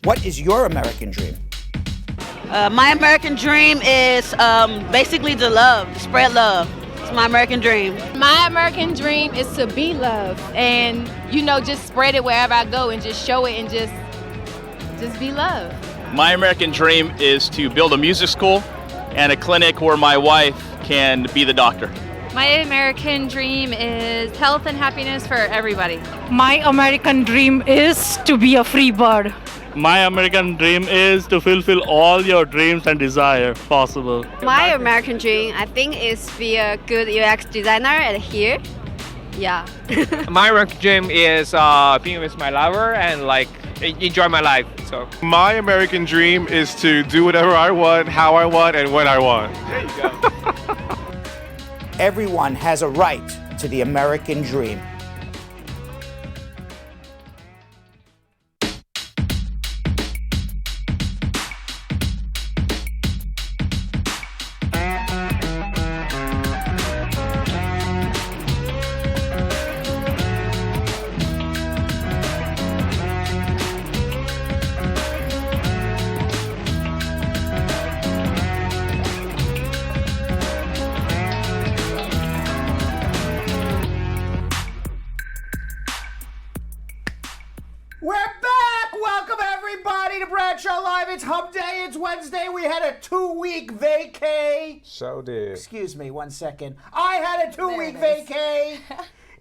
What is your American dream? My American dream is basically to love, spread love. It's my American dream. My American dream is to be loved and, just spread it wherever I go and just show it and just be loved. My American dream is to build a music school and a clinic where my wife can be the doctor. My American dream is health and happiness for everybody. My American dream is to be a free bird. My American dream is to fulfill all your dreams and desire possible. My American dream, I think, is to be a good UX designer at here. Yeah. My American dream is being with my lover and enjoy my life. So my American dream is to do whatever I want, how I want, and when I want. there you go. Everyone has a right to the American dream. We're back! Welcome everybody to Bradshaw Live. It's Hump Day. It's Wednesday. We had a 2-week vacay. So did. Excuse me, 1 second. I had a 2-week vacay.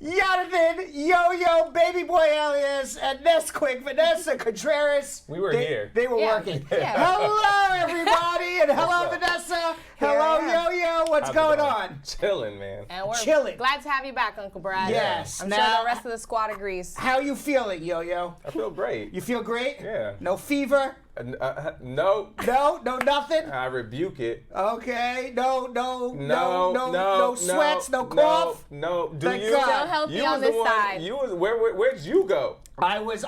Yonathan, Yo-Yo, Baby Boy Elias, and Quick Vanessa Contreras. We were here. They were working. Hello, everybody, and hello, Vanessa. Hello, Yo-Yo. What's going on? Chilling, man. And we're Chilling. glad to have you back, Uncle Brad. Yes. I'm sure the rest of the squad agrees. How you feeling, Yo-Yo? I feel great. You feel great? Yeah. No fever? No. No, nothing? I rebuke it. Okay. No sweats, no no, cough. No. Do Thank you? God. Still healthy You on was the this one. side. You was where'd you go? I was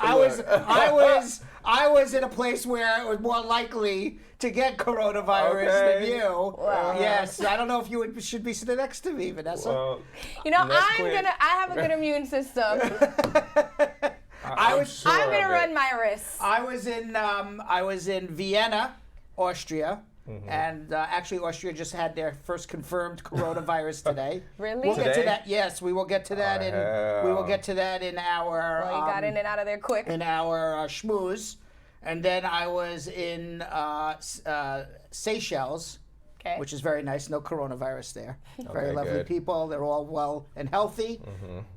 in a place where it was more likely to get coronavirus than you. Wow. Yes. I don't know if you should be sitting next to me, Vanessa. Well, I have a good immune system. I'm gonna run my risks. I was in Vienna, Austria. And actually, Austria just had their first confirmed coronavirus today. Really? We'll get to that. Yes, we will get to that in our. Well, you got in and out of there quick. In our schmooze, and then I was in Seychelles, which is very nice. No coronavirus there. Very lovely people. They're all well and healthy.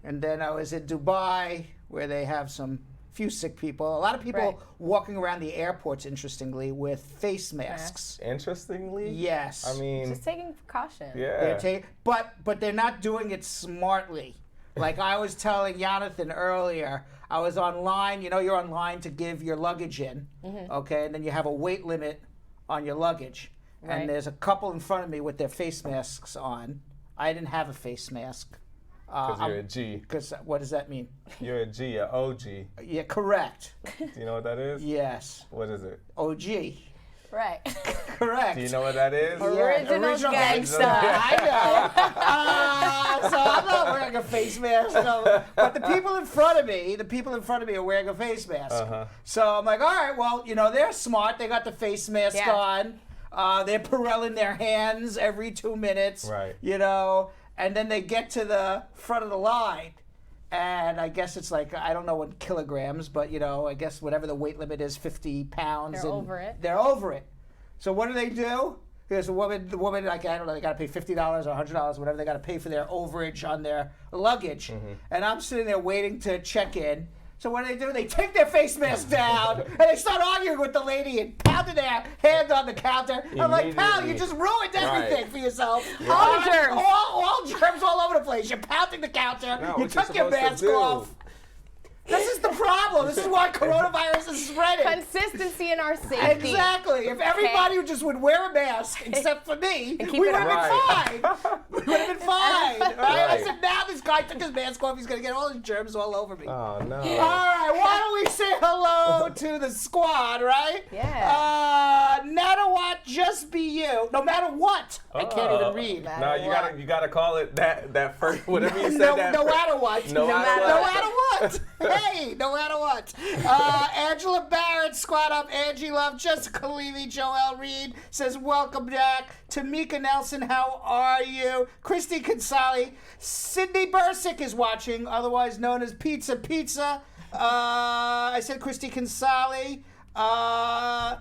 And then I was in Dubai, where they have some few sick people. A lot of people walking around the airports, interestingly, with face masks. Interestingly? Yes. I mean, just taking precaution. Yeah. But they're not doing it smartly. Like I was telling Yonathan earlier, I was online. You're online to give your luggage in, okay? And then you have a weight limit on your luggage. Right. And there's a couple in front of me with their face masks on. I didn't have a face mask. Because you're a G. Because what does that mean? You're a G, an OG. Yeah, correct. Do you know what that is? Yes. What is it? OG. Right. Correct. Do you know what that is? Original gangsta. I know. So I'm not wearing a face mask. No. But the people in front of me are wearing a face mask. So I'm like, all right, well, they're smart. They got the face mask on. They're Perelling their hands every 2 minutes. Right. And then they get to the front of the line, and I guess it's like, I don't know what kilograms, but I guess whatever the weight limit is, 50 pounds. They're over it. They're over it. So what do? There's the woman, like, I don't know, they got to pay $50 or $100, whatever they got to pay for their overage on their luggage. And I'm sitting there waiting to check in. So what do? They take their face mask down, and they start arguing with the lady and pounding their hands on the counter. I'm like, pal, you just ruined everything for yourself. All germs. All germs all over the place. You're pounding the counter. You took your mask off. This is the problem. This is why coronavirus is spreading. Consistency in our safety. Exactly. If everybody just would wear a mask, except for me, we would have been fine. We would have been fine. Right? I said, now this guy took his mask off. He's going to get all his germs all over me. Oh, no. All right. Why don't we say hello to the squad, right? Yeah. Natawat, just be you. No matter what. I can't even read. No, you gotta call it that first, whatever you said. No matter what. No matter what. what? Hey, no matter what. Angela Barrett, squad up. Angie Love, Jessica Levy, Joelle Reed says, welcome back. Tamika Nelson, how are you? Christy Consali. Sydney Bursick is watching, otherwise known as Pizza Pizza. I said Christy Consali. No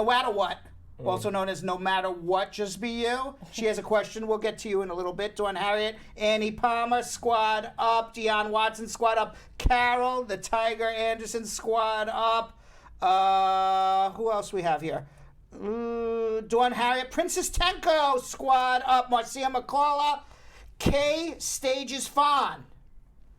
matter what. Also known as No Matter What, Just Be You. She has a question. We'll get to you in a little bit. Dawn Harriet, Annie Palmer, squad up. Dionne Watson, squad up. Carol, the Tiger Anderson, squad up. Who else we have here? Dawn Harriet, Princess Tenko, squad up. Marcia McCullough, K Stages Fawn,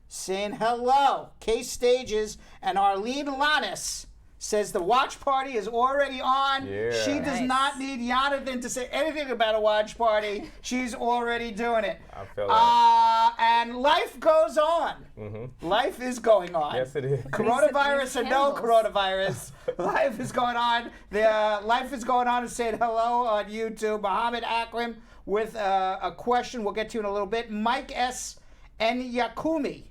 saying hello. K Stages, and Arlene Lannis says the watch party is already on. Yeah. She does not need Yonathan to say anything about a watch party. She's already doing it. I feel that. And life goes on. Life is going on. Yes, it is. Coronavirus or no coronavirus, life is going on. Life is going on and saying hello on YouTube. Muhammad Akram with a question we'll get to in a little bit. Mike S. Enyamuki.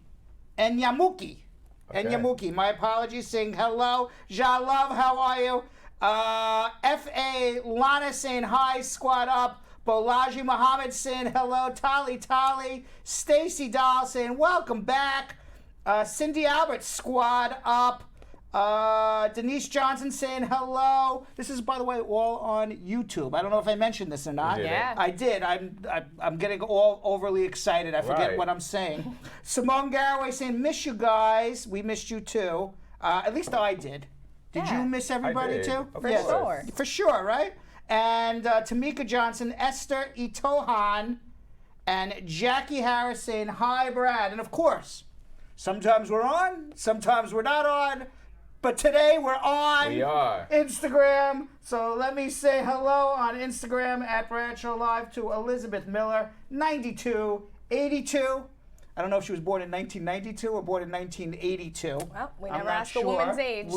Okay. Enyamuki, my apologies, saying hello. Ja Love, how are you? F.A. Lana saying hi, squad up. Bolaji Muhammad saying hello. Tali. Stacy Dahl saying welcome back. Cindy Albert, squad up. Denise Johnson saying hello. This is, by the way, all on YouTube. I don't know if I mentioned this or not. Yeah. I did. I'm getting all overly excited. I forget Right. what I'm saying. Simone Garraway saying, miss you guys. We missed you too. At least I did. Did you miss everybody did. too? Of Yes. course. For sure, right? And Tamika Johnson, Esther Itohan, and Jackie Harris saying, hi, Brad. And of course, sometimes we're on, sometimes we're not on. But today we're on We are. Instagram. So let me say hello on Instagram at Bradshaw Live to Elizabeth Miller, 9282. I don't know if she was born in 1992 or born in 1982. Well, we I'm never not asked the woman's age.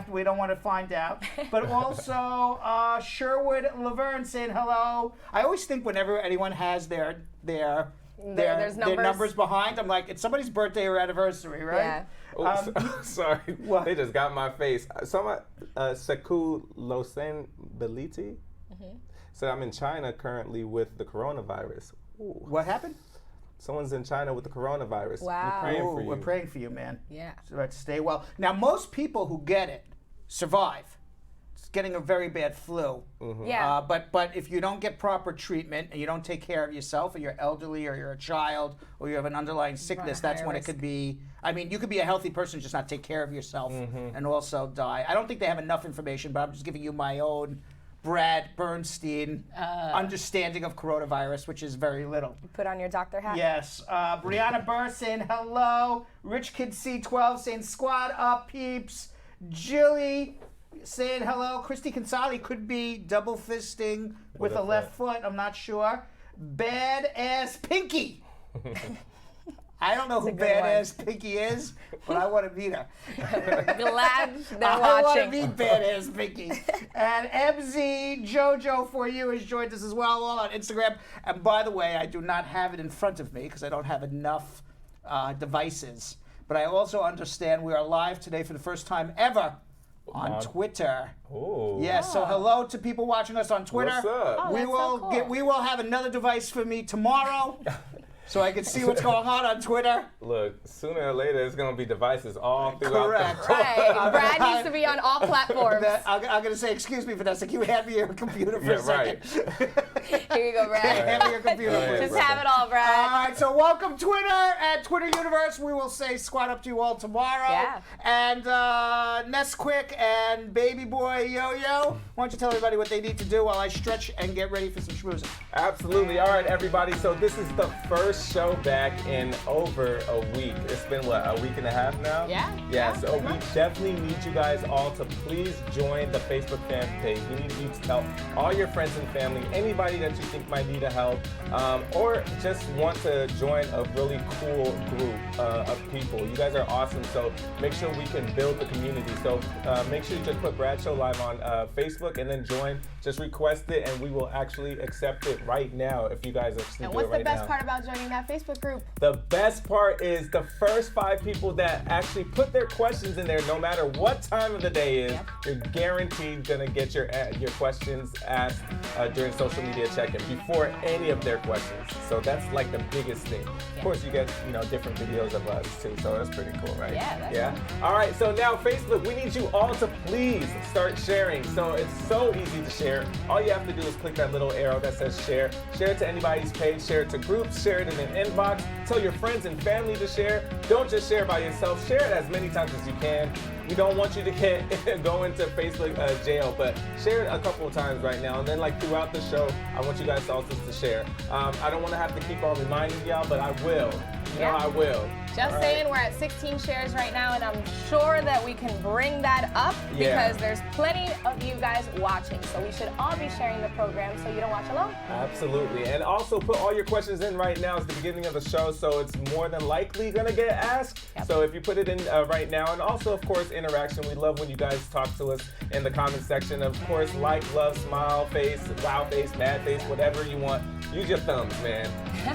We don't want to find out. But also Sherwood Laverne saying hello. I always think whenever anyone has their numbers behind, I'm like, it's somebody's birthday or anniversary, right? Yeah. Sorry. What? They just got my face. Sekou Losen Beliti said, I'm in China currently with the coronavirus. Ooh. What happened? Someone's in China with the coronavirus. Wow. We're praying for you. We're praying for you, man. Yeah. So let's stay well. Now, most people who get it survive. It's getting a very bad flu. Yeah. But if you don't get proper treatment and you don't take care of yourself, or you're elderly, or you're a child, or you have an underlying sickness, that's when it could be. I mean, you could be a healthy person, just not take care of yourself, and also die. I don't think they have enough information, but I'm just giving you my own Brad Bernstein understanding of coronavirus, which is very little. Put on your doctor hat. Yes. Brianna Burr saying hello. Rich Kid C12 saying squad up, peeps. Jilly saying hello. Christy Consali could be double fisting with a left foot. I'm not sure. Badass Pinky. I don't know who Badass Pinky is, but I want to meet her. Glad they're I want to watching. meet Badass Pinky. And MZ Jojo for you has joined us as well, all on Instagram. And by the way, I do not have it in front of me because I don't have enough devices. But I also understand we are live today for the first time ever on Twitter. Ooh. Yes, so hello to people watching us on Twitter. What's up? Oh, that's so cool. We will have another device for me tomorrow. So I can see what's going on Twitter. Look, sooner or later, it's going to be devices all throughout Correct. the Right. Brad needs to be on all platforms. I'm going to say, excuse me, Vanessa, can you hand me your computer for a second? Here you go, Brad. Hand me your computer, please. Just have it all, Brad. All right, so welcome Twitter and Twitter Universe. We will say squad up to you all tomorrow. Yeah. And Nesquik and Baby Boy Yo-Yo, why don't you tell everybody what they need to do while I stretch and get ready for some schmoozing? Absolutely. All right, everybody. So this is the first show back in over a week. It's been, what, a week and a half now? Yeah. So we definitely need you guys all to please join the Facebook fan page. We need you to tell all your friends and family, anybody that you think might need a help, or just want to join a really cool group of people. You guys are awesome, so make sure we can build the community. So make sure you just put Bradshaw Live on Facebook and then join Just request it, and we will actually accept it right now if you guys actually And do what's it right the best now. part about joining that Facebook group? The best part is the first 5 people that actually put their questions in there, no matter what time of the day is, you're guaranteed gonna get your questions asked during social media check-in before any of their questions. So that's like the biggest thing. Of course, you get different videos of us too, so that's pretty cool, right? Yeah. All right, so now Facebook, we need you all to please start sharing. So it's so easy to share. All you have to do is click that little arrow that says share. Share it to anybody's page, share it to groups, share it in an inbox. Tell your friends and family to share. Don't just share by yourself. Share it as many times as you can. We don't want you to go into Facebook jail, but share it a couple of times right now. And then like throughout the show, I want you guys also to share. I don't want to have to keep on reminding y'all, but I will. I will. Just saying, we're at 16 shares right now, and I'm sure that we can bring that up because there's plenty of you guys watching. So we should all be sharing the program so you don't watch alone. Absolutely. And also put all your questions in right now. It's the beginning of the show, so it's more than likely going to get asked. So if you put it in right now, and also, of course, interaction. We love when you guys talk to us in the comment section. Of course, like, love, smile face, wow face, mad face, whatever you want. Use your thumbs, man.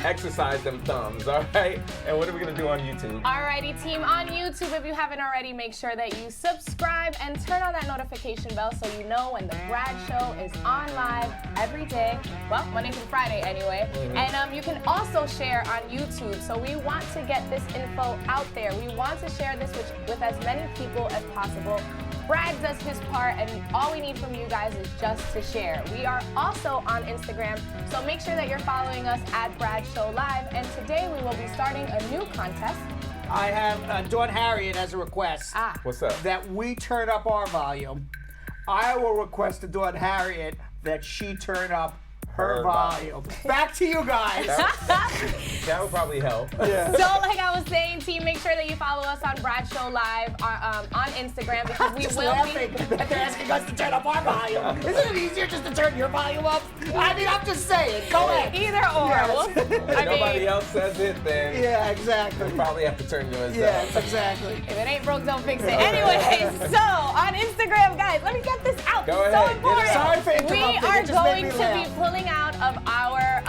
Exercise them thumbs, all right? And what are we going to do on YouTube? Alrighty, team, on YouTube, if you haven't already, make sure that you subscribe and turn on that notification bell so you know when the Brad Show is on live every day. Well, Monday through Friday anyway. And you can also share on YouTube. So we want to get this info out there. We want to share this with as many people as possible. Brad does his part, and all we need from you guys is just to share. We are also on Instagram, so make sure that you're following us at Brad Show Live. And today we will be starting a new contest. I have Dawn Harriet as a request. What's up? That we turn up our volume. I will request to Dawn Harriet that she turn up her volume. Back to you guys. That would probably help. Yeah. So like I was saying, team, make sure that you follow us on Brad Show Live on Instagram because we will laughing that they're asking us to turn up our volume. Isn't it easier just to turn your volume up? I mean, I'm just saying. Go ahead. Either or. If nobody else says it, then yeah, exactly. We probably have to turn yours up. Yeah, exactly. If it ain't broke, don't fix it. Anyways, so on Instagram, guys, let me get this out. Go it's ahead. so important. Sorry for We interrupting. are It just made going me to laugh. be pulling out of our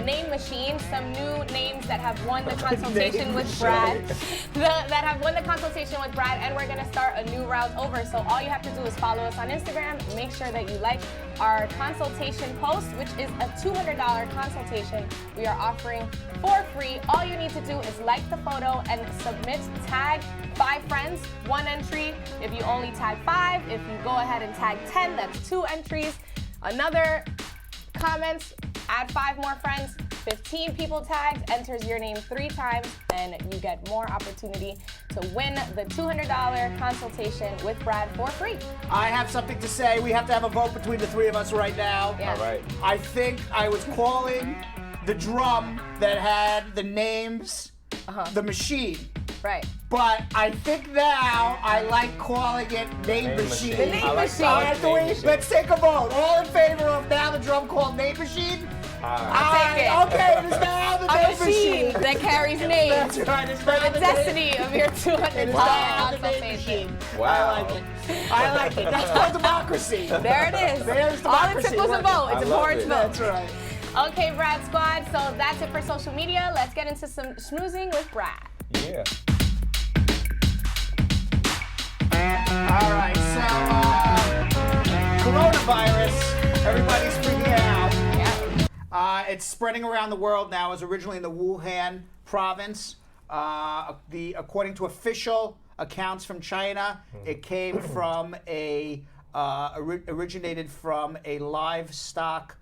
name machine some new names that have won the consultation with Brad. That have won the consultation with Brad, and we're going to start a new round over. So all you have to do is follow us on Instagram. Make sure that you like our consultation post, which is a $200 consultation we are offering for free. All you need to do is like the photo and submit, tag 5 friends, 1 entry. If you only tag 5, if you go ahead and tag 10, that's 2 entries. Another comments, add 5 more friends, 15 people tagged, enters your name 3 times, and you get more opportunity to win the $200 consultation with Brad for free. I have something to say. We have to have a vote between the 3 of us right now. Yeah. All right. I think I was calling the drum that had the names, the machine. Right. But I think now I like calling it Name Machine. The Name Machine. All right, let's take a vote. All in favor of now the drum called Name Machine? I'll take it. Okay, it is now the A Name machine that carries names That's right, it's for now the the destiny of your $200 consultation. Wow. I like it. I like it. That's called democracy. There it is. There's All it democracy. took was a vote. It's I a love board's it. vote. That's right. Okay, Brad Squad, so that's it for social media. Let's get into some schmoozing with Brad. Yeah. All right, so coronavirus, everybody's freaking out. Yeah. It's spreading around the world now. It was originally in the Wuhan province. According to official accounts from China, it came from originated from a livestock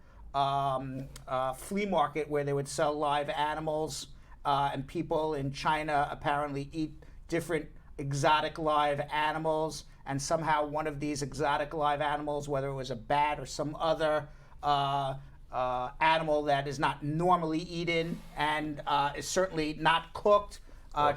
flea market where they would sell live animals, and people in China apparently eat different exotic live animals, and somehow one of these exotic live animals, whether it was a bat or some other animal that is not normally eaten and is certainly not cooked,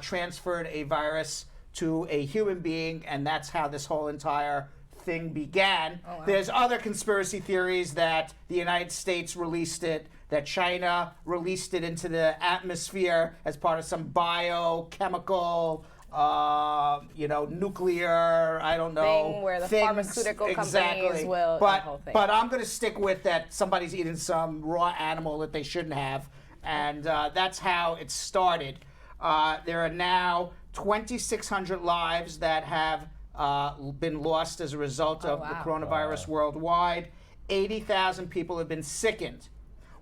transferred a virus to a human being, and that's how this whole entire thing began. Oh, wow. There's other conspiracy theories that the United States released it, that China released it into the atmosphere as part of some biochemical nuclear, I don't know, thing where the things, pharmaceutical exactly. companies will the whole thing. But I'm going to stick with that somebody's eating some raw animal that they shouldn't have, and that's how it started. There are now 2,600 lives that have been lost as a result of the coronavirus worldwide. 80,000 people have been sickened,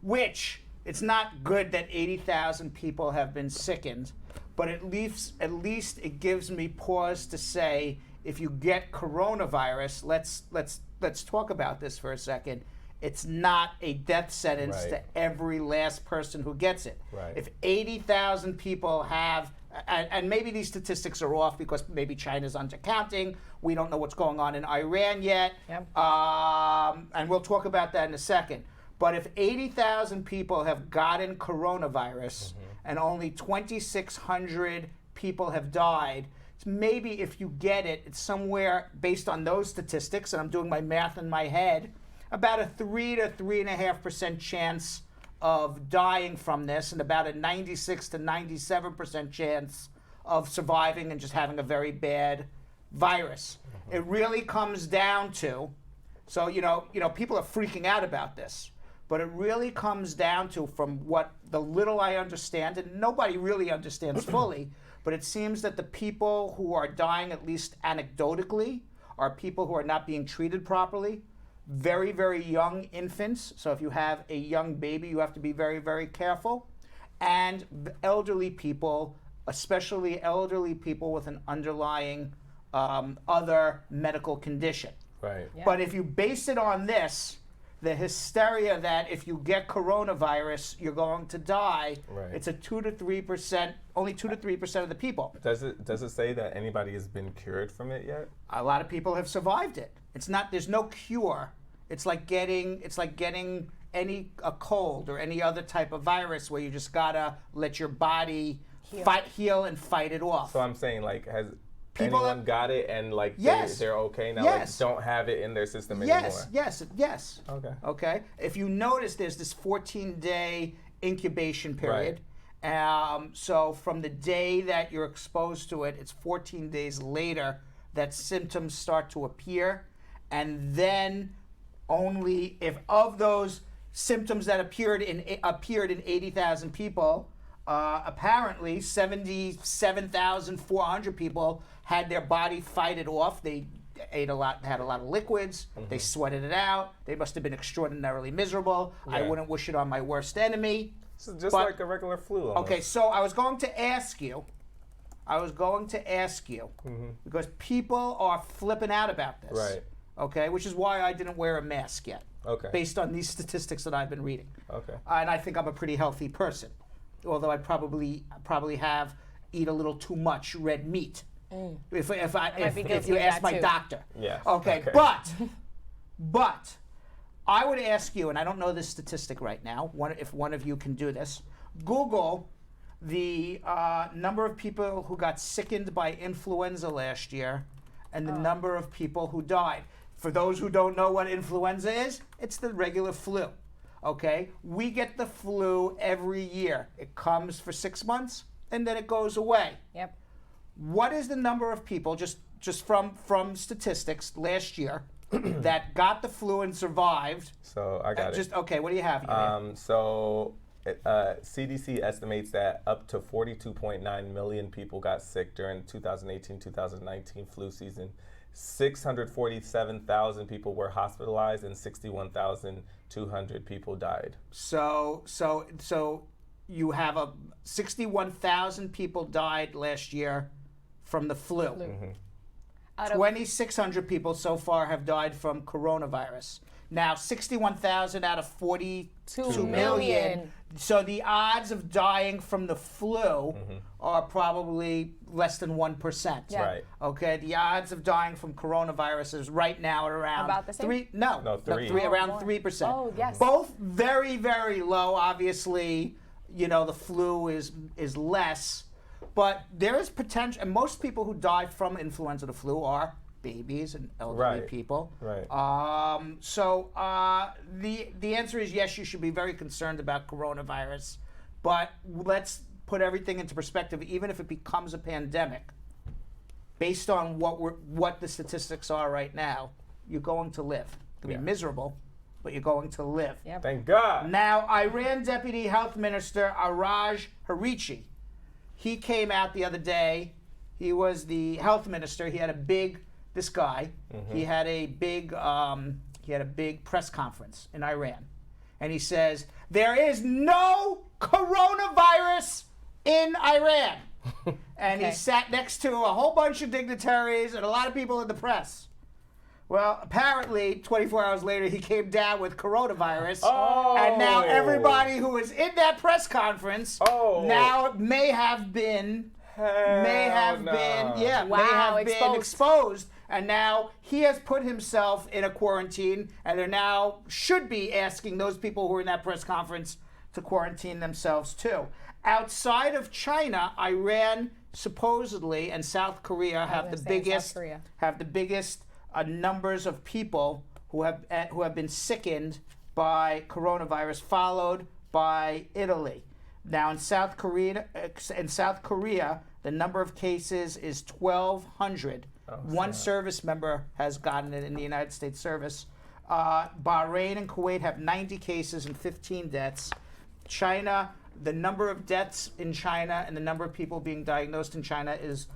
which it's not good that 80,000 people have been sickened, but at least it gives me pause to say, if you get coronavirus, let's talk about this for a second. It's not a death sentence to every last person who gets it. Right. If 80,000 people have, and maybe these statistics are off because maybe China's undercounting. We don't know what's going on in Iran yet. Yep. And we'll talk about that in a second. But if 80,000 people have gotten coronavirus and only 2,600 people have died, maybe if you get it, it's somewhere based on those statistics, and I'm doing my math in my head, about a 3 to 3.5% chance of dying from this, and about a 96 to 97% chance of surviving and just having a very bad virus. It really comes down to, so people are freaking out about this, but it really comes down to, from what the little I understand, and nobody really understands fully, but it seems that the people who are dying, at least anecdotally, are people who are not being treated properly. Very, very young infants. So if you have a young baby, you have to be very, very careful. And elderly people, especially elderly people with an underlying other medical condition. Right. Yeah. But if you base it on this, the hysteria that if you get coronavirus, you're going to die, it's a 2 to 3%, only 2 to 3% of the people. Does it say that anybody has been cured from it yet? A lot of people have survived it. There's no cure. It's like getting a cold or any other type of virus where you just gotta let your body heal and fight it off. So I'm saying, like, has People anyone got it and like they're okay now? Yes. Like, don't have it in their system anymore? Yes. Okay. If you notice, there's this 14-day incubation period. So from the day that you're exposed to it, it's 14 days later that symptoms start to appear, and then only if of those symptoms that appeared in 80,000 people, apparently 77,400 people had their body fight it off. They ate a lot, had a lot of liquids. They sweated it out. They must have been extraordinarily miserable. I wouldn't wish it on my worst enemy. So just like a regular flu. Almost. Okay, so I was going to ask you, because people are flipping out about this. Right. Okay, which is why I didn't wear a mask yet. Okay. Based on these statistics that I've been reading. Okay. And I think I'm a pretty healthy person, although I probably eat a little too much red meat. If you ask my doctor. Yes. Okay. But I would ask you, and I don't know this statistic right now. If one of you can do this, Google the number of people who got sickened by influenza last year, and the number of people who died. For those who don't know what influenza is, it's the regular flu. Okay? We get the flu every year. It comes for 6 months and then it goes away. Yep. What is the number of people, just from statistics last year, that got the flu and survived? So I got it. Okay, what do you have here? So CDC estimates that up to 42.9 million people got sick during 2018-2019 flu season. 647,000 people were hospitalized and 61,200 people died. So you have 61,000 people died last year from the flu. 2,600 people so far have died from coronavirus. Now, 61,000 out of 42 million. So the odds of dying from the flu are probably less than 1%. Yeah. Right. Okay, the odds of dying from coronavirus is right now at around About the same? three. Around 3%. Oh, yes. Both very, very low. Obviously, the flu is less, but there is potential. And most people who die from influenza, the flu, are babies and elderly people. Right. So the answer is yes, you should be very concerned about coronavirus, but let's put everything into perspective. Even if it becomes a pandemic, based on what the statistics are right now, you're going to live. It'll be miserable, but you're going to live. Yep. Thank God. Now, Iran Deputy Health Minister Araj Harichi, he came out the other day. He was the health minister. He had a big, this guy, he had a big press conference in Iran. And he says, there is no coronavirus in Iran. And he sat next to a whole bunch of dignitaries and a lot of people in the press. Well, apparently, 24 hours later, he came down with coronavirus. Oh. And now everybody who was in that press conference now may have been exposed. And now he has put himself in a quarantine, and they're now should be asking those people who were in that press conference to quarantine themselves too. Outside of China, Iran supposedly and South Korea have the biggest numbers of people who have been sickened by coronavirus, followed by Italy. Now in South Korea, the number of cases is 1,200. One service member has gotten it in the United States service. Bahrain and Kuwait have 90 cases and 15 deaths. China, the number of deaths in China and the number of people being diagnosed in China is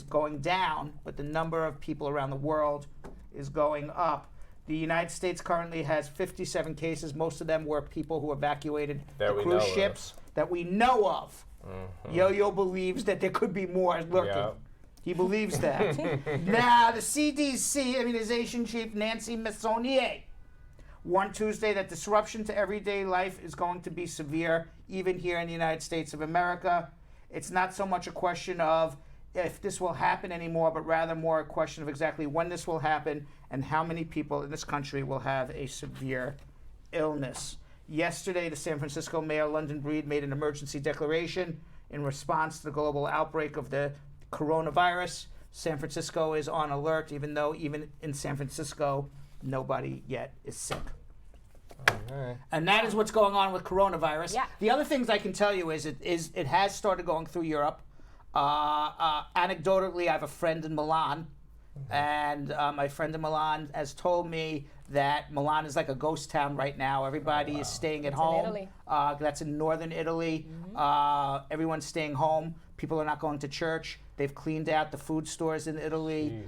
going down, but the number of people around the world is going up. The United States currently has 57 cases. Most of them were people who evacuated the cruise ships that we know of. Yo-Yo believes that there could be more lurking. Yep. He believes that. Now, the CDC immunization chief, Nancy Messonnier, warned Tuesday that disruption to everyday life is going to be severe, even here in the United States of America. It's not so much a question of if this will happen anymore, but rather more a question of exactly when this will happen and how many people in this country will have a severe illness. Yesterday, the San Francisco Mayor, London Breed, made an emergency declaration in response to the global outbreak of the coronavirus. San Francisco is on alert, even though even in San Francisco, nobody yet is sick. And that is what's going on with coronavirus. Yeah. The other things I can tell you is it has started going through Europe. Anecdotally, I have a friend in Milan, and my friend in Milan has told me that Milan is like a ghost town right now. Everybody is staying at home. In Italy. That's in northern Italy. Everyone's staying home. People are not going to church. They've cleaned out the food stores in Italy.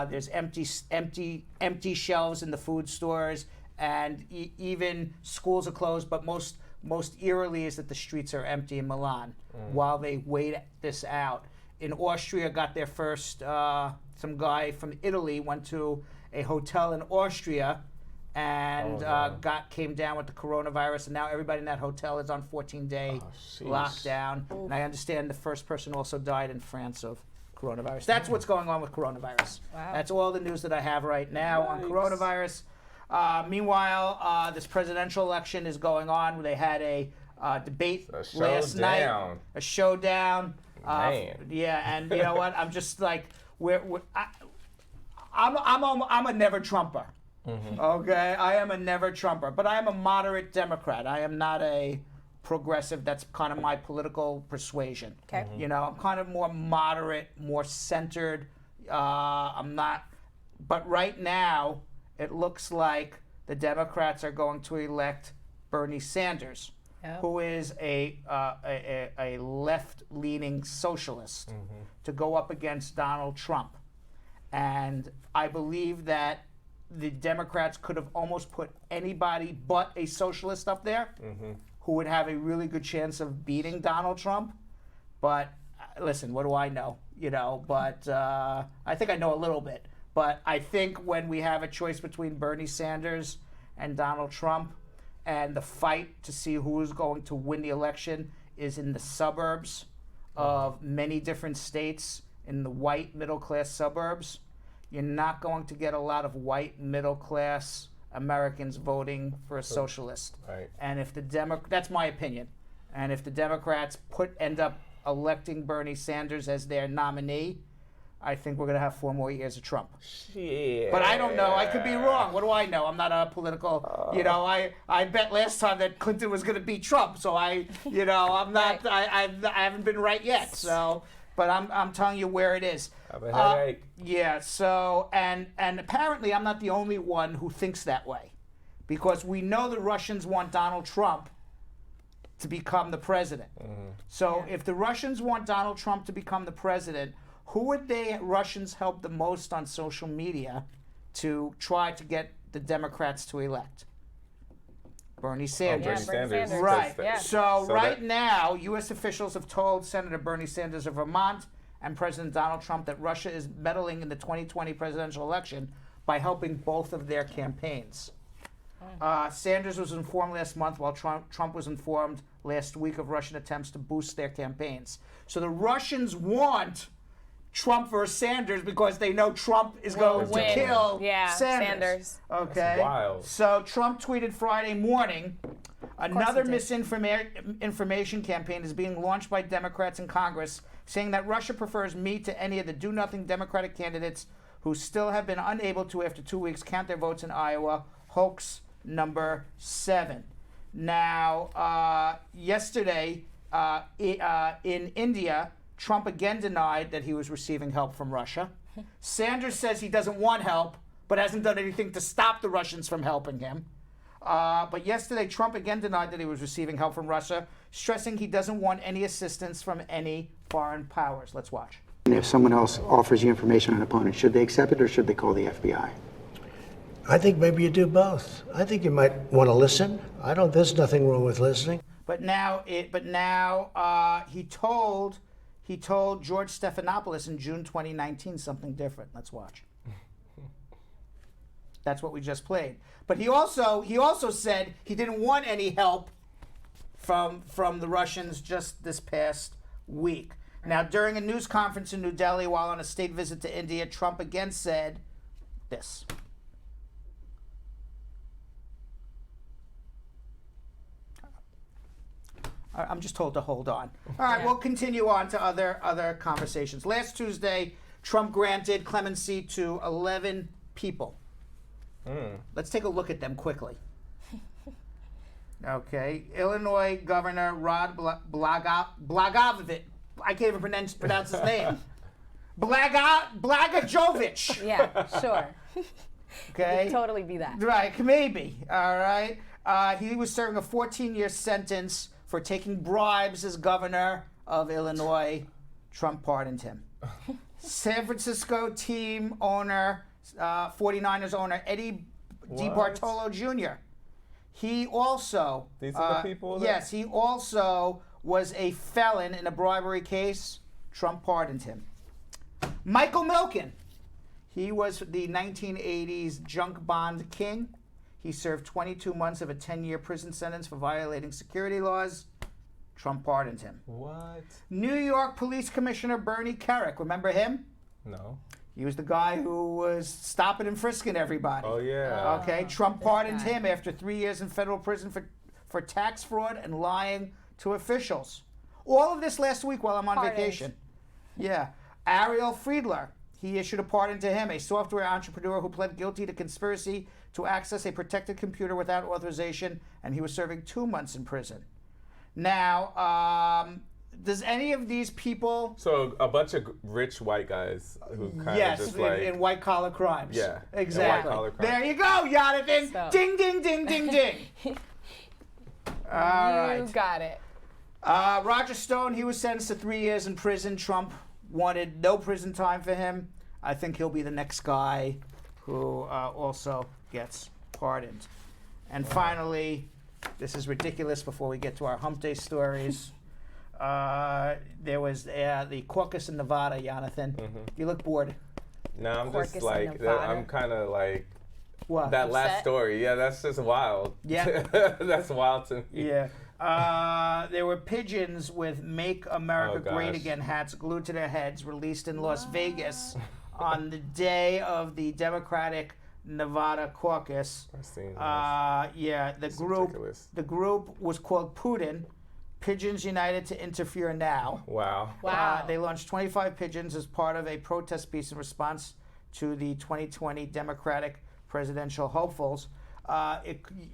There's empty shelves in the food stores, and even schools are closed. But most eerily is that the streets are empty in Milan while they wait this out. In Austria, got there first. Some guy from Italy went to a hotel in Austria and came down with the coronavirus, and now everybody in that hotel is on 14-day lockdown. And I understand the first person also died in France of coronavirus. That's what's going on with coronavirus. Wow. That's all the news that I have right now on coronavirus. Meanwhile, this presidential election is going on. They had a debate last night, a showdown. And you know what? I'm just like, I'm a never Trumper. Okay, I am a never Trumper, but I am a moderate Democrat. I am not a progressive. That's kind of my political persuasion. Okay. You know, I'm kind of more moderate, more centered. I'm not. But right now, it looks like the Democrats are going to elect Bernie Sanders, who is a left-leaning socialist, to go up against Donald Trump. And I believe that the Democrats could have almost put anybody but a socialist up there who would have a really good chance of beating Donald Trump. But listen, what do I know? You know, but I think I know a little bit. But I think when we have a choice between Bernie Sanders and Donald Trump, and the fight to see who is going to win the election is in the suburbs of many different states, in the white middle-class suburbs, you're not going to get a lot of white middle-class Americans voting for a socialist. Right. And if that's my opinion. And if the Democrats end up electing Bernie Sanders as their nominee, I think we're going to have 4 more years of Trump. Yeah. But I don't know. I could be wrong. What do I know? I'm not a political, you know, I bet last time that Clinton was going to beat Trump. So I'm not, I haven't been right yet. So, but I'm telling you where it is. I have a headache. Yeah. So and apparently I'm not the only one who thinks that way, because we know the Russians want Donald Trump to become the president. So if the Russians want Donald Trump to become the president, who would the Russians help the most on social media to try to get the Democrats to elect? Bernie Sanders. Bernie Sanders. Right. Yeah. So right now, U.S. officials have told Senator Bernie Sanders of Vermont and President Donald Trump that Russia is meddling in the 2020 presidential election by helping both of their campaigns. Sanders was informed last month, while Trump was informed last week of Russian attempts to boost their campaigns. So the Russians want Trump versus Sanders because they know Trump is going to kill Sanders. Okay. That's wild. So Trump tweeted Friday morning, another misinformation campaign is being launched by Democrats in Congress, saying that Russia prefers me to any of the do-nothing Democratic candidates who still have been unable to, after 2 weeks, count their votes in Iowa. Hoax number 7. Now, yesterday in India, Trump again denied that he was receiving help from Russia. Sanders says he doesn't want help, but hasn't done anything to stop the Russians from helping him. But yesterday, Trump again denied that he was receiving help from Russia, stressing he doesn't want any assistance from any foreign powers. Let's watch. If someone else offers you information on an opponent, should they accept it or should they call the FBI? I think maybe you do both. I think you might want to listen. There's nothing wrong with listening. But now he told George Stephanopoulos in June 2019 something different. Let's watch. That's what we just played. But he also said he didn't want any help from the Russians just this past week. Now, during a news conference in New Delhi while on a state visit to India, Trump again said this. I'm just told to hold on. All right, we'll continue on to other conversations. Last Tuesday, Trump granted clemency to 11 people. Let's take a look at them quickly. Okay, Illinois Governor Rod Blagojevich. I can't even pronounce his name. Blagojevich. Yeah, sure. Okay. It could totally be that. Right, maybe. All right. He was serving a 14-year sentence for taking bribes as governor of Illinois. Trump pardoned him. San Francisco team owner, 49ers owner Eddie DeBartolo Jr. He also, these are the people. Yes, he also was a felon in a bribery case. Trump pardoned him. Michael Milken. He was the 1980s junk bond king. He served 22 months of a 10-year prison sentence for violating security laws. Trump pardoned him. What? New York Police Commissioner Bernie Kerik. Remember him? No. He was the guy who was stopping and frisking everybody. Oh, yeah. Okay, Trump pardoned him after 3 years in federal prison for tax fraud and lying to officials. All of this last week while I'm on vacation. Yeah. Ariel Friedler. He issued a pardon to him, a software entrepreneur who pled guilty to conspiracy to access a protected computer without authorization, and he was serving 2 months in prison. Now, does any of these people... So a bunch of rich white guys who kind of just like... in white-collar crimes. Yeah. Exactly. White-collar crimes. There you go, Yonathan. So. Ding, ding, ding, ding, ding. All right. You got it. Roger Stone, he was sentenced to 3 years in prison. Trump wanted no prison time for him. I think he'll be the next guy who also gets pardoned. And finally, this is ridiculous before we get to our Hump Day stories. There was the caucus in Nevada, Yonathan. You look bored. No, I'm Caucus just in like, Nevada. I'm kind of like, What? that last Upset? story. Yeah, that's just wild. Yeah. That's wild to me. Yeah. There were pigeons with Make America Oh, Great gosh. Again hats glued to their heads, released in Las Vegas on the day of the Democratic Nevada caucus. I've seen this. Yeah, It's ridiculous. the group was called Putin, Pigeons United to Interfere Now. Wow. Wow. They launched 25 pigeons as part of a protest piece in response to the 2020 Democratic presidential hopefuls.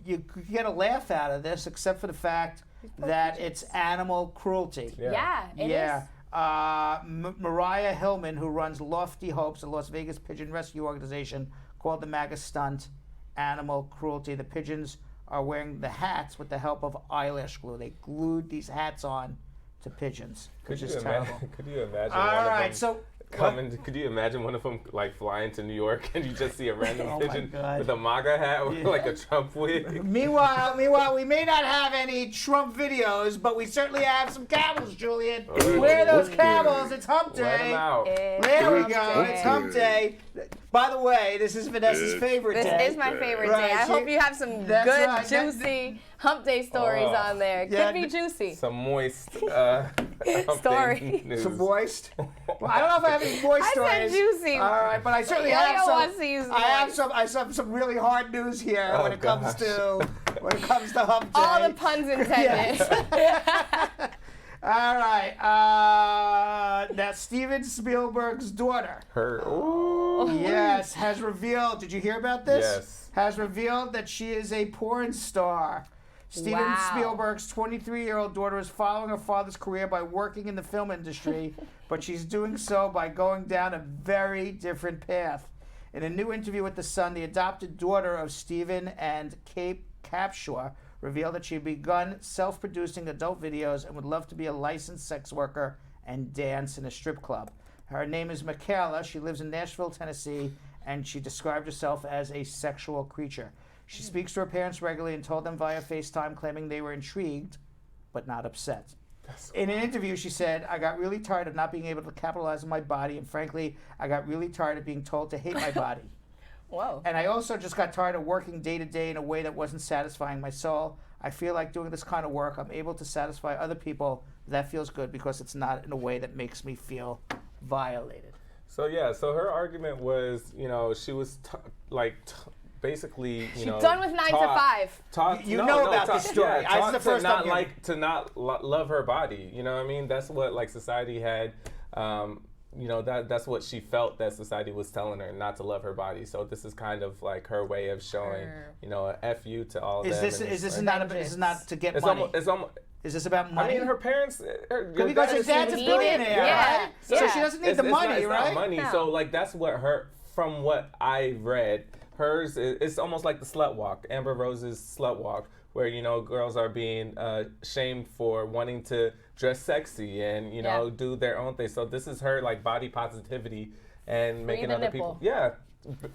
You could get a laugh out of this, except for the fact that it's animal cruelty. Yeah, it is. Mariah Hillman, who runs Lofty Hopes, a Las Vegas pigeon rescue organization, called the MAGA stunt animal cruelty. The pigeons are wearing the hats with the help of eyelash glue. They glued these hats on to pigeons, which is terrible. Could you imagine? All right, so could you imagine one of them like flying to New York and you just see a random pigeon God. with a MAGA hat or like a Trump wig? Meanwhile, we may not have any Trump videos, but we certainly have some camels, Julian. Where are those camels? It's hump Let 'em day. out. There we go. It's hump day. By the way, this is Vanessa's favorite day. This is my favorite day. I hope you have some good, juicy hump day stories on there. Could be juicy. Some moist hump day news. Some moist? Well, I don't know if I have any moist stories. I said juicy. All right, but I certainly Elio have some. wants to use I have some really hard news here when it comes to hump day. All the puns intended. All right. Now, Steven Spielberg's daughter. Yes, has revealed. Did you hear about this? Yes. Has revealed that she is a porn star. Steven Spielberg's 23-year-old daughter is following her father's career by working in the film industry, but she's doing so by going down a very different path. In a new interview with The Sun, the adopted daughter of Steven and Kate Capshaw revealed that she'd begun self-producing adult videos and would love to be a licensed sex worker and dance in a strip club. Her name is Michaela. She lives in Nashville, Tennessee, and she described herself as a sexual creature. She speaks to her parents regularly and told them via FaceTime, claiming they were intrigued but not upset. In an interview, she said, "I got really tired of not being able to capitalize on my body, and frankly, I got really tired of being told to hate my body. Whoa. And I also just got tired of working day to day in a way that wasn't satisfying my soul. I feel like doing this kind of work, I'm able to satisfy other people. That feels good because it's not in a way that makes me feel violated." So her argument was, she was basically, She's done with 9 to 5. You know about this story. Taught the first to not love her body. You know what I mean? That's what society had. That's what she felt that society was telling her, not to love her body. So this is kind of like her way of showing, a F you to all of them. Is this not to get money? Is this about money? I mean, her parents. Because her dad's a billionaire, right? So she doesn't need the money, right? It's not money. No. So that's what from what I read, hers it's almost like the slut walk, Amber Rose's slut walk, where girls are being shamed for wanting to dress sexy and do their own thing. So this is her body positivity and making other people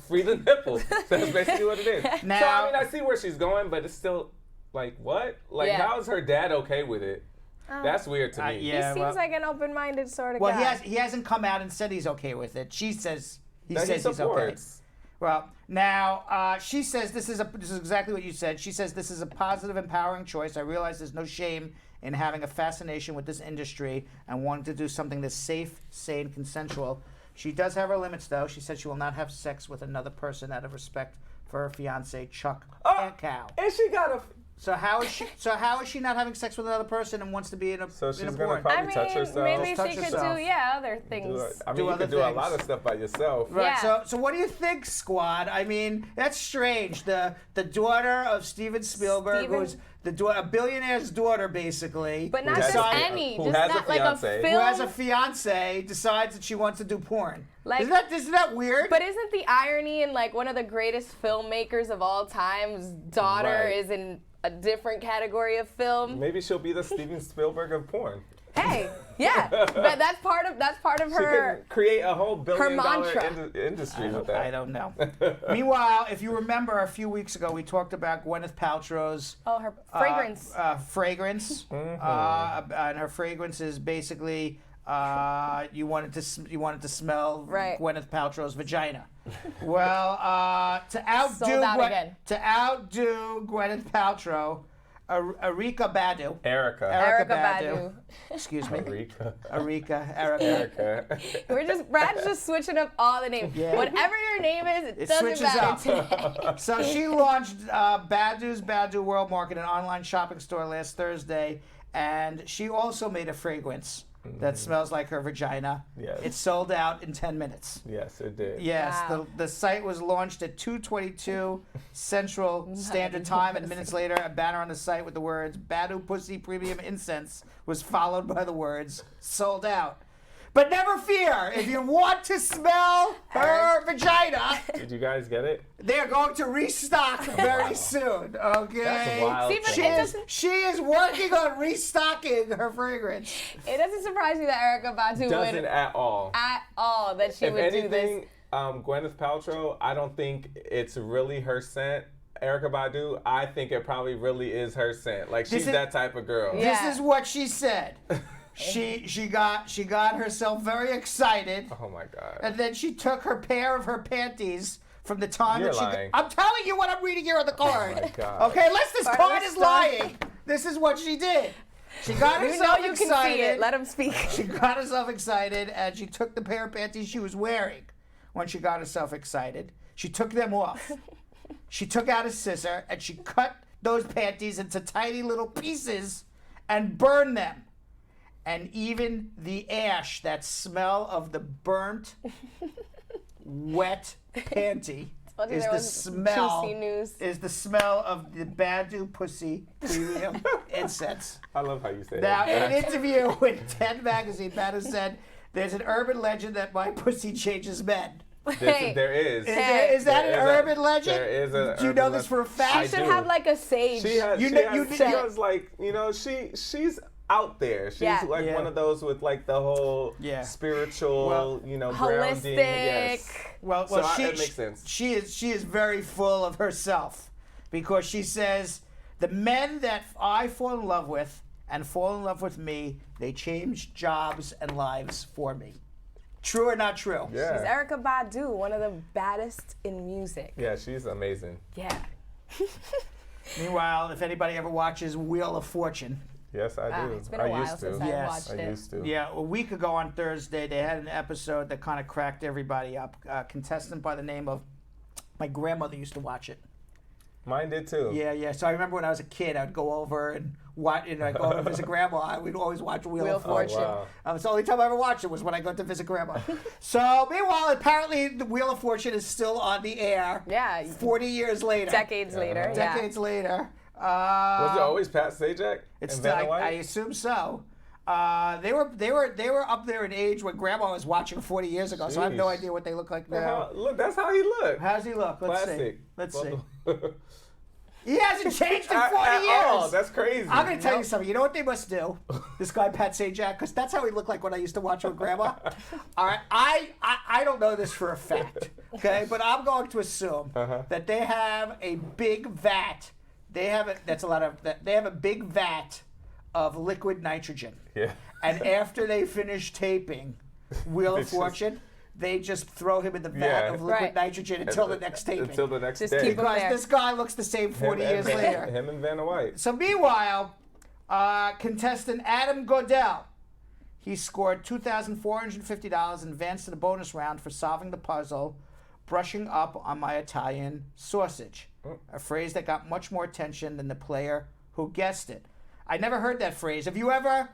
free the nipple. That's basically what it is. Now, so I see where she's going, but it's still what? How is her dad okay with it? That's weird to me. He seems like an open-minded sort of guy. Well, he hasn't come out and said he's okay with it. She says he's okay. Well, now she says this is exactly what you said. She says this is a positive, empowering choice. I realize there's no shame in having a fascination with this industry and wanting to do something that's safe, sane, consensual. She does have her limits, though. She said she will not have sex with another person out of respect for her fiance, Chuck Cow. And she got a. So how is she not having sex with another person and wants to be in a So she's in a gonna porn? probably touch herself. Maybe she could do other things. You could do a lot of stuff by yourself. Right. Yeah. So what do you think, squad? I mean, that's strange. The daughter of Steven Spielberg, who's a billionaire's daughter, basically. But not just any. Who just has not a like fiance. a film. Who has a fiance, decides that she wants to do porn. Isn't that weird? But isn't the irony in one of the greatest filmmakers of all time's daughter is in a different category of film? Maybe she'll be the Steven Spielberg of porn. Hey, yeah, but that's part of her. She could create a whole billion-dollar industry with that. I don't know. Meanwhile, if you remember, a few weeks ago we talked about Gwyneth Paltrow's her fragrance. Fragrance, and her fragrance is basically you wanted to smell Gwyneth Paltrow's vagina. Well, to outdo Gwyneth Paltrow, Erika Badu. Erica Badu. Excuse me. Erica. Brad's just switching up all the names. Yeah. Whatever your name is, it doesn't matter today. So she launched Badu's Badu World Market, an online shopping store, last Thursday, and she also made a fragrance that smells like her vagina. Yes. It sold out in 10 minutes. Yes, it did. Yes, Wow. the site was launched at 2:22 Central Standard Time, and minutes later, a banner on the site with the words "Badu Pussy Premium Incense" was followed by the words "Sold out." But never fear, if you want to smell her vagina, Did you guys get it? they're going to restock very soon. Okay. That's wild. See, but She is working on restocking her fragrance. It doesn't surprise me that Erykah Badu Doesn't would at all. that she If would do anything, this. Gwyneth Paltrow, I don't think it's really her scent. Erykah Badu, I think it probably really is her scent. Like she's that type of girl. This is what she said. She got herself very excited. Oh my God. And then she took her pair of her panties from the time You're that she. lying. I'm telling you what I'm reading here on the card. Oh my God. Okay, unless this card is lying. This is what she did. She got You herself know you excited. can see it. Let him speak. She got herself excited, and she took the pair of panties she was wearing when she got herself excited. She took them off. She took out a scissor and she cut those panties into tiny little pieces and burned them. And even the ash, that smell of the burnt, wet panty, is the smell. Juicy news. Is the smell of the Badu Pussy Premium Incense. I love how you say Now, that. in an interview with 10 magazine, Badu said, "There's an urban legend that my pussy changes men." There is. Is that an urban legend? There is a. Do you know this for a fact? She should have like a sage. She has. She has like she's out there. She's like one of those with like the whole spiritual, grounding. Yes. Well, So it makes sense. She is very full of herself, because she says the men that I fall in love with and fall in love with me, they change jobs and lives for me. True or not true? Yeah. She's Erykah Badu, one of the baddest in music. Yeah, she's amazing. Yeah. Meanwhile, if anybody ever watches Wheel of Fortune. Yes, I do. It's been a while since I watched it. I used to. Yeah, a week ago on Thursday, they had an episode that kind of cracked everybody up. A contestant by the name of, my grandmother used to watch it. Mine did too. Yeah. So I remember when I was a kid, I'd go over and watch. I'd go over to visit grandma. We'd always watch Wheel of Fortune. Oh, wow. It's the only time I ever watched it was when I got to visit grandma. So meanwhile, apparently the Wheel of Fortune is still on the air. Yeah. 40 years later. Decades later. Yeah. Decades later. Was it always Pat Sajak? It's and Vanna White? I assume so. They were up there in age when Grandma was watching 40 years ago, so I have no idea what they look like now. Look, that's how he looked. How's he look? Let's Classic. see. Let's see. He hasn't changed in 40 At years. all. That's crazy. I'm going to tell you something. You know what they must do? This guy, Pat Sajak, because that's how he looked like when I used to watch with Grandma. All right, I don't know this for a fact, okay? But I'm going to assume that they have a big vat. They have a big vat of liquid nitrogen. Yeah. And after they finish taping Wheel of Fortune, they just throw him in the vat of liquid nitrogen until the next taping. Until the next Just day. keep him Because there. this guy looks the same 40 years later. Him and Vanna White. So meanwhile, contestant Adam Godell, he scored $2,450 and advanced to the bonus round for solving the puzzle, brushing up on my Italian sausage, a phrase that got much more attention than the player who guessed it. I never heard that phrase. Have you ever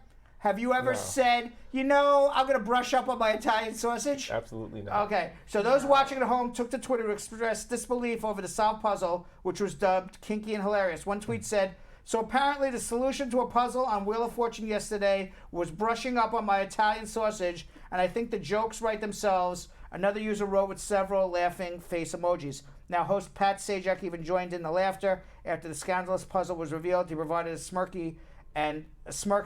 said, I'm going to brush up on my Italian sausage? Absolutely not. Okay, so those watching at home took to Twitter to express disbelief over the solved puzzle, which was dubbed kinky and hilarious. One tweet said, "So apparently the solution to a puzzle on Wheel of Fortune yesterday was brushing up on my Italian sausage, and I think the jokes write themselves." Another user wrote with several laughing face emojis. Now, host Pat Sajak even joined in the laughter. After the scandalous puzzle was revealed, he provided a smirk and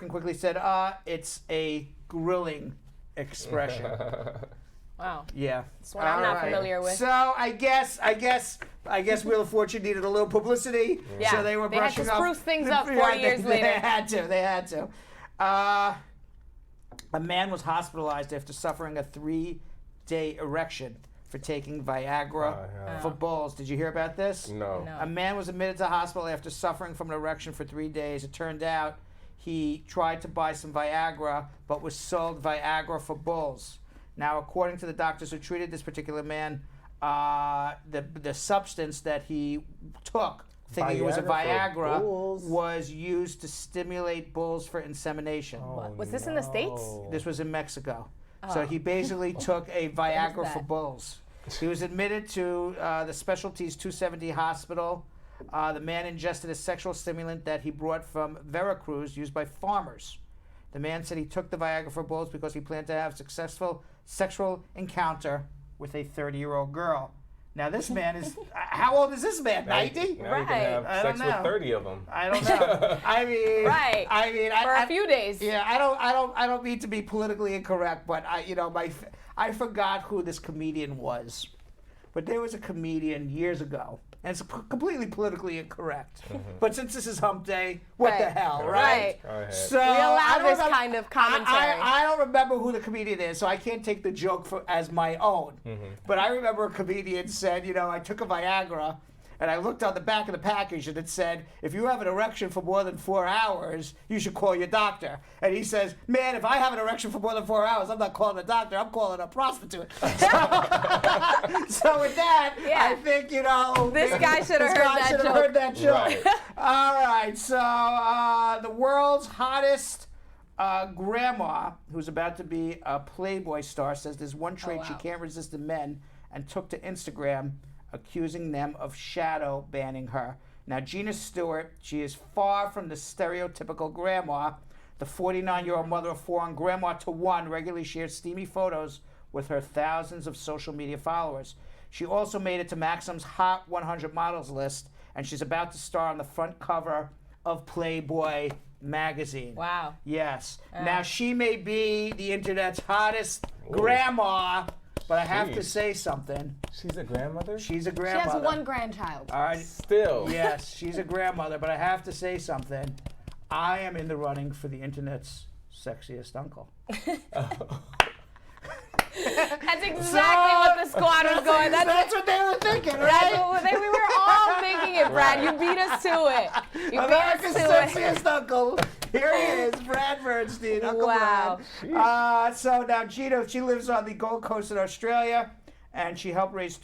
quickly said, it's a grilling expression. Wow. Yeah. That's one I'm not familiar with. So I guess Wheel of Fortune needed a little publicity. Yeah. So they were brushing They had to spruce things up 40 years later. They had to. A man was hospitalized after suffering a 3-day erection for taking Viagra for bulls. Did you hear about this? No. A man was admitted to the hospital after suffering from an erection for 3 days. It turned out he tried to buy some Viagra, but was sold Viagra for bulls. Now, according to the doctors who treated this particular man, the substance that he took, thinking it was a Viagra, was used to stimulate bulls for insemination. Was this in the States? This was in Mexico. So he basically took a Viagra for bulls. He was admitted to the Specialties 270 hospital. The man ingested a sexual stimulant that he brought from Veracruz, used by farmers. The man said he took the Viagra for bullets because he planned to have successful sexual encounter with a 30-year-old girl. Now this man is, how old is this man? 90? Now you can have sex with 30 of them. I don't know. I mean, Right. I mean, For a few days. Yeah, I don't mean to be politically incorrect, but I forgot who this comedian was. But there was a comedian years ago, and it's completely politically incorrect. But since this is Hump Day, what the hell, right? So We allow I don't this remember- kind of commentary. I don't remember who the comedian is, so I can't take the joke as my own. But I remember a comedian said, I took a Viagra, and I looked on the back of the package, and it said, if you have an erection for more than 4 hours, you should call your doctor. And he says, man, if I have an erection for more than 4 hours, I'm not calling a doctor, I'm calling a prostitute. So with that, I think, This guy should have heard that joke. Right. All right, so the world's hottest grandma, who's about to be a Playboy star, says there's one trait she can't resist in men, and took to Instagram, accusing them of shadow banning her. Now, Gina Stewart, she is far from the stereotypical grandma. The 49-year-old mother of 4 and grandma to 1 regularly shares steamy photos with her thousands of social media followers. She also made it to Maxim's Hot 100 Models list, and she's about to star on the front cover of Playboy magazine. Wow. Yes. Now, she may be the internet's hottest grandma, but I have to say something. She's a grandmother? She's a She grandmother. has 1 grandchild. All right. Still. Yes, she's a grandmother, but I have to say something. I am in the running for the internet's sexiest uncle. That's exactly what the squad was going. That's what they were thinking, right? We were all thinking it, Brad. You beat us to it. You beat us America's to sexiest uncle. Here he is, Brad Bernstein, Uncle Brad. So now Gina, she lives on the Gold Coast in Australia, and she helped raise.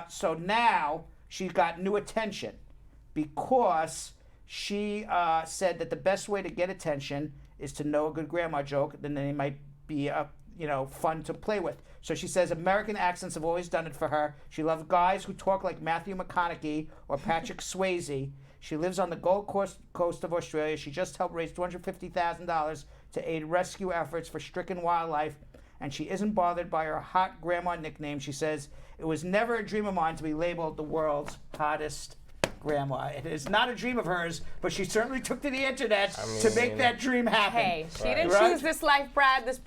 So now she's got new attention because she said that the best way to get attention is to know a good grandma joke. Then they might be fun to play with. So she says American accents have always done it for her. She loves guys who talk like Matthew McConaughey or Patrick Swayze. She lives on the Gold Coast of Australia. She just helped raise $250,000 to aid rescue efforts for stricken wildlife, and she isn't bothered by her hot grandma nickname. She says, it was never a dream of mine to be labeled the world's hottest grandma. It is not a dream of hers, but she certainly took to the internet to make that dream happen. Hey, she didn't choose this life, Brad. This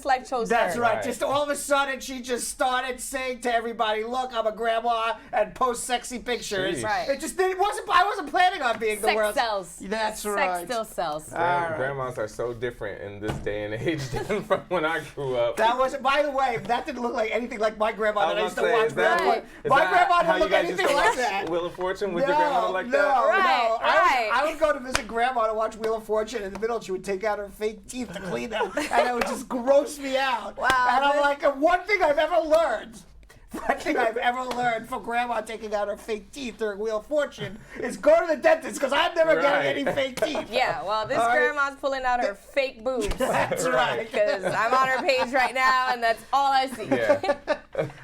life chose her. That's right. Just all of a sudden, she just started saying to everybody, "Look, I'm a grandma," and post sexy pictures. Right. It just didn't. I wasn't planning on being the world. Sex sells. That's right. Sex still sells. Grandmas are so different in this day and age than from when I grew up. That wasn't. By the way, that didn't look like anything like my grandma that I used to watch. My Is grandma how didn't you look guys anything used to like watch that. Wheel of Fortune with your grandmother like that? I would go to visit grandma to watch Wheel of Fortune. In the middle, she would take out her fake teeth to clean them, and it would just gross me out. Wow. And I'm like, one thing I've ever learned from grandma taking out her fake teeth during Wheel of Fortune is go to the dentist, because I'm never getting any fake teeth. Yeah, well, this grandma's pulling out her fake boobs. That's right. Because I'm on her page right now, and that's all I see. Yeah.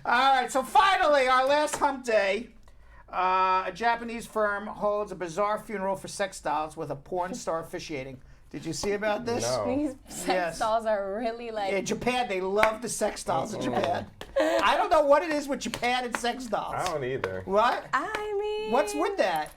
All right, so finally, our last hump day. A Japanese firm holds a bizarre funeral for sex dolls with a porn star officiating. Did you see about this? No. These sex dolls are really like... In Japan, they love the sex dolls in Japan. I don't know what it is with Japan and sex dolls. I don't either. What? I mean... What's with that?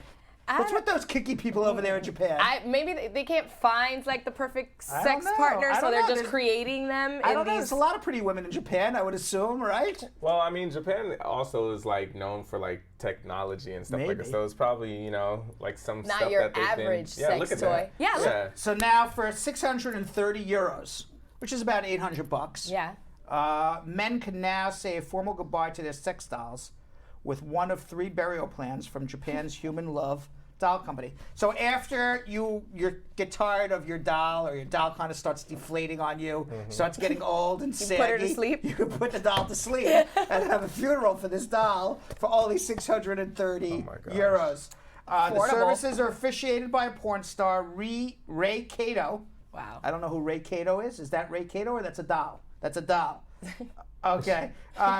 What's with those kinky people over there in Japan? Maybe they can't find like the perfect sex partner, so they're just creating them. I don't know. There's a lot of pretty women in Japan, I would assume, right? Well, I mean, Japan also is like known for like technology and stuff like that. So it's probably like some Not stuff your that they've average been. Yeah, sex look at toy. that. Yeah. So now for 630 euros, which is about $800. Yeah. Men can now say a formal goodbye to their sex dolls with one of 3 burial plans from Japan's Human Love doll company. So after you get tired of your doll, or your doll kind of starts deflating on you, starts getting old and saggy, put her to sleep. You can put the doll to sleep and have a funeral for this doll for only 630 euros. The services are officiated by a porn star, Ray Kato. Wow. I don't know who Ray Kato is. Is that Ray Kato, or that's a doll? That's a doll. Okay.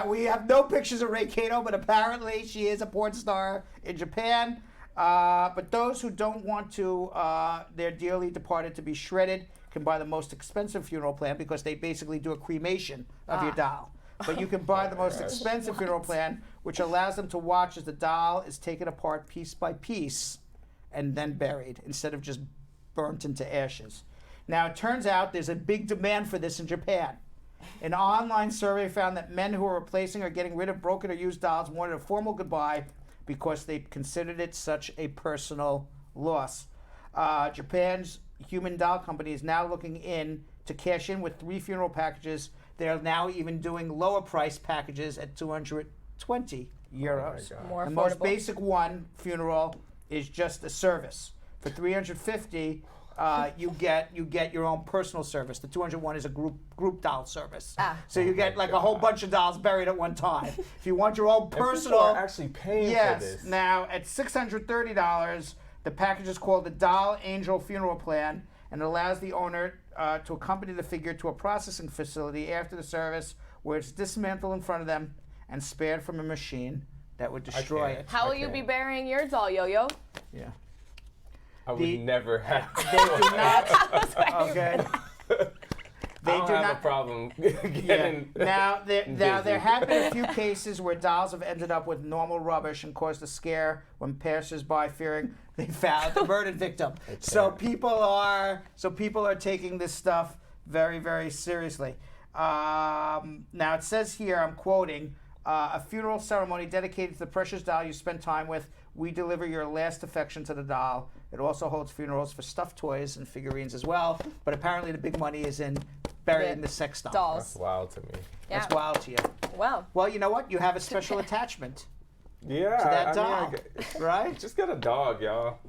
We have no pictures of Ray Kato, but apparently she is a porn star in Japan. But those who don't want to their dearly departed to be shredded can buy the most expensive funeral plan because they basically do a cremation of your doll. But you can buy the most expensive funeral plan, which allows them to watch as the doll is taken apart piece by piece and then buried instead of just burnt into ashes. Now, it turns out there's a big demand for this in Japan. An online survey found that men who are replacing or getting rid of broken or used dolls wanted a formal goodbye because they considered it such a personal loss. Japan's Human Doll Company is now looking in to cash in with 3 funeral packages. They're now even doing lower price packages at 220 euros. More the affordable. most basic one, funeral, is just a service. For 350, you get your own personal service. The 201 is a group doll service. So you get like a whole bunch of dolls buried at one time. If you want your own personal, people are actually paying for this. Now at $630, the package is called the Doll Angel Funeral Plan, and it allows the owner to accompany the figure to a processing facility after the service, where it's dismantled in front of them and spared from a machine that would destroy it. How will you be burying your doll, Yo-Yo? Yeah. I would never have. They do not. Okay. I don't have a problem getting. Now there have been a few cases where dolls have ended up with normal rubbish and caused a scare when passers-by fearing they found the murdered victim. So people are taking this stuff very, very seriously. Now it says here, I'm quoting, a funeral ceremony dedicated to the precious doll you spent time with. We deliver your last affection to the doll. It also holds funerals for stuffed toys and figurines as well. But apparently the big money is in burying the sex doll. Dolls. That's wild to me. Yeah. That's wild to you. Well, you know what? You have a special attachment Yeah. to that I doll, mean, right? Just get a dog, y'all.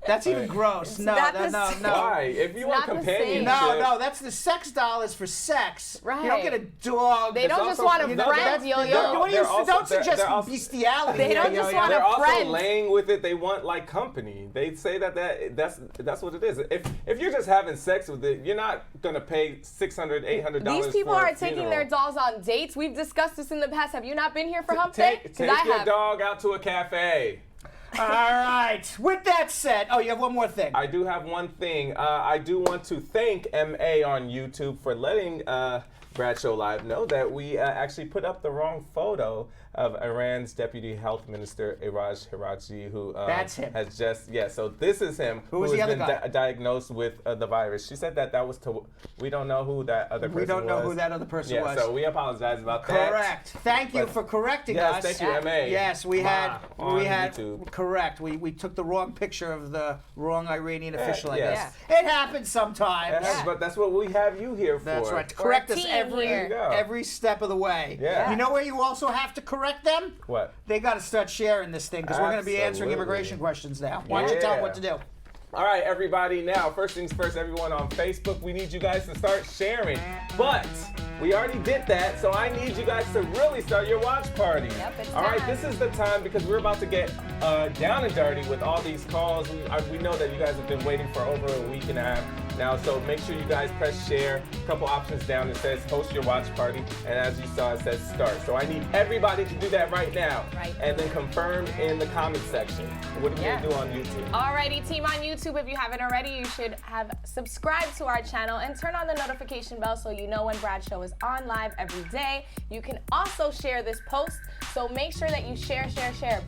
That's even gross. No. Why? If you want not the companionship. No, that's the sex doll is for sex. Right. You don't get a dog. They don't just want a friend, Yo-Yo. Don't suggest bestiality. They don't just want They're a also friend. laying with it. They want like company. They say that's what it is. If you're just having sex with it, you're not gonna pay $600, $800. These people for a are taking funeral. their dolls on dates. We've discussed this in the past. Have you not been here for Hump Day? Take your dog out to a cafe. All right. With that said, you have one more thing. I do have one thing. I do want to thank MA on YouTube for letting Bradshaw Live know that we actually put up the wrong photo of Iran's Deputy Health Minister Iraj Hiraji, who That's him. has just so this is him Who was has the other been guy? diagnosed with the virus. She said that was we don't know who that other person was. We don't know who that other person was. So we apologize about that. Correct. Thank you for correcting us. Yes, thank you, MA. Yes, we had YouTube. correct. We took the wrong picture of the wrong Iranian official, I yes. guess. It happens sometimes. But that's what we have you here for. That's right. To correct us here. every step of the way. Yeah. You know where you also have to correct them? What? They got to start sharing this thing because we're going to be answering Absolutely. immigration questions now. Why don't you tell them what to do? All right, everybody. Now, first things first, everyone on Facebook, we need you guys to start sharing. But we already did that, so I need you guys to really start your watch party. Yep, it's all right, time. this is the time because we're about to get down and dirty with all these calls. We know that you guys have been waiting for over a week and a half now, so make sure you guys press share. A couple options down, it says host your watch party, and as you saw, it says start. So I need everybody to do that right now. Right. And then confirm in the comment section. What are we going to do on YouTube? Alrighty, team on YouTube, if you haven't already, you should have subscribed to our channel and turn on the notification bell so you know when Bradshaw is on live every day. You can also share this post, so make sure that you share.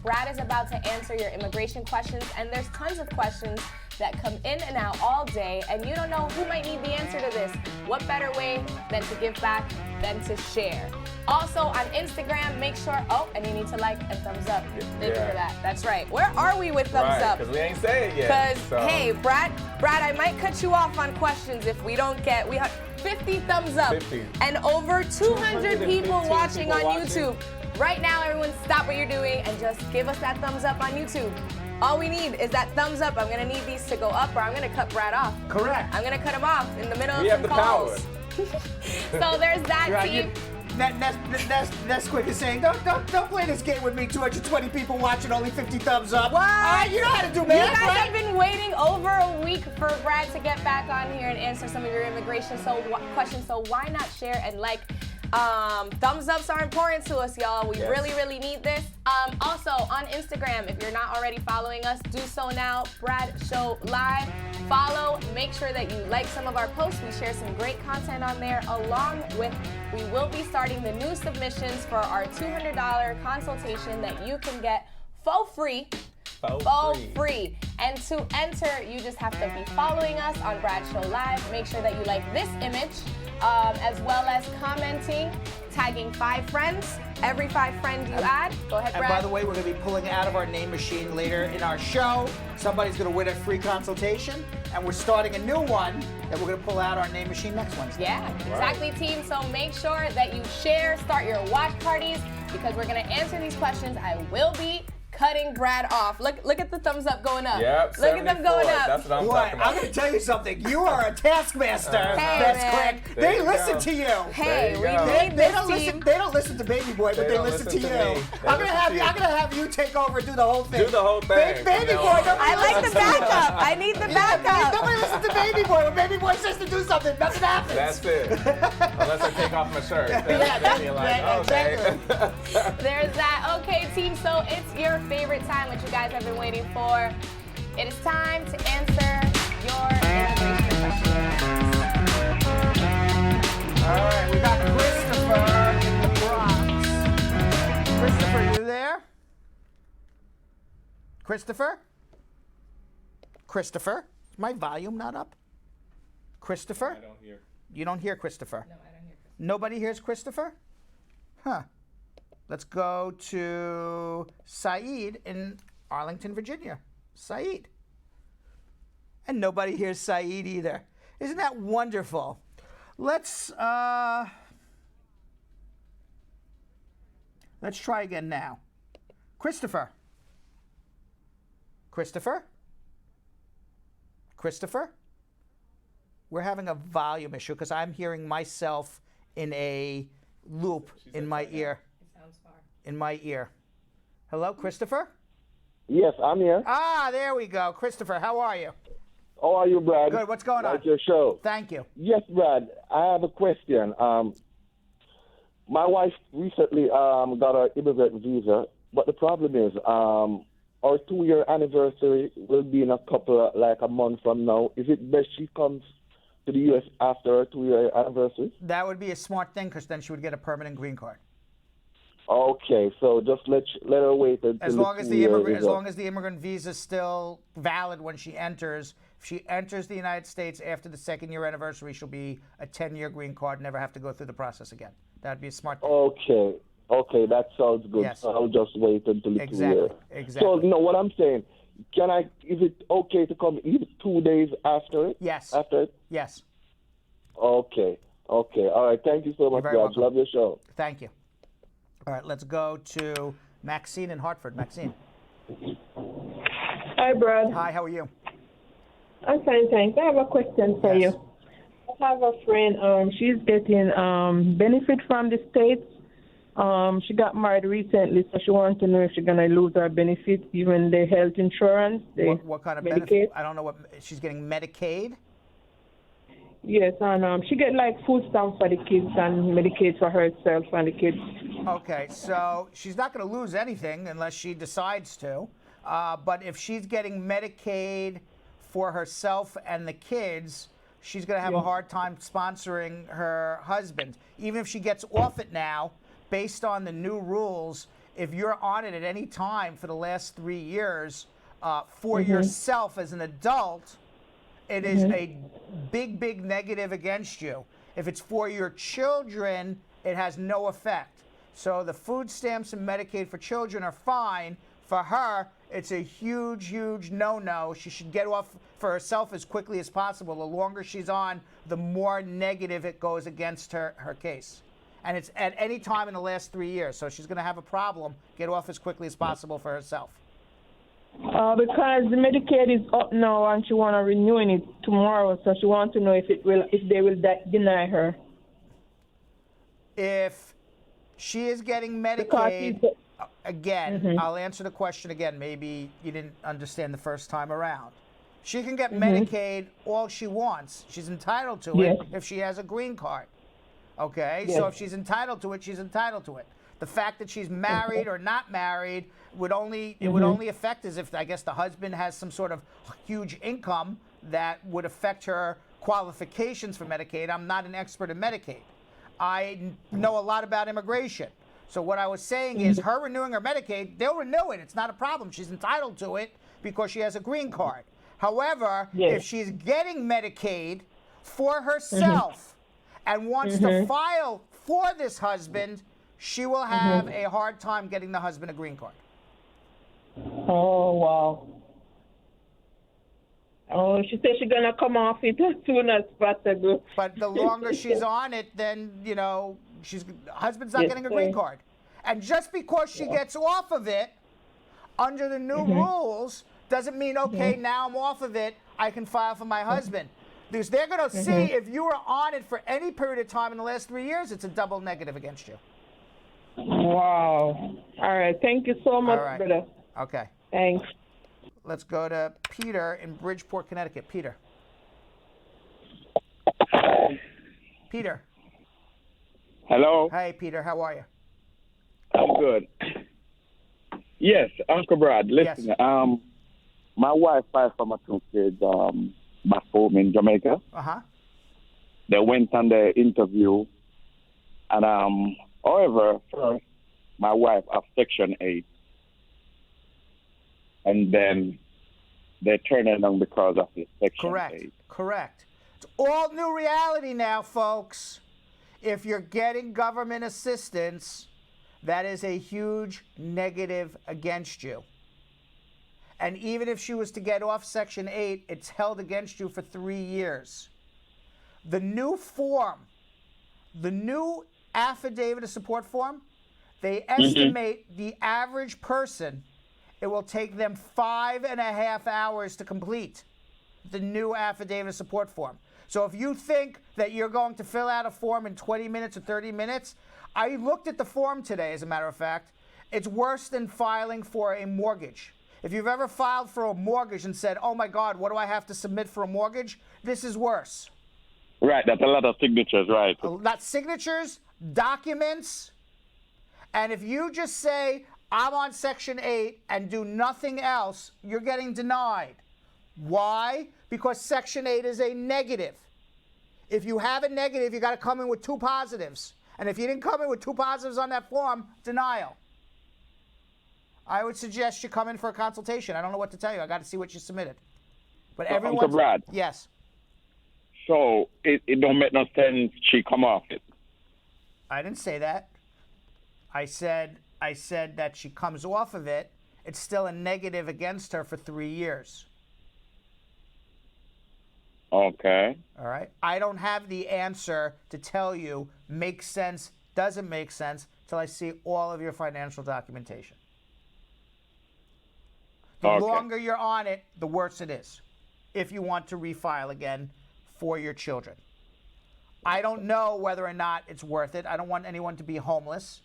Brad is about to answer your immigration questions, and there's tons of questions that come in and out all day, and you don't know who might need the answer to this. What better way than to give back than to share? Also on Instagram, make sure, and you need to like and thumbs up. Thank you for that. That's right. Where are we with thumbs up? Because we ain't say it yet. Because, hey, Brad, I might cut you off on questions if we don't get, we have 50 thumbs up 50. and over 200 people watching on watching. YouTube. Right now, everyone stop what you're doing and just give us that thumbs up on YouTube. All we need is that thumbs up. I'm gonna need these to go up or I'm gonna cut Brad off. Correct. I'm gonna cut him off in the middle We of have some the calls. So there's that, Right, team. That's quick as saying, don't play this game with me. 220 people watching, only 50 thumbs up. What? All right, you know how to do You math, guys right? have been waiting over a week for Brad to get back on here and answer some of your immigration questions, so why not share and like Thumbs ups are important to us, y'all. We Yes. really, really need this. Also, on Instagram, if you're not already following us, do so now. Brad Show Live. Follow. Make sure that you like some of our posts. We share some great content on there, along with we will be starting the new submissions for our $200 consultation that you can get for free. For free. And to enter, you just have to be following us on Brad Show Live. Make sure that you like this image, as well as commenting, tagging 5 friends. Every 5 friends you add. Go ahead, Brad. And by the way, we're going to be pulling out of our name machine later in our show. Somebody's going to win a free consultation, and we're starting a new one that we're going to pull out our name machine next Wednesday. Yeah, exactly, team. So make sure that you share, start your watch parties, because we're going to answer these questions. I will be cutting Brad off. Look at the thumbs up going up. Yep, Look at them going up. That's what I'm Boy, talking about. I'm going to tell you something. You are a taskmaster. Hey, That's man. quick. There They you listen go. to you. Hey, There we you go. made They this don't team. listen. They don't listen to Baby Boy, but They they don't listen to listen you. to me. They I'm listen to you. gonna have you take over, and do the whole thing. Do the whole thing. Baby from Boy. now on. Nobody I like the listens to you. backup. I need the backup. Nobody listens to Baby Boy. When Baby Boy says to do something, nothing happens. That's it. Unless I take off my shirt. Then you're like, yeah, okay. There's that. Okay, team. So it's your favorite time, which you guys have been waiting for. It is time to answer your immigration questions. All right, we got Christopher in the Bronx. Christopher, you there? Christopher? Christopher? Is my volume not up? Christopher? I don't hear. You don't hear Christopher? No, I don't hear Christopher. Nobody hears Christopher? Huh. Let's go to Saeed in Arlington, Virginia. Saeed. And nobody hears Saeed either. Isn't that wonderful? Let's try again now. Christopher. Christopher? Christopher? We're having a volume issue because I'm hearing myself in a loop in my ear. It sounds far. In my ear. Hello, Christopher? Yes, I'm here. Ah, there we go. Christopher, how are you? How are you, Brad? Good. What's going on? Like your show. Thank you. Yes, Brad. I have a question. My wife recently got her immigrant visa, but the problem is our 2-year anniversary will be in a month from now. Is it best she comes to the U.S. after her 2-year anniversary? That would be a smart thing because then she would get a permanent green card. Okay, so just let her wait until As long as the immigrant immigrant visa is still valid when she enters. If she enters the United States after the 2nd-year anniversary, she'll be a 10-year green card, never have to go through the process again. That would be a smart thing. Okay, that sounds good. Yes. So I'll just wait until the 2 years. Exactly. So no, what I'm saying, is it okay to come even 2 days after it? Yes. After it? Yes. Okay. All right. Thank you so much, very Brad. welcome. Love your show. Thank you. All right, let's go to Maxine in Hartford. Maxine. Hi, Brad. Hi, how are you? I'm fine, thanks. I have a question for you. I have a friend, she's getting benefit from the States. She got married recently, so she wants to know if she's going to lose her benefit, even the health insurance. What kind of Medicaid. benefit? I don't know what she's getting. Medicaid? Yes, and she get like food stamps for the kids and Medicaid for herself and the kids. Okay, so she's not going to lose anything unless she decides to. But if she's getting Medicaid for herself and the kids, she's going to have a hard time sponsoring her husband. Even if she gets off it now, based on the new rules, if you're on it at any time for the last 3 years, for yourself as an adult, it is a big, big negative against you. If it's for your children, it has no effect. So the food stamps and Medicaid for children are fine. For her, it's a huge, huge no-no. She should get off for herself as quickly as possible. The longer she's on, the more negative it goes against her case. And it's at any time in the last 3 years. So she's going to have a problem. Get off as quickly as possible for herself. Because the Medicaid is up now and she want to renew it tomorrow, so she wants to know if they will deny her. If she is getting Medicaid, again, I'll answer the question again. Maybe you didn't understand the first time around. She can get Medicaid all she wants. She's entitled to it if she has a green card. Okay, Yes. so if she's entitled to it, she's entitled to it. The fact that she's married or not married would only affect as if I guess the husband has some sort of huge income that would affect her qualifications for Medicaid. I'm not an expert in Medicaid. I know a lot about immigration. So what I was saying is her renewing her Medicaid, they'll renew it. It's not a problem. She's entitled to it because she has a green card. However, if she's getting Medicaid for herself and wants to file for this husband, she will have a hard time getting the husband a green card. Oh, wow. Oh, she said she's going to come off it as soon as possible. But the longer she's on it, then, husband's not getting a green card. And just because she gets off of it, under the new rules, doesn't mean, okay, now I'm off of it, I can file for my husband. Because they're going to see if you were on it for any period of time in the last 3 years, it's a double negative against you. Wow. All right. Thank you so much, brother. Okay. Thanks. Let's go to Peter in Bridgeport, Connecticut. Peter. Peter. Hello. Hey, Peter. How are you? I'm good. Yes, Uncle Brad. Listen, Yes. my wife filed for my 2 kids back home in Jamaica. Uh-huh. They went on the interview, and however, first my wife have Section 8, and then they turned it down because of the Section 8. Correct. It's all new reality now, folks. If you're getting government assistance, that is a huge negative against you. And even if she was to get off Section 8, it's held against you for 3 years. The new form, the new affidavit of support form, they estimate the average person, it will take them 5.5 hours to complete the new affidavit of support form. So if you think that you're going to fill out a form in 20 minutes or 30 minutes, I looked at the form today, as a matter of fact. It's worse than filing for a mortgage. If you've ever filed for a mortgage and said, oh my God, what do I have to submit for a mortgage? This is worse. Right, that's a lot of signatures, right? Not signatures, documents. And if you just say, I'm on Section 8 and do nothing else, you're getting denied. Why? Because Section 8 is a negative. If you have a negative, you got to come in with 2 positives. And if you didn't come in with 2 positives on that form, denial. I would suggest you come in for a consultation. I don't know what to tell you. I got to see what you submitted. But everyone. Uncle Brad. Yes. So it don't make no sense she come off it. I didn't say that. I said that she comes off of it. It's still a negative against her for 3 years. Okay. All right. I don't have the answer to tell you makes sense, doesn't make sense, till I see all of your financial documentation. The longer you're on it, the worse it is if you want to refile again for your children. I don't know whether or not it's worth it. I don't want anyone to be homeless.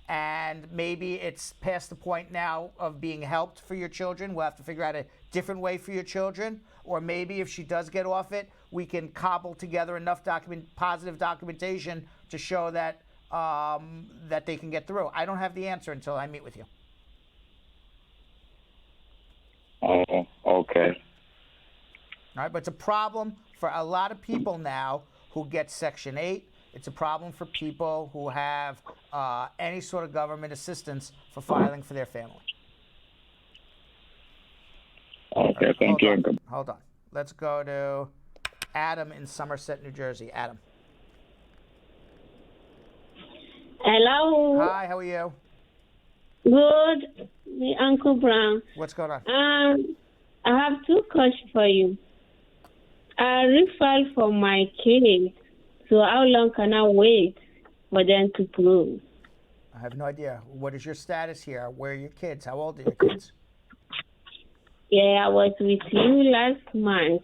And maybe it's past the point now of being helped for your children. We'll have to figure out a different way for your children. Or maybe if she does get off it, we can cobble together enough positive documentation to show that that they can get through. I don't have the answer until I meet with you. Oh, okay. All right, but it's a problem for a lot of people now who get Section 8. It's a problem for people who have any sort of government assistance for filing for their family. Okay, right, thank you. Hold on. Let's go to Adam in Somerset, New Jersey. Adam. Hello. Hi, how are you? Good, Uncle Brown. What's going on? I have 2 questions for you. I refiled for my kids, so how long can I wait for them to prove? I have no idea. What is your status here? Where are your kids? How old are your kids? Yeah, I was with you last month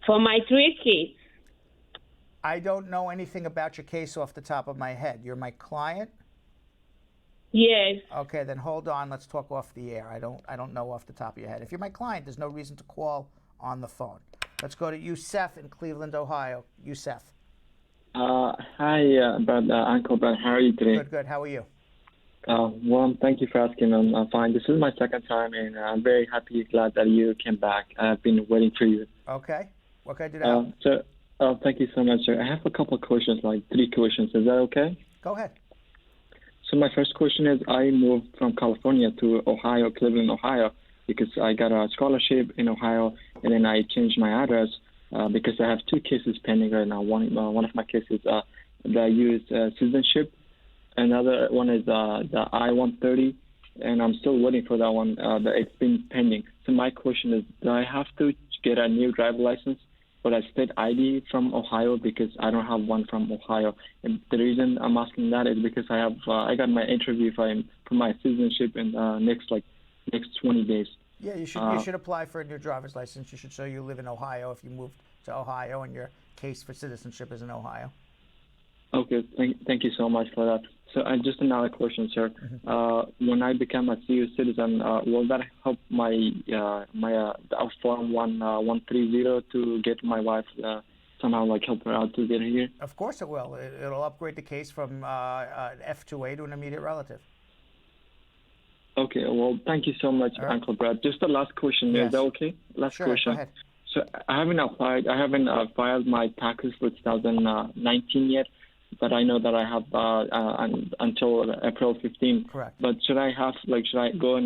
for my 3 kids. I don't know anything about your case off the top of my head. You're my client? Yes. Okay, then hold on. Let's talk off the air. I don't know off the top of your head. If you're my client, there's no reason to call on the phone. Let's go to Youssef in Cleveland, Ohio. Youssef. Hi, Uncle Brad. How are you today? Good, good. How are you? Well, thank you for asking. I'm fine. This is my second time, and I'm very happy, glad that you came back. I've been waiting for you. Okay. What can I do to help? Thank you so much, sir. I have a couple of questions, like 3 questions. Is that okay? Go ahead. So my first question is, I moved from California to Ohio, Cleveland, Ohio, because I got a scholarship in Ohio, and then I changed my address because I have 2 cases pending right now. One of my cases, the U.S. citizenship. Another one is the I-130, and I'm still waiting for that one. It's been pending. So my question is, do I have to get a new driver license or a state ID from Ohio, because I don't have one from Ohio? And the reason I'm asking that is because I got my interview for my citizenship in next 20 days. Yeah, you should apply for a new driver's license. You should show you live in Ohio if you moved to Ohio and your case for citizenship is in Ohio. Okay, thank you so much for that. So just another question, sir. When I become a CU citizen, will that help my Form 130 to get my wife somehow help her out to get here? Of course it will. It'll upgrade the case from F2A to an immediate relative. Okay, well, thank you so much, Uncle Brad. Just the last question. Yes. Is that okay? Last Sure, question. go ahead. So I haven't filed my taxes for 2019 yet, but I know that I have until April 15th. Correct. But should I go and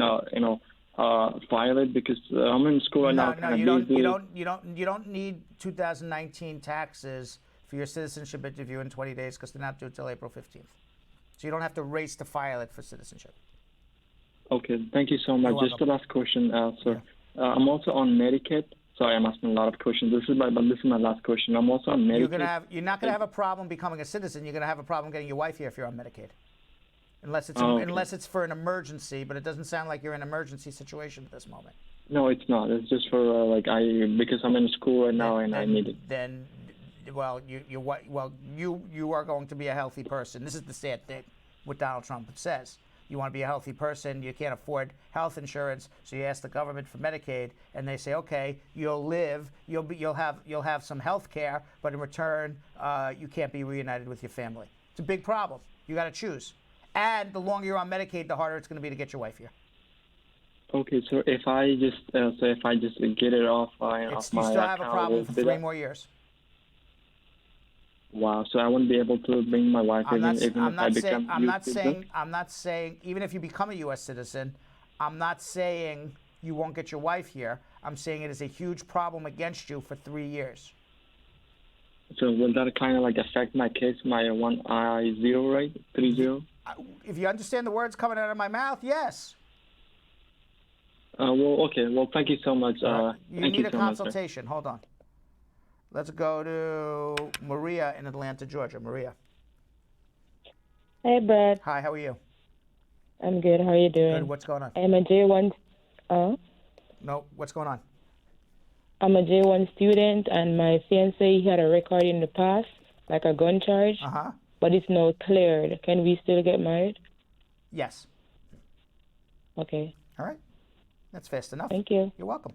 file it, because I'm in school right now? No, you don't need 2019 taxes for your citizenship interview in 20 days, because they're not due till April 15th. So you don't have to race to file it for citizenship. Okay, thank you so much. You're Just the last question, sir. I'm also on Medicaid. Sorry, I'm asking a lot of questions. This is my last question. I'm also on Medicaid. You're not going to have a problem becoming a citizen. You're going to have a problem getting your wife here if you're on Medicaid, unless it's for an emergency. But it doesn't sound like you're in an emergency situation at this moment. No, it's not. It's just for because I'm in school right now and I need it. Then, you are going to be a healthy person. This is the sad thing what Donald Trump says. You want to be a healthy person, you can't afford health insurance, so you ask the government for Medicaid, and they say, okay, you'll have some health care, but in return, you can't be reunited with your family. It's a big problem. You got to choose. And the longer you're on Medicaid, the harder it's going to be to get your wife here. Okay, so if I just get it off my you still have a problem for 3 more years. Wow, so I wouldn't be able to bring my wife even if I become I'm not saying, even if you become a U.S. citizen, I'm not saying you won't get your wife here. I'm saying it is a huge problem against you for 3 years. So will that kind of affect my case, my 1I0, right? 30? If you understand the words coming out of my mouth, yes. Well, okay. Well, thank you so much. You thank need you a so consultation. Hold on. Let's go to Maria in Atlanta, Georgia. Maria. Hey, Brad. Hi, how are you? I'm good. How are you doing? Good. What's going on? I'm a J1. No, what's going on? I'm a J1 student, and my fiancé, he had a record in the past, like a gun charge. But it's now cleared. Can we still get married? Yes. Okay. All right. That's fast enough. Thank you. You're welcome.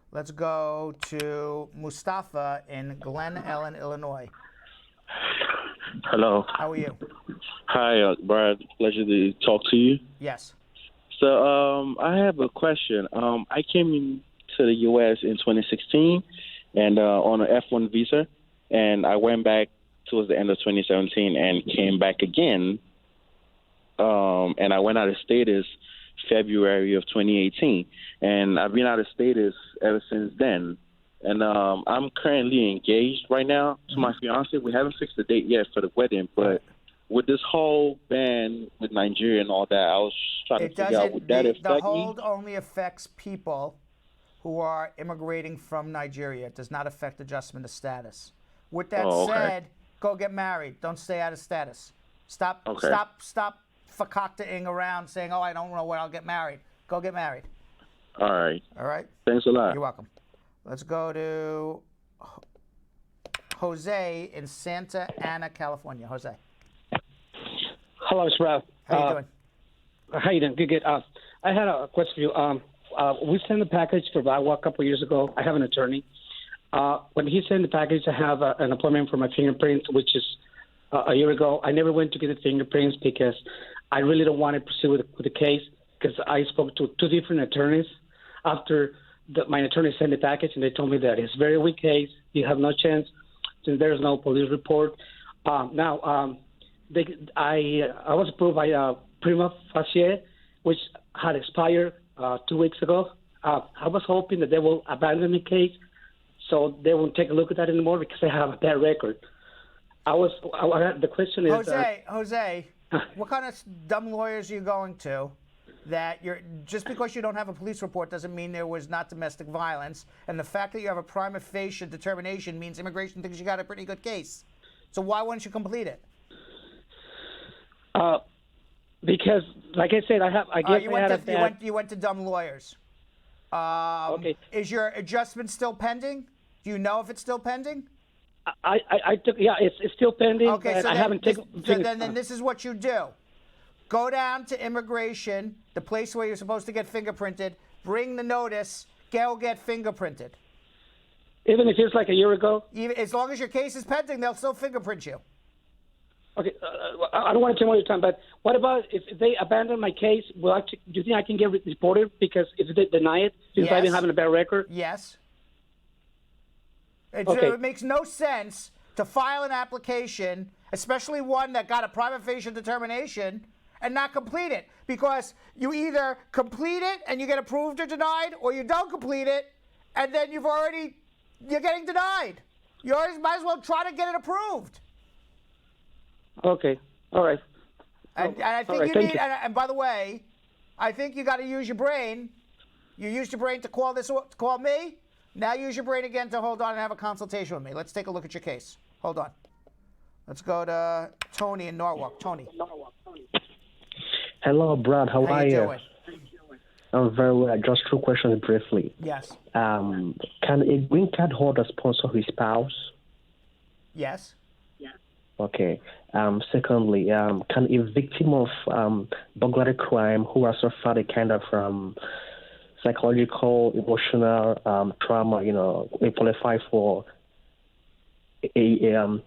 Let's go to Mustafa in Glen Ellen, Illinois. Hello. How are you? Hi, Brad. Pleasure to talk to you. Yes. So I have a question. I came into the U.S. in 2016 and on an F1 visa, and I went back towards the end of 2017 and came back again, and I went out of status February of 2018, and I've been out of status ever since then. And I'm currently engaged right now to my fiance. We haven't fixed the date yet for the wedding, but with this whole ban with Nigeria and all that, I was trying to figure out, would that affect me? The hold only affects people who are immigrating from Nigeria. It does not affect adjustment of status. With that said, go get married. Don't stay out of status. Stop fakaktaing around saying, oh, I don't know when I'll get married. Go get married. All right. All right? Thanks a lot. You're welcome. Let's go to Jose in Santa Ana, California. Jose. Hello, it's Ralph. How you doing? How you doing? Good. I had a question for you. We sent the package for VIWA a couple of years ago. I have an attorney. When he sent the package, I have an appointment for my fingerprint, which is a year ago. I never went to get the fingerprints because I really don't want to pursue with the case because I spoke to 2 different attorneys after my attorney sent the package, and they told me that it's a very weak case. You have no chance since there's no police report. I was approved by prima facie, which had expired 2 weeks ago. I was hoping that they will abandon the case so they won't take a look at that anymore because I have a bad record. The question is... Jose, what kind of dumb lawyers are you going to that just because you don't have a police report doesn't mean there was not domestic violence, and the fact that you have a prima facie determination means immigration thinks you got a pretty good case. So why wouldn't you complete it? Because, like I said, you went to dumb lawyers. Okay. Is your adjustment still pending? Do you know if it's still pending? It's still pending. Okay, but so I haven't taken. Then this is what you do. Go down to immigration, the place where you're supposed to get fingerprinted. Bring the notice. Go get fingerprinted. Even if it's like a year ago. As long as your case is pending, they'll still fingerprint you. Okay, I don't want to take more of your time, but what about if they abandon my case? Do you think I can get reported because if they deny it, since I've been having a bad record? Yes. Okay. It makes no sense to file an application, especially one that got a prima facie determination, and not complete it, because you either complete it and you get approved or denied, or you don't complete it and then you're getting denied. You always might as well try to get it approved. Okay, all right. And I think you need. And by the way, I think you got to use your brain. You used your brain to call me. Now use your brain again to hold on and have a consultation with me. Let's take a look at your case. Hold on. Let's go to Tony in Norwalk. Tony. Hello, Brad. How are you? Doing? I'm very well. Just 2 questions briefly. Yes. Can a green card holder sponsor his spouse? Yes. Okay. Secondly, can a victim of burglary crime who has suffered a kind of psychological, emotional trauma, qualify for a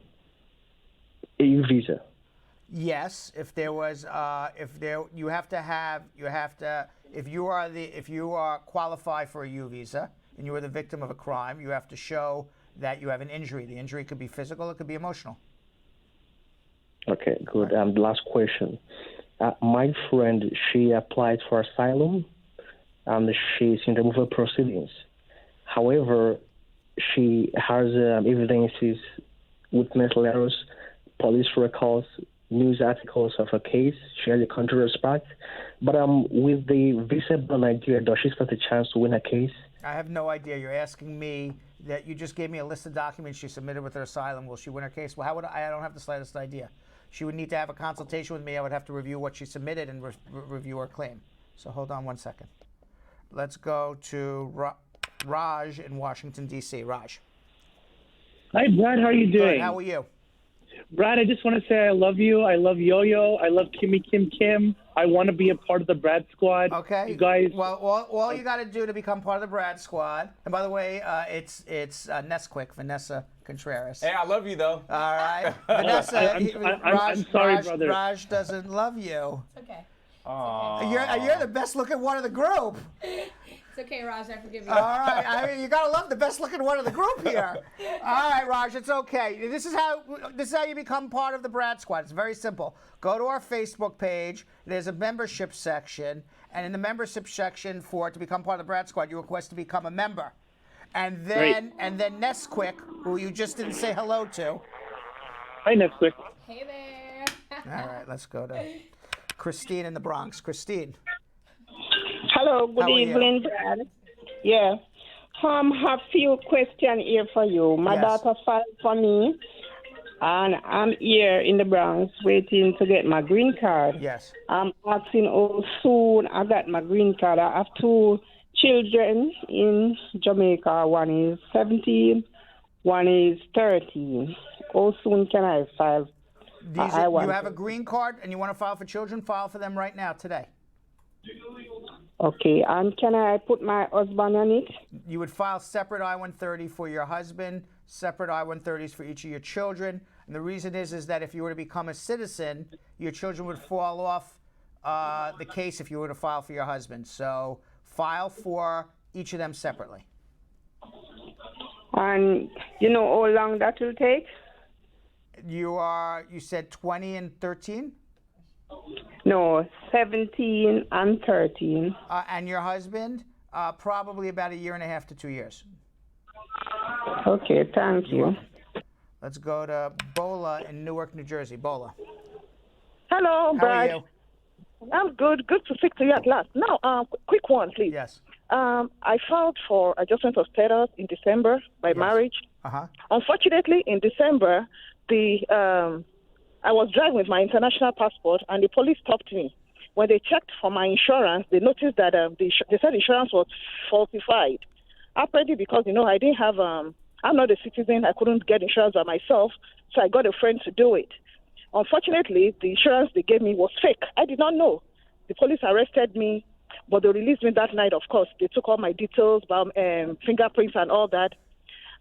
visa? Yes, if you are qualified for a U visa and you are the victim of a crime, you have to show that you have an injury. The injury could be physical, it could be emotional. Okay, good. Last question. My friend, she applied for asylum and she's in removal proceedings. However, she has evidences, witness letters, police records, news articles of her case. She has a country respect. But with the visa ban idea, does she stand a chance to win a case? I have no idea. You're asking me that you just gave me a list of documents she submitted with her asylum. Will she win her case? Well, how would I don't have the slightest idea. She would need to have a consultation with me. I would have to review what she submitted and review her claim. So hold on one second. Let's go to Raj in Washington, D.C. Raj. Hi, Brad. How are you doing? Good. How are you? Brad, I just want to say I love you. I love Yo-Yo. I love Kimmy Kim. I want to be a part of the Brad Squad. Okay. You guys. Well, all you got to do to become part of the Brad Squad. And by the way, it's Nesquik, Vanessa Contreras. Hey, I love you though. All right, Vanessa. I'm sorry, brother. Raj doesn't love you. It's okay. Aww. You're the best looking one of the group. It's okay, Raj. I forgive you. All right. I mean, you gotta love the best looking one of the group here. All right, Raj. It's okay. This is how you become part of the Brad Squad. It's very simple. Go to our Facebook page. There's a membership section, and in the membership section to become part of the Brad Squad, you request to become a member, and then Nesquik, who you just didn't say hello to. Hi, Nesquik. Hey there. All right. Let's go to Christine in the Bronx. Christine. Hello, good evening, Brad. Yeah. Have few questions here for you. My daughter filed for me, and I'm here in the Bronx waiting to get my green card. Yes. I'm asking how soon I got my green card. I have 2 children in Jamaica. One is 17, one is 13. How soon can I file? You have a green card and you want to file for children? File for them right now, today. Okay, and can I put my husband on it? You would file separate I-130 for your husband, separate I-130s for each of your children. And the reason is that if you were to become a citizen, your children would fall off the case if you were to file for your husband. So file for each of them separately. And you know how long that will take? You said 20 and 13? No, 17 and 13. And your husband? Probably about 1.5 to 2 years. Okay, thank you. Let's go to Bola in Newark, New Jersey. Bola. Hello, How Brad. are you? I'm good. Good to speak to you at last. Now, quick one, please. Yes. I filed for adjustment of status in December by marriage. Uh-huh. Unfortunately, in December, I was driving with my international passport, and the police stopped me. When they checked for my insurance, they noticed that they said insurance was falsified. Apparently, because I didn't have, I'm not a citizen, I couldn't get insurance by myself, so I got a friend to do it. Unfortunately, the insurance they gave me was fake. I did not know. The police arrested me, but they released me that night. Of course, they took all my details, fingerprints, and all that,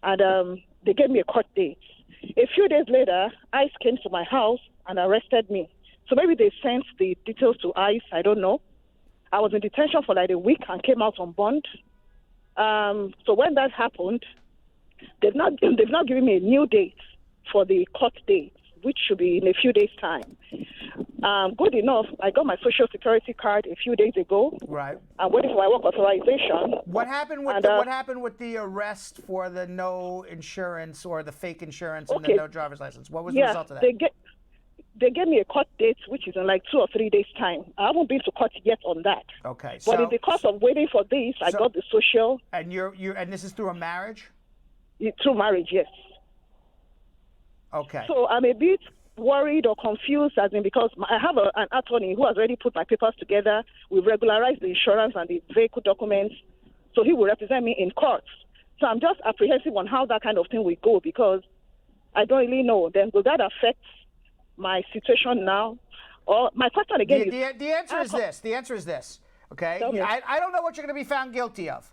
and they gave me a court date. A few days later, ICE came to my house and arrested me. So maybe they sent the details to ICE. I don't know. I was in detention for like a week and came out on bond. So when that happened, they've not given me a new date for the court date, which should be in a few days' time. Good enough, I got my Social Security card a few days ago. Right. I'm waiting for my work authorization. What happened with what happened with the arrest for the no insurance or the fake insurance and the no driver's license? What was the result of that? They gave me a court date, which is in like 2 or 3 days' time. I haven't been to court yet on that. Okay. But in the course of waiting for this, I got the social. And and this is through a marriage? Through marriage, yes. Okay. So I'm a bit worried or confused, as in because I have an attorney who has already put my papers together. We've regularized the insurance and the vehicle documents, so he will represent me in court. So I'm just apprehensive on how that kind of thing will go because I don't really know. Then will that affect my situation now? Or my question again is... The answer is this. The answer is this, okay? I don't know what you're going to be found guilty of.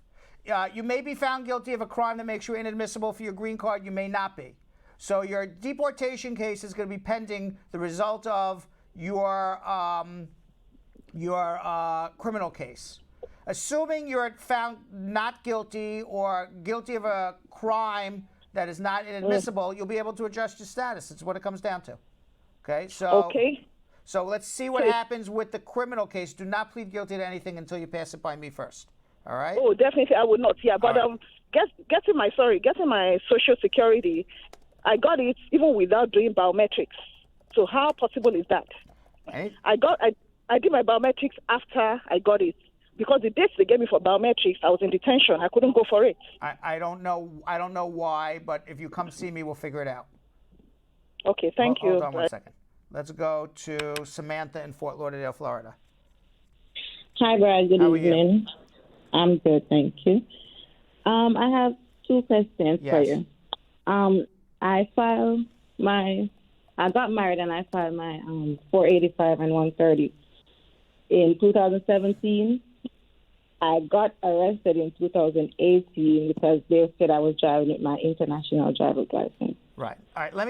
You may be found guilty of a crime that makes you inadmissible for your green card. You may not be. So your deportation case is going to be pending the result of your criminal case. Assuming you're found not guilty or guilty of a crime that is not inadmissible, you'll be able to adjust your status. It's what it comes down to. Okay? So let's see what happens with the criminal case. Do not plead guilty to anything until you pass it by me first. All right? Oh, definitely I would not. Yeah, but getting my Social Security, I got it even without doing biometrics. So how possible is that? I did my biometrics after I got it because the dates they gave me for biometrics, I was in detention. I couldn't go for it. I don't know why, but if you come see me, we'll figure it out. Okay, thank you. Hold on 1 second. Let's go to Samantha in Fort Lauderdale, Florida. Hi, Brad. Good How evening. are you? I'm good, thank you. I have 2 questions for you. I got married and I filed my 485 and 130 in 2017. I got arrested in 2018 because they said I was driving with my international driver's license. Right. All right. Let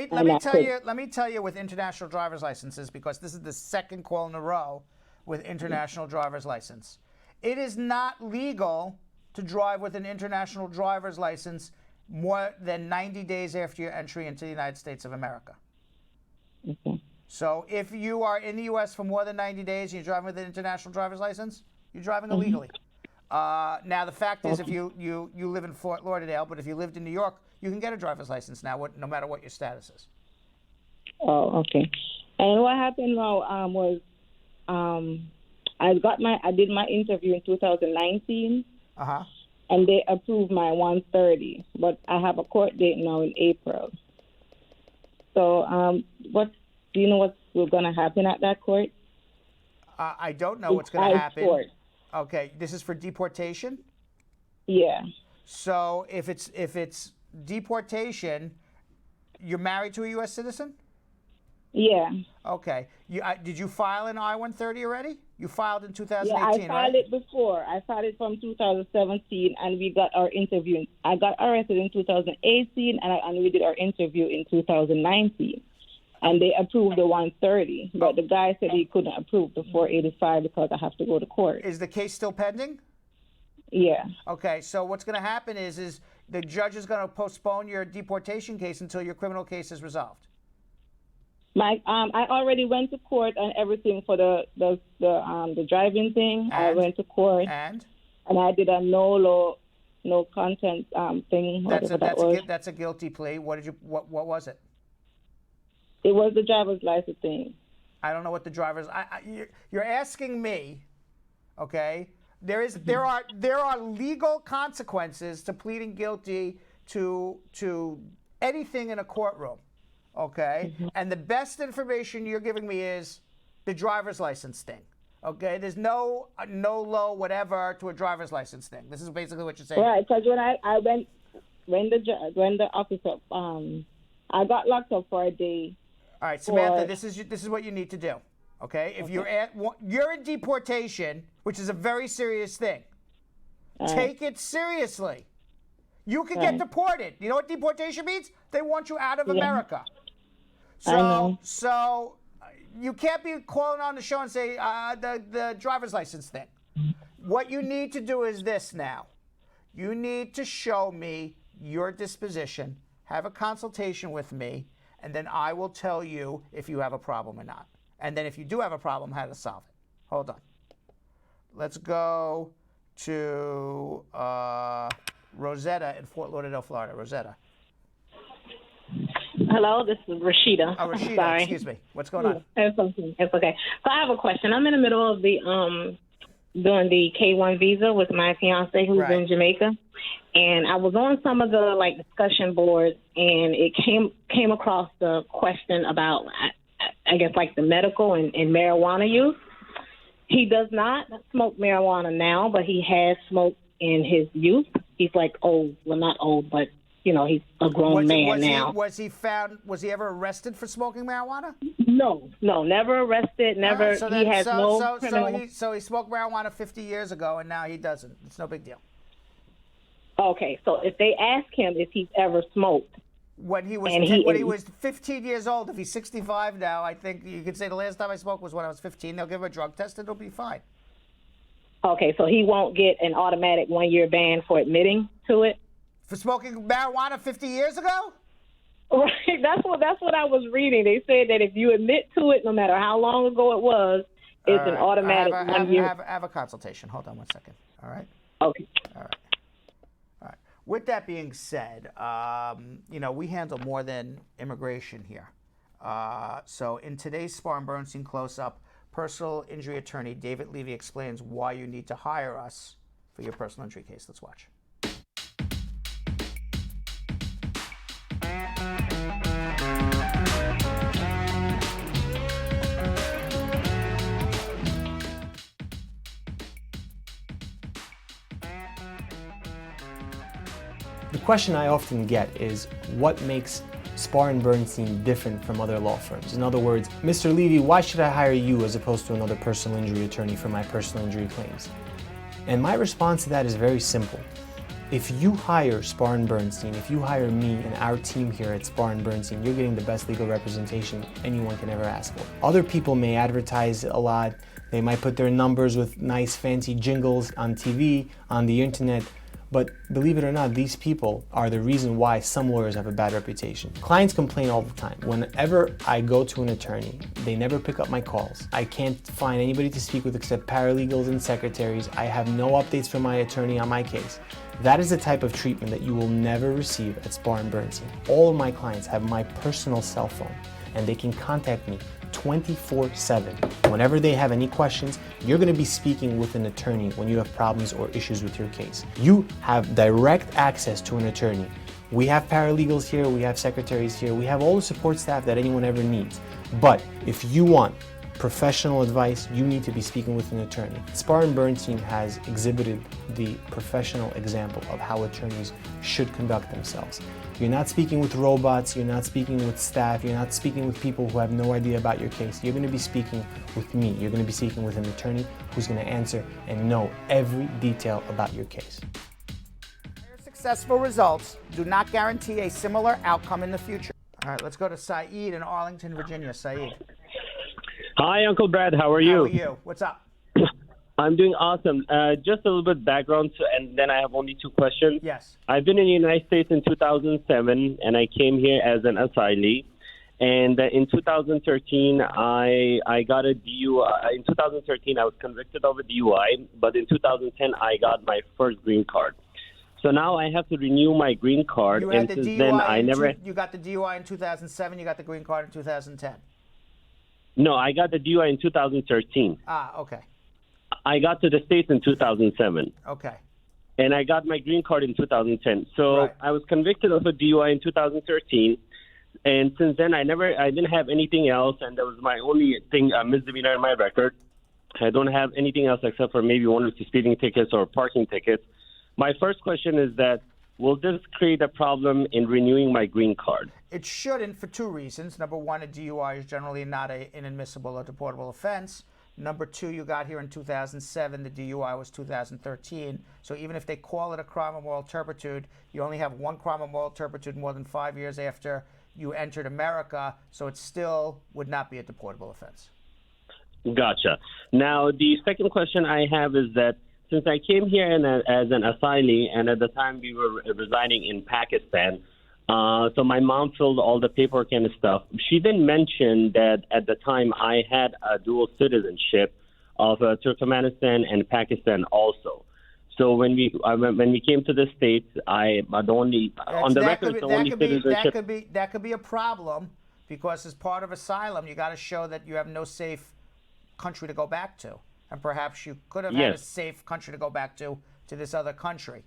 me tell you with international driver's licenses, because this is the second call in a row with international driver's license. It is not legal to drive with an international driver's license more than 90 days after your entry into the United States of America. Okay. So if you are in the U.S. for more than 90 days and you're driving with an international driver's license, you're driving illegally. Now, the fact is, if you live in Fort Lauderdale, but if you lived in New York, you can get a driver's license now, no matter what your status is. Oh, okay. And what happened now was I did my interview in 2019. Uh-huh. And they approved my 130, but I have a court date now in April. So, do you know what's going to happen at that court? I don't know what's going to happen. Court. Okay, this is for deportation? Yeah. So if it's deportation, you're married to a U.S. citizen? Yeah. Okay. Did you file an I-130 already? You filed in 2018, right? Yeah, I filed it before. I filed it from 2017, and we got our interview. I got arrested in 2018, and we did our interview in 2019. and they approved the 130. But the guy said he couldn't approve the 485 because I have to go to court. Is the case still pending? Yeah. Okay, so what's going to happen is the judge is going to postpone your deportation case until your criminal case is resolved. I already went to court and everything for the driving thing. I went to court and I did a no content thing. That's a guilty plea. What was it? It was the driver's license thing. I don't know what the driver's. You're asking me, okay? There are legal consequences to pleading guilty to anything in a courtroom, okay? And the best information you're giving me is the driver's license thing, okay? There's no low whatever to a driver's license thing. This is basically what you're saying. Right, because when the officer I got locked up for a day. All right, Samantha, this is what you need to do. Okay, if you're in deportation, which is a very serious thing, take it seriously. You could get deported. You know what deportation means? They want you out of America. So you can't be calling on the show and say the driver's license thing. What you need to do is this now. You need to show me your disposition, have a consultation with me, and then I will tell you if you have a problem or not. And then if you do have a problem, how to solve it. Hold on. Let's go to Rosetta in Fort Lauderdale, Florida. Rosetta. Hello, this is Rashida. Oh, Rashida, Sorry. Excuse me. What's going on? It's okay. So I have a question. I'm in the middle of the doing the K1 visa with my fiance who's in Jamaica. And I was on some of the discussion boards, and it came across the question about, I guess, the medical and marijuana use. He does not smoke marijuana now, but he has smoked in his youth. He's old, well, not old, but he's a grown man now. Was he ever arrested for smoking marijuana? No, never arrested. Never. He has no criminal. So he smoked marijuana 50 years ago, and now he doesn't. It's no big deal. Okay, so if they ask him if he's ever smoked, when he was 15 years old, if he's 65 now, I think you could say the last time I smoked was when I was 15. They'll give him a drug test, and it'll be fine. Okay, so he won't get an automatic 1-year ban for admitting to it? For smoking marijuana 50 years ago? Right, that's what I was reading. They said that if you admit to it, no matter how long ago it was, it's an automatic 1 year. Have a consultation. Hold on one second. All right? Okay. All right. With that being said, we handle more than immigration here. So in today's Spar and Bernstein Close-Up, personal injury attorney David Levy explains why you need to hire us for your personal injury case. Let's watch. The question I often get is, what makes Spar and Bernstein different from other law firms? In other words, Mr. Levy, why should I hire you as opposed to another personal injury attorney for my personal injury claims? And my response to that is very simple. If you hire Spar and Bernstein, if you hire me and our team here at Spar and Bernstein, you're getting the best legal representation anyone can ever ask for. Other people may advertise a lot. They might put their numbers with nice fancy jingles on TV, on the internet. But believe it or not, these people are the reason why some lawyers have a bad reputation. Clients complain all the time. Whenever I go to an attorney, they never pick up my calls. I can't find anybody to speak with except paralegals and secretaries. I have no updates from my attorney on my case. That is the type of treatment that you will never receive at Spar and Bernstein. All of my clients have my personal cell phone, and they can contact me 24/7. Whenever they have any questions, you're going to be speaking with an attorney when you have problems or issues with your case. You have direct access to an attorney. We have paralegals here, we have secretaries here, we have all the support staff that anyone ever needs. But if you want professional advice, you need to be speaking with an attorney. Spar and Bernstein has exhibited the professional example of how attorneys should conduct themselves. You're not speaking with robots, you're not speaking with staff, you're not speaking with people who have no idea about your case. You're going to be speaking with me. You're going to be speaking with an attorney who's going to answer and know every detail about your case. Successful results do not guarantee a similar outcome in the future. All right, let's go to Saeed in Arlington, Virginia. Saeed. Hi, Uncle Brad. How are you? How are you? What's up? I'm doing awesome. Just a little bit background, and then I have only 2 questions. Yes. I've been in the United States in 2007, and I came here as an asylee. And in 2013, I got a DUI. In 2013, I was convicted of a DUI, but in 2010, I got my first green card. So now I have to renew my green card, You and had the since DUI then I never. You got the DUI in 2007. You got the green card in 2010. No, I got the DUI in 2013. Ah, okay. I got to the States in 2007. Okay. And I got my green card in 2010. So I was convicted of a DUI in 2013. And since then, I didn't have anything else, and that was my only thing, misdemeanor in my record. I don't have anything else except for maybe 1 or 2 speeding tickets or parking tickets. My first question is that, will this create a problem in renewing my green card? It shouldn't for 2 reasons. Number 1, a DUI is generally not an inadmissible or deportable offense. Number 2, you got here in 2007. The DUI was 2013. So even if they call it a crime of moral turpitude, you only have 1 crime of moral turpitude more than 5 years after you entered America. So it still would not be a deportable offense. Gotcha. Now, the second question I have is that since I came here as an asylee, and at the time we were residing in Pakistan, so my mom filled all the paperwork and stuff. She didn't mention that at the time I had a dual citizenship of Turkmenistan and Pakistan also. So when we came to the States, that could be a problem, because as part of asylum, you got to show that you have no safe country to go back to, and perhaps you could have had a safe country to go back to this other country.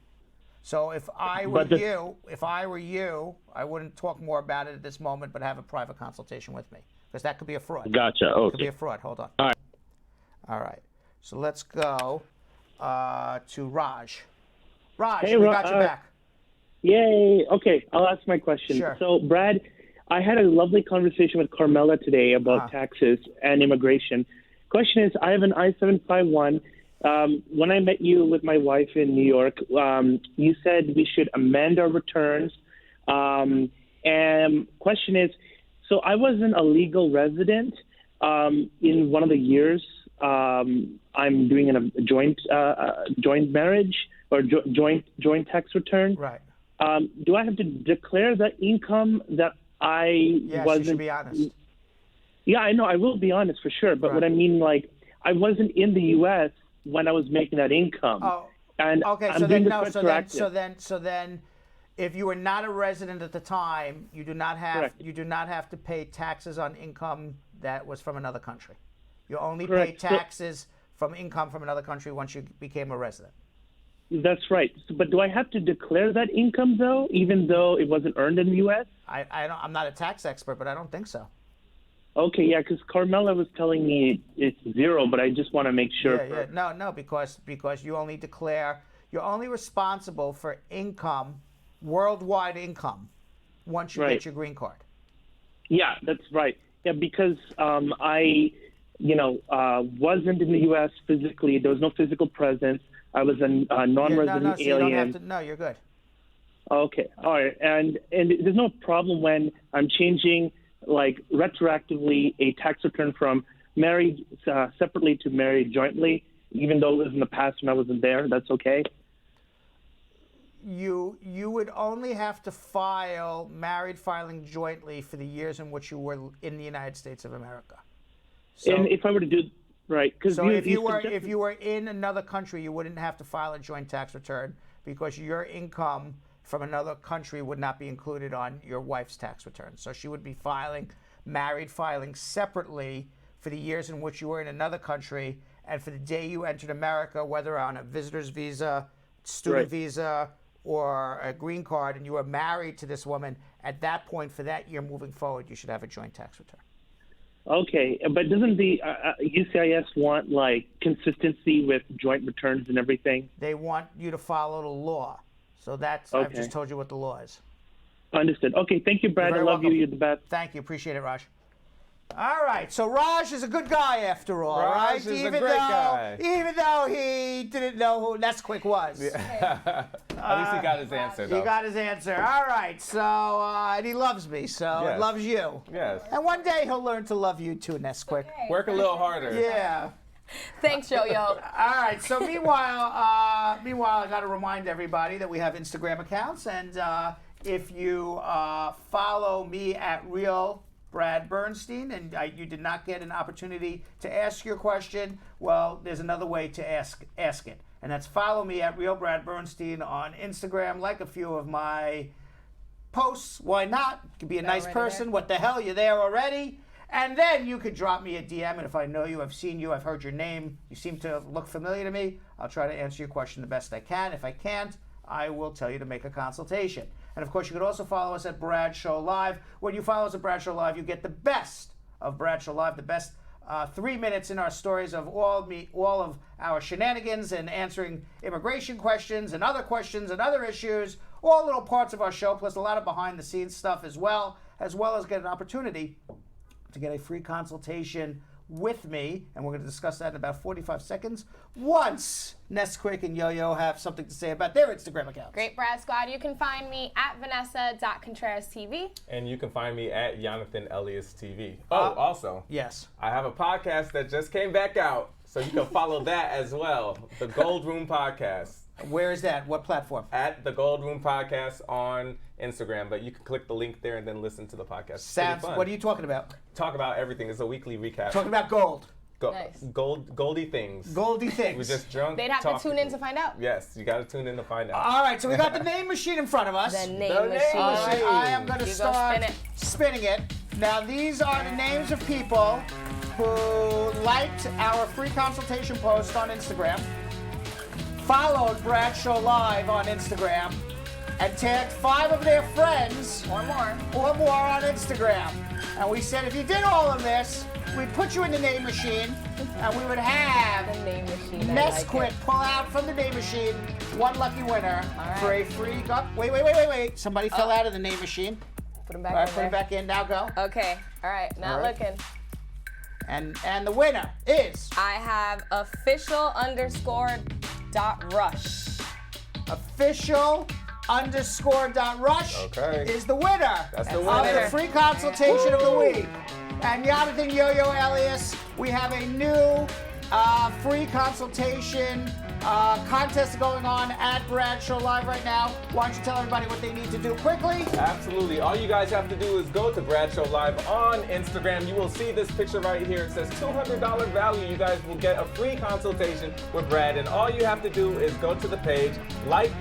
So if I were you, I wouldn't talk more about it at this moment, but have a private consultation with me, because that could be a fraud. Gotcha. Okay. It could be a fraud. Hold on. All right. All right. So let's go to Raj. Raj, hey, we got you back. Yay. Okay, I'll ask my question. Sure. So, Brad, I had a lovely conversation with Carmela today about taxes and immigration. Question is, I have an I-751. When I met you with my wife in New York, you said we should amend our returns. And question is, so I wasn't a legal resident in one of the years. I'm doing a joint marriage or joint tax return. Right. Do I have to declare the income that I wasn't? Yes, you should be honest. Yeah, I know. I will be honest for sure. But what I mean, like, I wasn't in the U.S. when I was making that income. Oh, and okay. I'm So doing then, this so then, if you were not a resident at the time, you do not have to pay taxes on income that was from another country. You only pay taxes from income from another country once you became a resident. That's right. But do I have to declare that income though, even though it wasn't earned in the U.S.? I'm not a tax expert, but I don't think so. Okay, yeah, because Carmela was telling me it's zero, but I just want to make sure. No, because you only declare, you're only responsible for income, worldwide income, once you get your green card. Yeah, that's right. Yeah, because I wasn't in the U.S. physically. There was no physical presence. I was a non-resident alien. No, you're good. Okay, all right, and there's no problem when I'm changing, like, retroactively a tax return from married separately to married jointly, even though it was in the past when I wasn't there. That's okay. You would only have to file married filing jointly for the years in which you were in the United States of America. So, and if I were to do right, because if you were in another country, you wouldn't have to file a joint tax return, because your income from another country would not be included on your wife's tax return. So she would be married filing separately for the years in which you were in another country, and for the day you entered America, whether on a visitor's visa, student visa, or a green card, and you were married to this woman, at that point, for that year moving forward, you should have a joint tax return. Okay, but doesn't the UCIS want, like, consistency with joint returns and everything? They want you to follow the law. So that's, I've just told you what the law is. Understood. Okay, thank you, Brad. I love you. You're the best. Thank you. Appreciate it, Raj. All right, so Raj is a good guy after all, right? Raj is a great guy. Even though he didn't know who Nesquik was. Yeah. At least he got his answer, though. He got his answer. All right. So, and he loves me, so Yes. he loves you. Yes. And one day he'll learn to love you too, Nesquik. Work a little harder. Yeah. Thanks, Yo-Yo. All right. So meanwhile, I got to remind everybody that we have Instagram accounts, and if you follow me at Real Brad Bernstein, and you did not get an opportunity to ask your question, well, there's another way to ask it, and that's follow me at Real Brad Bernstein on Instagram. Like a few of my posts. Why not? You could be a nice person. There. What the hell? You're there already. And then you could drop me a DM, and if I know you, I've seen you, I've heard your name, you seem to look familiar to me, I'll try to answer your question the best I can. If I can't, I will tell you to make a consultation. And of course, you could also follow us at Brad Show Live. When you follow us at Brad Show Live, you get the best of Brad Show Live, the best 3 minutes in our stories of all of our shenanigans and answering immigration questions and other issues, all little parts of our show, plus a lot of behind-the-scenes stuff as well as get an opportunity to get a free consultation with me, and we're going to discuss that in about 45 seconds once Nesquik and Yo-Yo have something to say about their Instagram accounts. Great, Brad Squad. You can find me at Vanessa.Contreras TV. And you can find me at Yonathan Elias TV. Also, yes, I have a podcast that just came back out, so you can follow that as well, the Gold Room Podcast. Where is that? What platform? At the Gold Room Podcast on Instagram, but you can click the link there and then listen to the podcast. Sounds. What are you talking about? Talk about everything. It's a weekly recap. Talking about gold. Nice. Goldie things. Goldie things. We just drunk. They'd have to tune in to find out. Yes, you got to tune in to find out. All right, so we got the name machine in front of us. The name machine. All right, I am going to start spinning it. Now, these are the names of people who liked our free consultation post on Instagram, followed Brad Show Live on Instagram, and tagged 5 of their friends or more on Instagram. And we said if you did all of this, we'd put you in the name machine, and we would have the name machine. Nesquik pull out from the name machine one lucky winner for a free. Wait! Somebody fell out of the name machine. Put him back all right, in. Put him back in. Now go. Okay. All right. Not looking. And the winner is. I have official_.rush. Official_.rush is the winner. That's the of winner. the free consultation of the week. And Yonathan, Yo-Yo, Elias, we have a new free consultation contest going on at Brad Show Live right now. Why don't you tell everybody what they need to do quickly? Absolutely. All you guys have to do is go to Brad Show Live on Instagram. You will see this picture right here. It says $200 value. You guys will get a free consultation with Brad. And all you have to do is go to the page, like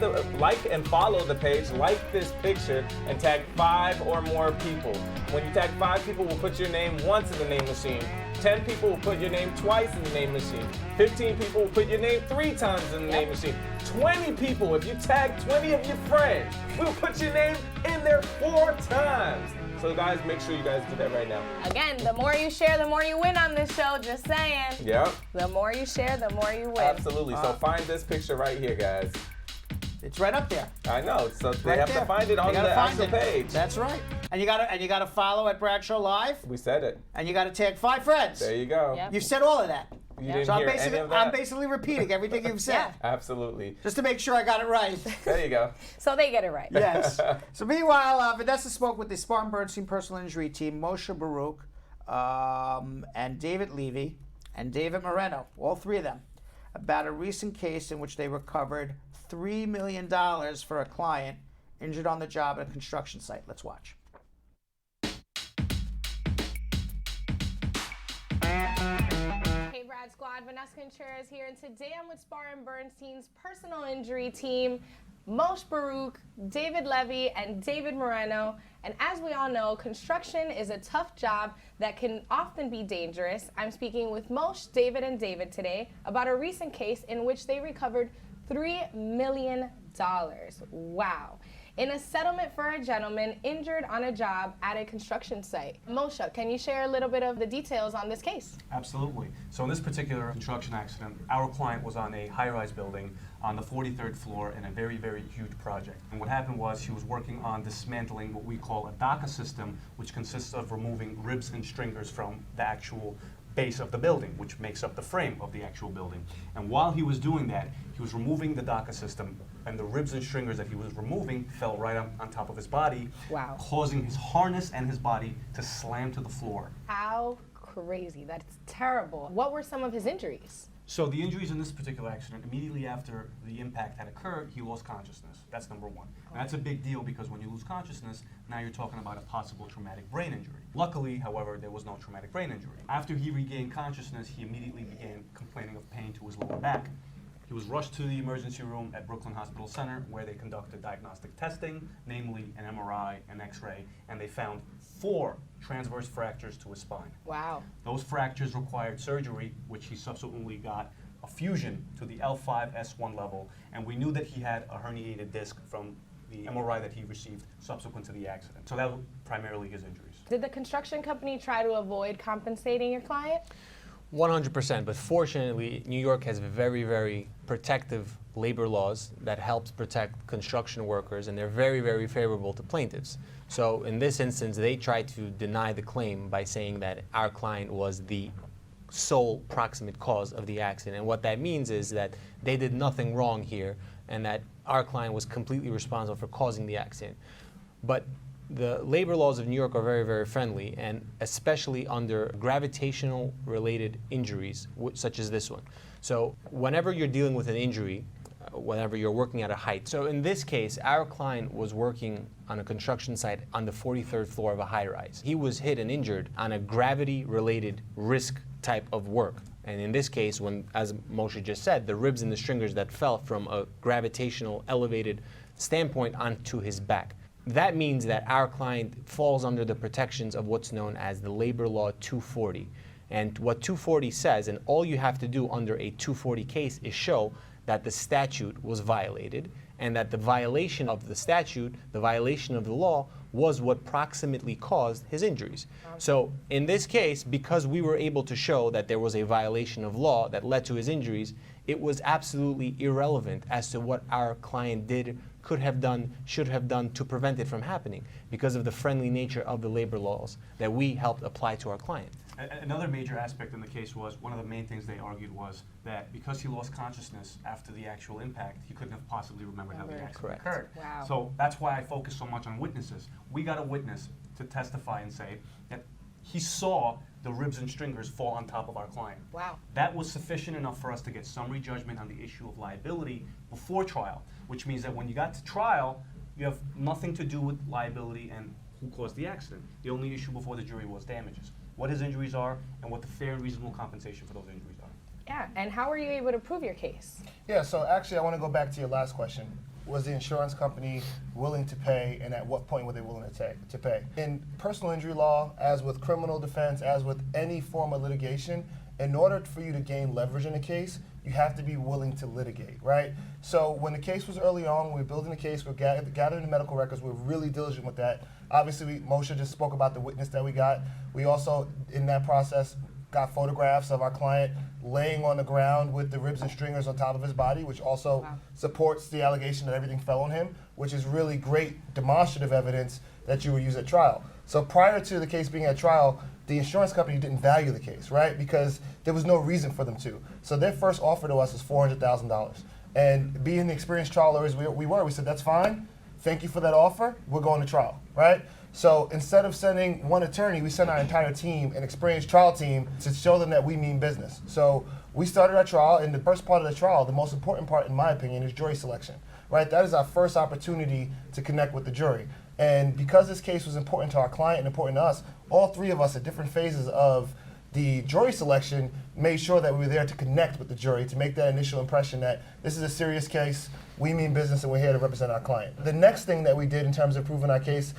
and follow the page, like this picture, and tag 5 or more people. When you tag 5 people, we'll put your name once in the name machine. 10 people will put your name twice in the name machine. 15 people will put your name 3 times in the name machine. 20 people, if you tag 20 of your friends, we'll put your name in there 4 times. So guys, make sure you guys do that right now. Again, the more you share, the more you win on this show. Just saying. Yep. The more you share, the more you win. Absolutely. So find this picture right here, guys. It's right up there. I know. So they Right have there. to find it on the actual page. That's right. And you gotta follow at Brad Show Live. We said it. And you gotta tag 5 friends. There you go. Yep. You've said all of that. You didn't so hear any of that? I'm basically repeating everything you've said. Absolutely. Just to make sure I got it right. There you go. So they get it right. Yes. So meanwhile, Vanessa spoke with the Spartan Bernstein personal injury team, Moshe Baruch, and David Levy, and David Moreno, all 3 of them, about a recent case in which they recovered $3 million for a client injured on the job at a construction site. Let's watch. Hey, Brad Squad, Vanessa Contreras here, and today I'm with Spartan Bernstein's personal injury team, Moshe Baruch, David Levy, and David Moreno. And as we all know, construction is a tough job that can often be dangerous. I'm speaking with Moshe, David, and David today about a recent case in which they recovered $3 million. Wow. In a settlement for a gentleman injured on a job at a construction site. Moshe, can you share a little bit of the details on this case? Absolutely. So in this particular construction accident, our client was on a high-rise building on the 43rd floor in a very, very huge project. And what happened was he was working on dismantling what we call a DACA system, which consists of removing ribs and stringers from the actual base of the building, which makes up the frame of the actual building. And while he was doing that, he was removing the DACA system, and the ribs and stringers that he was removing fell right on top of his body, causing his harness and his body to slam to the floor. How crazy. That's terrible. What were some of his injuries? So the injuries in this particular accident, immediately after the impact had occurred, he lost consciousness. That's number one. And that's a big deal because when you lose consciousness, now you're talking about a possible traumatic brain injury. Luckily, however, there was no traumatic brain injury. After he regained consciousness, he immediately began complaining of pain to his lower back. He was rushed to the emergency room at Brooklyn Hospital Center where they conducted diagnostic testing, namely an MRI, an X-ray, and they found 4 transverse fractures to his spine. Wow. Those fractures required surgery, which he subsequently got a fusion to the L5-S1 level, and we knew that he had a herniated disc from the MRI that he received subsequent to the accident. So that was primarily his injuries. Did the construction company try to avoid compensating your client? 100%, but fortunately, New York has very, very protective labor laws that helps protect construction workers, and they're very, very favorable to plaintiffs. So in this instance, they tried to deny the claim by saying that our client was the sole proximate cause of the accident. And what that means is that they did nothing wrong here, and that our client was completely responsible for causing the accident. But the labor laws of New York are very, very friendly, and especially under gravitational related injuries, such as this one. So whenever you're dealing with an injury, whenever you're working at a height. So in this case, our client was working on a construction site on the 43rd floor of a high-rise. He was hit and injured on a gravity-related risk type of work. And in this case, when, as Moshe just said, the ribs and the stringers that fell from a gravitational elevated standpoint onto his back. That means that our client falls under the protections of what's known as the Labor Law 240. And what 240 says, and all you have to do under a 240 case is show that the statute was violated, and that the violation of the statute, the violation of the law, was what proximately caused his injuries. So in this case, because we were able to show that there was a violation of law that led to his injuries, it was absolutely irrelevant as to what our client did, could have done, should have done to prevent it from happening, because of the friendly nature of the labor laws that we helped apply to our client. Another major aspect in the case was, one of the main things they argued was that because he lost consciousness after the actual impact, he couldn't have possibly remembered how the accident occurred. Wow. So that's why I focus so much on witnesses. We got a witness to testify and say that he saw the ribs and stringers fall on top of our client. Wow. That was sufficient enough for us to get summary judgment on the issue of liability before trial, which means that when you got to trial, you have nothing to do with liability and who caused the accident. The only issue before the jury was damages, what his injuries are, and what the fair and reasonable compensation for those injuries are. Yeah, and how were you able to prove your case? Yeah, so actually I want to go back to your last question. Was the insurance company willing to pay, and at what point were they willing to pay? In personal injury law, as with criminal defense, as with any form of litigation, in order for you to gain leverage in a case, you have to be willing to litigate, right? So when the case was early on, when we were building the case, we were gathering the medical records, we were really diligent with that. Obviously, Moshe just spoke about the witness that we got. We also, in that process, got photographs of our client laying on the ground with the ribs and stringers on top of his body, which also supports the allegation that everything fell on him, which is really great demonstrative evidence that you would use at trial. So prior to the case being at trial, the insurance company didn't value the case, right? Because there was no reason for them to. So their first offer to us was $400,000. And being the experienced trial lawyers we said, that's fine. Thank you for that offer. We're going to trial, right? So instead of sending one attorney, we sent our entire team, an experienced trial team, to show them that we mean business. So we started our trial, and the first part of the trial, the most important part in my opinion, is jury selection, right? That is our first opportunity to connect with the jury. And because this case was important to our client and important to us, all three of us at different phases of the jury selection made sure that we were there to connect with the jury, to make that initial impression that this is a serious case, we mean business, and we're here to represent our client. The next thing that we did in terms of proving our case,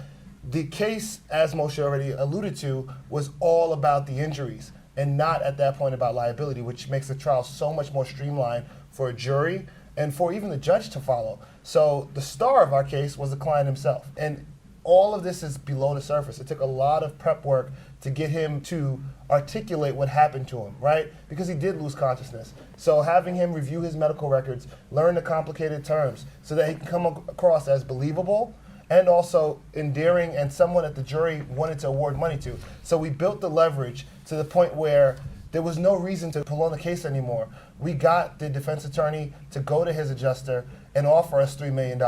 the case, as Moshe already alluded to, was all about the injuries and not at that point about liability, which makes the trial so much more streamlined for a jury and for even the judge to follow. So the star of our case was the client himself. And all of this is below the surface. It took a lot of prep work to get him to articulate what happened to him, right? Because he did lose consciousness. So having him review his medical records, learn the complicated terms so that he can come across as believable and also endearing and someone that the jury wanted to award money to. So we built the leverage to the point where there was no reason to prolong the case anymore. We got the defense attorney to go to his adjuster and offer us $3 million.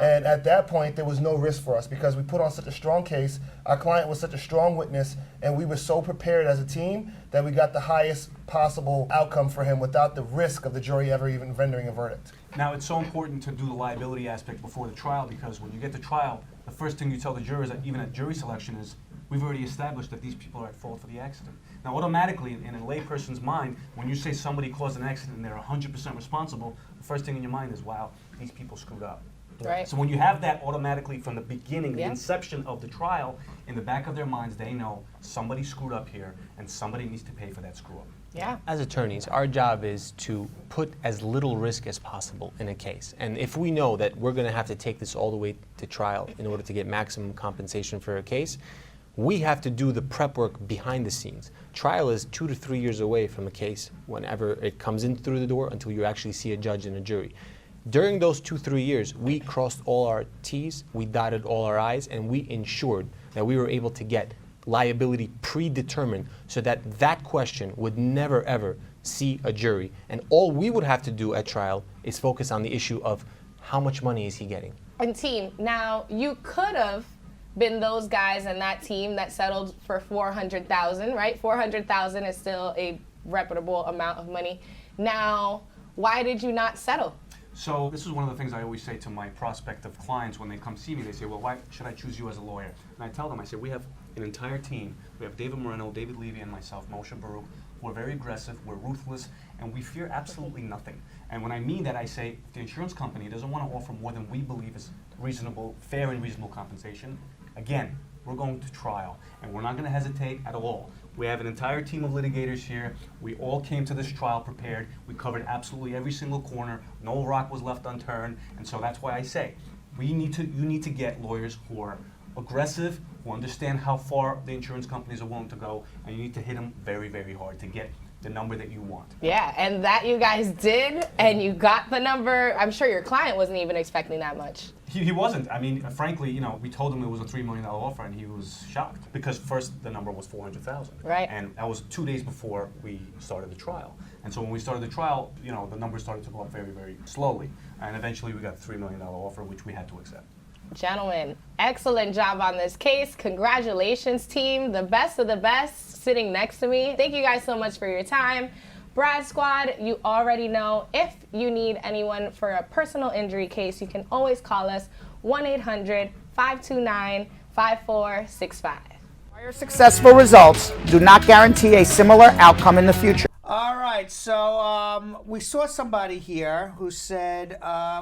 And at that point, there was no risk for us because we put on such a strong case, our client was such a strong witness, and we were so prepared as a team that we got the highest possible outcome for him without the risk of the jury ever even rendering a verdict. Now, it's so important to do the liability aspect before the trial because when you get to trial, the first thing you tell the jurors, even at jury selection, is we've already established that these people are at fault for the accident. Now, automatically, in a layperson's mind, when you say somebody caused an accident and they're 100% responsible, the first thing in your mind is, wow, these people screwed up. Right. So when you have that automatically from the beginning, the inception of the trial, in the back of their minds, they know somebody screwed up here and somebody needs to pay for that screw up. Yeah. As attorneys, our job is to put as little risk as possible in a case. And if we know that we're going to have to take this all the way to trial in order to get maximum compensation for a case, we have to do the prep work behind the scenes. Trial is 2 to 3 years away from a case whenever it comes in through the door until you actually see a judge and a jury. During those 2-3 years, we crossed all our T's, we dotted all our I's, and we ensured that we were able to get liability predetermined so that that question would never ever see a jury. And all we would have to do at trial is focus on the issue of how much money is he getting. And team, now you could have been those guys in that team that settled for $400,000, right? $400,000 is still a reputable amount of money. Now, why did you not settle? So this is one of the things I always say to my prospective clients when they come see me. They say, well, why should I choose you as a lawyer? And I tell them, I say, we have an entire team. We have David Moreno, David Levy, and myself, Moshe Baruch. We're very aggressive, we're ruthless, and we fear absolutely nothing. And when I mean that, I say, if the insurance company doesn't want to offer more than we believe is reasonable, fair and reasonable compensation, again, we're going to trial, and we're not going to hesitate at all. We have an entire team of litigators here. We all came to this trial prepared. We covered absolutely every single corner. No rock was left unturned. And so that's why I say, you need to get lawyers who are aggressive, who understand how far the insurance companies are willing to go, and you need to hit them very, very hard to get the number that you want. Yeah, and that you guys did, and you got the number. I'm sure your client wasn't even expecting that much. He wasn't. I mean, frankly, we told him it was a $3 million offer, and he was shocked because first the number was $400,000. Right. And that was 2 days before we started the trial. And so when we started the trial, the numbers started to go up very, very slowly. And eventually we got a $3 million offer, which we had to accept. Gentlemen, excellent job on this case. Congratulations, team. The best of the best sitting next to me. Thank you guys so much for your time. Brad Squad, you already know, if you need anyone for a personal injury case, you can always call us 1-800-529-5465. Prior successful results do not guarantee a similar outcome in the future. All right, so we saw somebody here who said,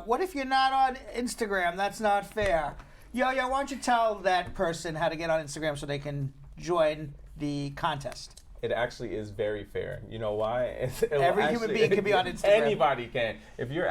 what if you're not on Instagram? That's not fair. Yo, why don't you tell that person how to get on Instagram so they can join the contest? It actually is very fair. You know why? Every human being can be on Instagram. Anybody can. If you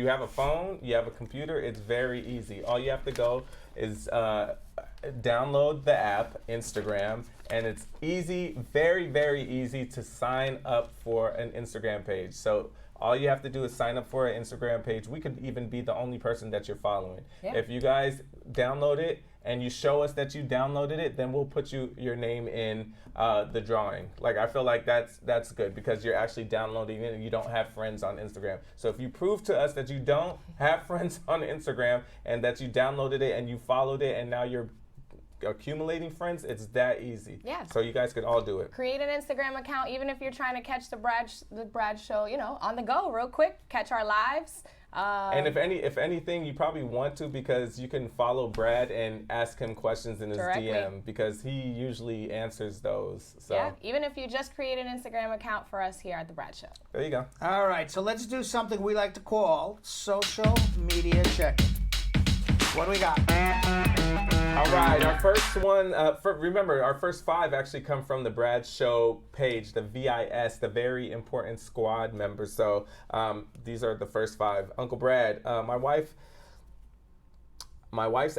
have a phone, you have a computer, it's very easy. All you have to go is download the app, Instagram, and it's easy, very, very easy to sign up for an Instagram page. So all you have to do is sign up for an Instagram page. We could even be the only person that you're following. Yeah. If you guys download it and you show us that you downloaded it, then we'll put your name in the drawing. Like, I feel like that's good because you're actually downloading it and you don't have friends on Instagram. So if you prove to us that you don't have friends on Instagram and that you downloaded it and you followed it and now you're accumulating friends, it's that easy. Yeah. So you guys could all do it. Create an Instagram account, even if you're trying to catch the Brad show, on the go real quick, catch our lives. And if anything, you probably want to because you can follow Brad and ask him questions in his directly. DM because he usually answers those. So yeah, even if you just create an Instagram account for us here at the Brad Show. There you go. All right, so let's do something we like to call social media check-in. What do we got? All right, our first one, remember, our first 5 actually come from the Brad Show page, the VIS, the Very Important Squad members. So these are the first 5. Uncle Brad, my wife's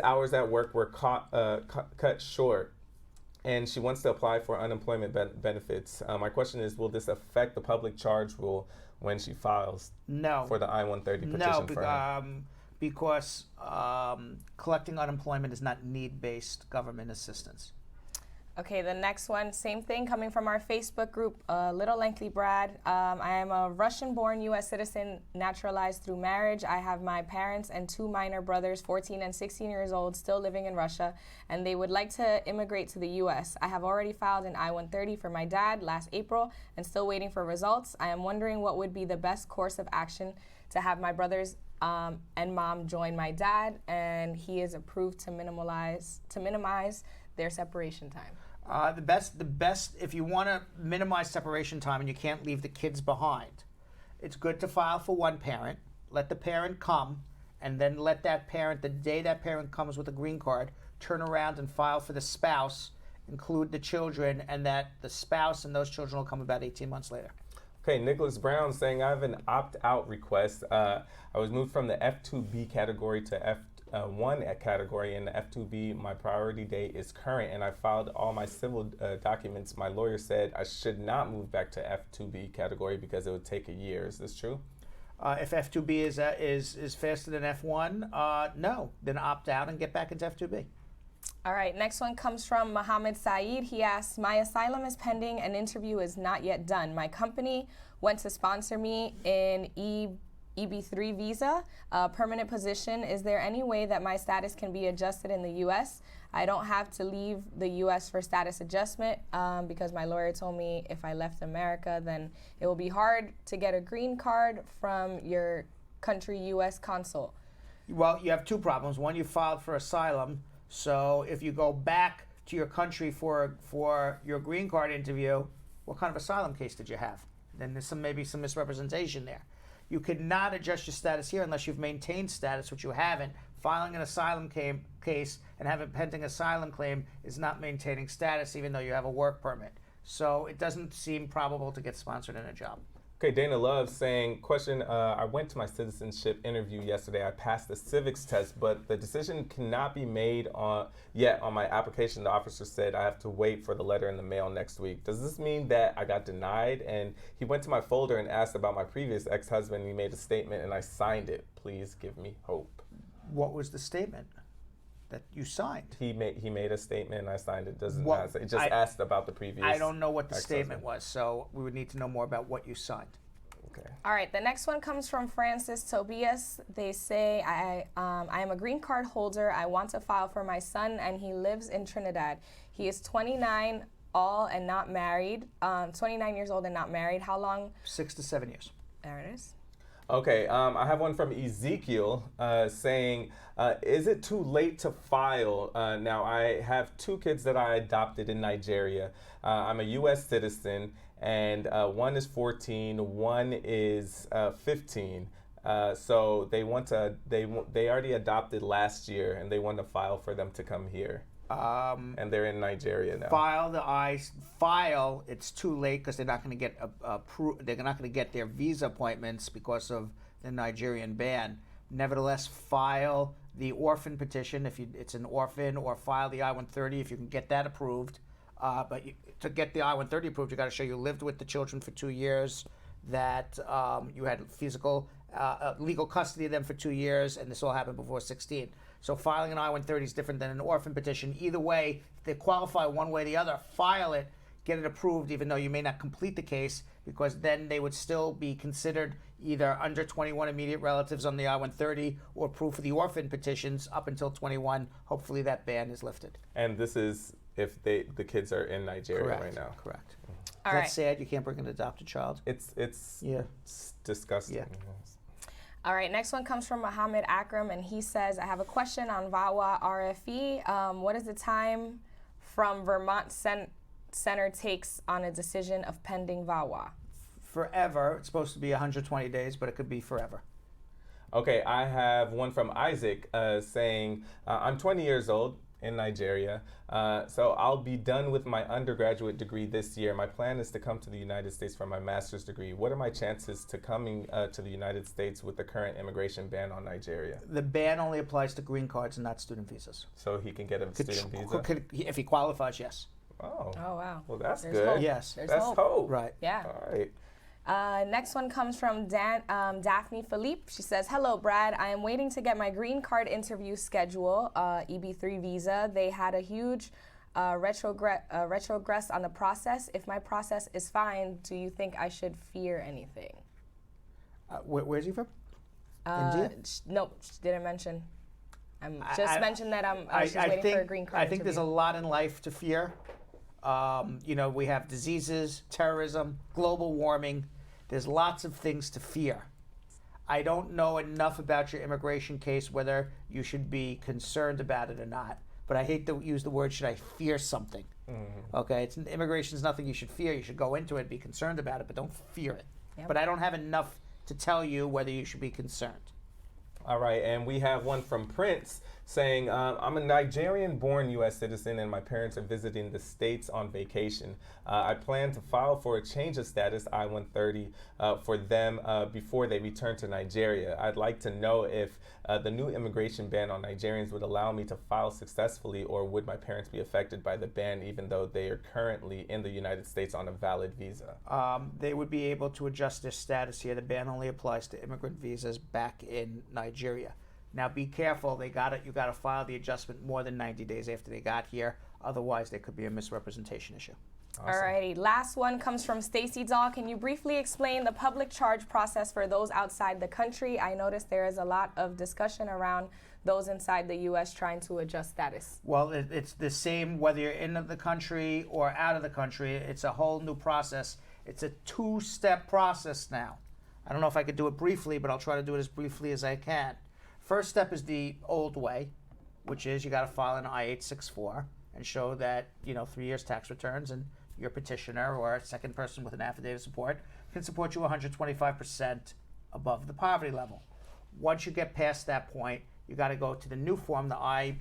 hours at work were cut short, and she wants to apply for unemployment benefits. My question is, will this affect the public charge rule when she files for the I-130 petition for her? Because collecting unemployment is not need-based government assistance. Okay, the next one, same thing, coming from our Facebook group, Little Lengthy Brad. I am a Russian-born U.S. citizen, naturalized through marriage. I have my parents and 2 minor brothers, 14 and 16 years old, still living in Russia, and they would like to immigrate to the U.S. I have already filed an I-130 for my dad last April and still waiting for results. I am wondering what would be the best course of action to have my brothers and mom join my dad, and he is approved to minimize their separation time. The best, if you want to minimize separation time and you can't leave the kids behind, it's good to file for one parent, let the parent come, and then let that parent, the day that parent comes with a green card, turn around and file for the spouse, include the children, and that the spouse and those children will come about 18 months later. Okay, Nicholas Brown saying, I have an opt-out request. I was moved from the F2B category to F1 category. In the F2B, my priority date is current, and I filed all my civil documents. My lawyer said I should not move back to F2B category because it would take a year. Is this true? If F2B is faster than F1, no. Then opt out and get back into F2B. All right, next one comes from Mohammed Saeed. He asks, my asylum is pending, an interview is not yet done. My company went to sponsor me in EB3 visa, permanent position. Is there any way that my status can be adjusted in the U.S.? I don't have to leave the U.S. for status adjustment because my lawyer told me if I left America, then it will be hard to get a green card from your country U.S. consul. Well, you have 2 problems. One, you filed for asylum. So if you go back to your country for your green card interview, what kind of asylum case did you have? Then there's maybe some misrepresentation there. You could not adjust your status here unless you've maintained status, which you haven't. Filing an asylum case and having a pending asylum claim is not maintaining status, even though you have a work permit. So it doesn't seem probable to get sponsored in a job. Okay, Dana Love saying, question, I went to my citizenship interview yesterday. I passed the civics test, but the decision cannot be made yet on my application. The officer said I have to wait for the letter in the mail next week. Does this mean that I got denied? And he went to my folder and asked about my previous ex-husband. He made a statement and I signed it. Please give me hope. What was the statement that you signed? He made a statement and I signed it. It just asked about the previous. I don't know what the statement was, so we would need to know more about what you signed. Okay. All right, the next one comes from Francis Tobias. They say, I am a green card holder. I want to file for my son, and he lives in Trinidad. He is 29 and not married. 29 years old and not married. How long? 6 to 7 years. There it is. Okay, I have one from Ezekiel saying, is it too late to file? Now, I have 2 kids that I adopted in Nigeria. I'm a U.S. citizen, and one is 14, one is 15. So they already adopted last year, and they want to file for them to come here. And they're in Nigeria now. File. It's too late because they're not going to get they're not going to get their visa appointments because of the Nigerian ban. Nevertheless, file the orphan petition if it's an orphan, or file the I-130 if you can get that approved. But to get the I-130 approved, you got to show you lived with the children for 2 years, that you had legal custody of them for 2 years, and this all happened before 16. So filing an I-130 is different than an orphan petition. Either way, if they qualify one way or the other, file it, get it approved, even though you may not complete the case, because then they would still be considered either under 21 immediate relatives on the I-130 or proof of the orphan petitions up until 21. Hopefully that ban is lifted. And this is if the kids are in Nigeria right now. Correct. All Is right. that sad? You can't bring an adopted child? It's disgusting. Yeah. All right, next one comes from Mohammed Akram, and he says, I have a question on VAWA RFE. What is the time from Vermont Center takes on a decision of pending VAWA? Forever. It's supposed to be 120 days, but it could be forever. Okay, I have one from Isaac saying, I'm 20 years old in Nigeria, so I'll be done with my undergraduate degree this year. My plan is to come to the United States for my master's degree. What are my chances to coming to the United States with the current immigration ban on Nigeria? The ban only applies to green cards and not student visas. So he can get a student visa? If he qualifies, yes. Oh. Oh, wow. Well, that's There's good. hope. Yes. There's That's hope. Right. Yeah. All right. Next one comes from Daphne Philippe. She says, hello, Brad. I am waiting to get my green card interview schedule, EB3 visa. They had a huge retrogress on the process. If my process is fine, do you think I should fear anything? Where's he from? India? Nope, she didn't mention. Mentioned that she's waiting for a green card. I think there's a lot in life to fear. We have diseases, terrorism, global warming. There's lots of things to fear. I don't know enough about your immigration case, whether you should be concerned about it or not. But I hate to use the word, should I fear something? Mm-hmm. Okay, immigration is nothing you should fear. You should go into it, be concerned about it, but don't fear it. Yep. But I don't have enough to tell you whether you should be concerned. All right, and we have one from Prince saying, I'm a Nigerian-born U.S. citizen and my parents are visiting the States on vacation. I plan to file for a change of status, I-130, for them before they return to Nigeria. I'd like to know if the new immigration ban on Nigerians would allow me to file successfully, or would my parents be affected by the ban even though they are currently in the United States on a valid visa? They would be able to adjust their status here. The ban only applies to immigrant visas back in Nigeria. Now be careful, you got to file the adjustment more than 90 days after they got here. Otherwise, there could be a misrepresentation issue. Awesome. Alrighty, last one comes from Stacy Dahl. Can you briefly explain the public charge process for those outside the country? I noticed there is a lot of discussion around those inside the U.S. trying to adjust status. Well, it's the same whether you're in the country or out of the country. It's a whole new process. It's a two-step process now. I don't know if I could do it briefly, but I'll try to do it as briefly as I can. First step is the old way, which is you got to file an I-864 and show that, 3 years tax returns, and your petitioner or a second person with an affidavit of support can support you 125% above the poverty level. Once you get past that point, you got to go to the new form, I'm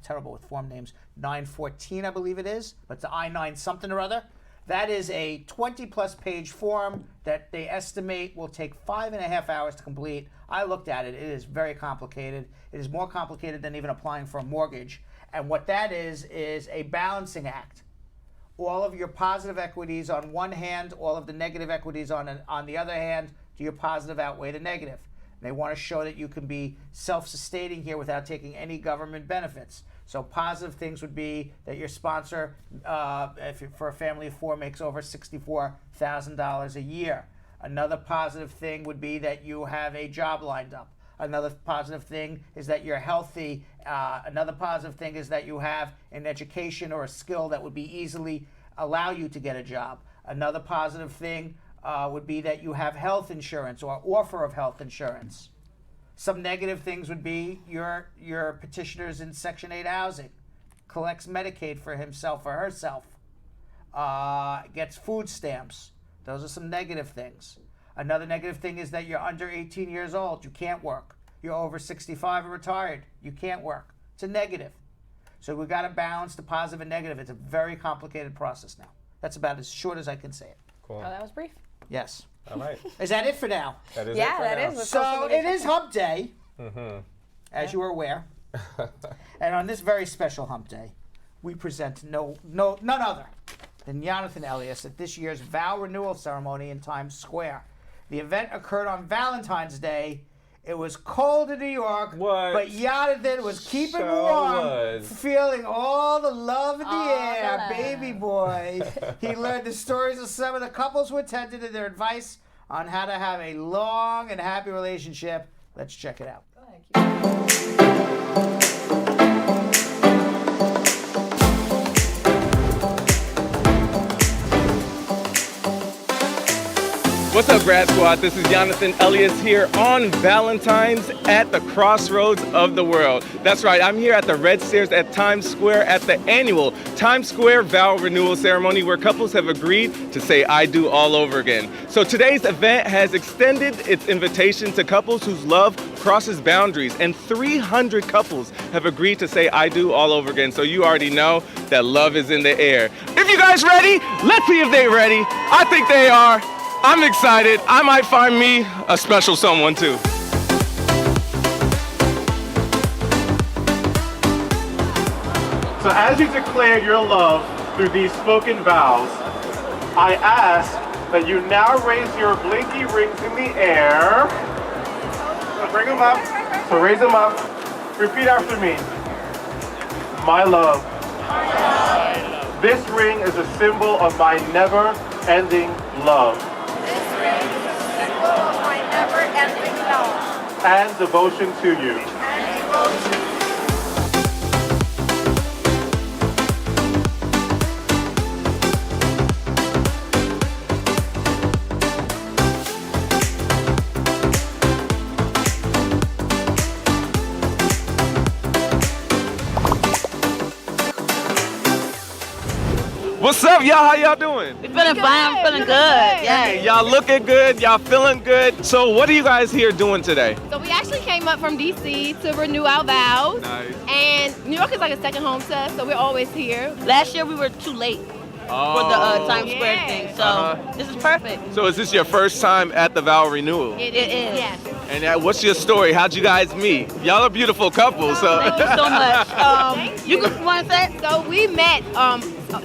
terrible with form names, 914 I believe it is, but it's the I-9 something or other. That is a 20-plus page form that they estimate will take 5.5 hours to complete. I looked at it. It is very complicated. It is more complicated than even applying for a mortgage. And what that is a balancing act. All of your positive equities on one hand, all of the negative equities on the other hand, do your positive outweigh the negative. They want to show that you can be self-sustaining here without taking any government benefits. So positive things would be that your sponsor, for a family of four, makes over $64,000 a year. Another positive thing would be that you have a job lined up. Another positive thing is that you're healthy. Another positive thing is that you have an education or a skill that would be easily allow you to get a job. Another positive thing would be that you have health insurance or offer of health insurance. Some negative things would be your petitioner's in Section 8 housing, collects Medicaid for himself or herself, gets food stamps. Those are some negative things. Another negative thing is that you're under 18 years old. You can't work. You're over 65 or retired. You can't work. It's a negative. So we've got to balance the positive and negative. It's a very complicated process now. That's about as short as I can say it. Cool. Oh, that was brief. Yes. All right. Is that it for now? That is it for that now. is. So it is Hump Day, as you are aware. And on this very special Hump Day, we present none other than Yonathan Elias at this year's vow renewal ceremony in Times Square. The event occurred on Valentine's Day. It was cold in New York, but Yonathan was keeping warm, feeling all the love in the air, baby boy. He learned the stories of some of the couples who attended and their advice on how to have a long and happy relationship. Let's check it out. What's up, Grad Squad? This is Yonathan Elias here on Valentine's at the crossroads of the world. That's right, I'm here at the Red Stairs at Times Square at the annual Times Square Vow Renewal Ceremony where couples have agreed to say I do all over again. So today's event has extended its invitation to couples whose love crosses boundaries, and 300 couples have agreed to say I do all over again. So you already know that love is in the air. If you guys ready, let's see if they're ready. I think they are. I'm excited. I might find me a special someone too. So as you declare your love through these spoken vows, I ask that you now raise your blinky rings in the air. So bring them up. So raise them up. Repeat after me. My love. This ring is a symbol of my never-ending love. This ring is a symbol of my never-ending love. And devotion to you. And devotion. What's up, y'all? How y'all doing? We're feeling fine. I'm feeling good. Yeah. Hey, y'all looking good. Y'all feeling good. So what are you guys here doing today? So we actually came up from DC to renew our vows. Nice. And New York is like a second home to us, so we're always here. Last year we were too late for the Times Square thing, so this is perfect. So is this your first time at the vow renewal? It is. Yes. And what's your story? How'd you guys meet? Y'all are beautiful couples. So. Thank you so much. You want to say? So we met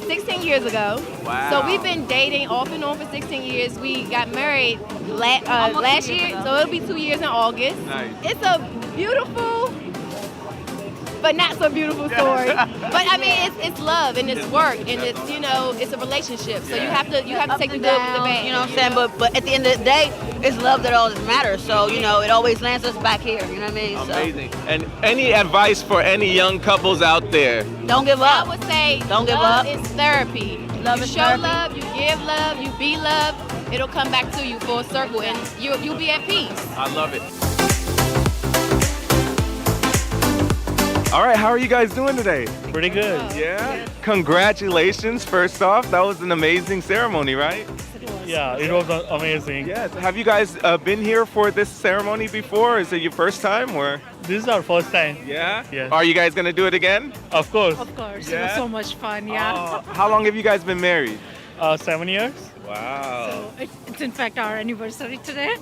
16 years ago. Wow. So we've been dating off and on for 16 years. We got married last year, so it'll be 2 years in August. Nice. It's a beautiful, but not so beautiful story. But I mean, it's love and it's work and it's it's a relationship. So you have to take the good with the bad. You know what I'm saying? But at the end of the day, it's love that always matters. So it always lands us back here. You know what I mean? Amazing. And any advice for any young couples out there? Don't give up. I would say don't give love up. is therapy. Love you is show therapy. love, you give love, you be love. It'll come back to you full circle, and you'll be at peace. I love it. All right, how are you guys doing today? Pretty good. Yeah? Congratulations, first off. That was an amazing ceremony, right? Yeah, it was amazing. Yes. Have you guys been here for this ceremony before? Is it your first time or? This is our first time. Yeah? Yes. Are you guys going to do it again? Of course. Of course. Yeah? It was so much fun, yeah. How long have you guys been married? 7 years. Wow. So it's in fact our anniversary today.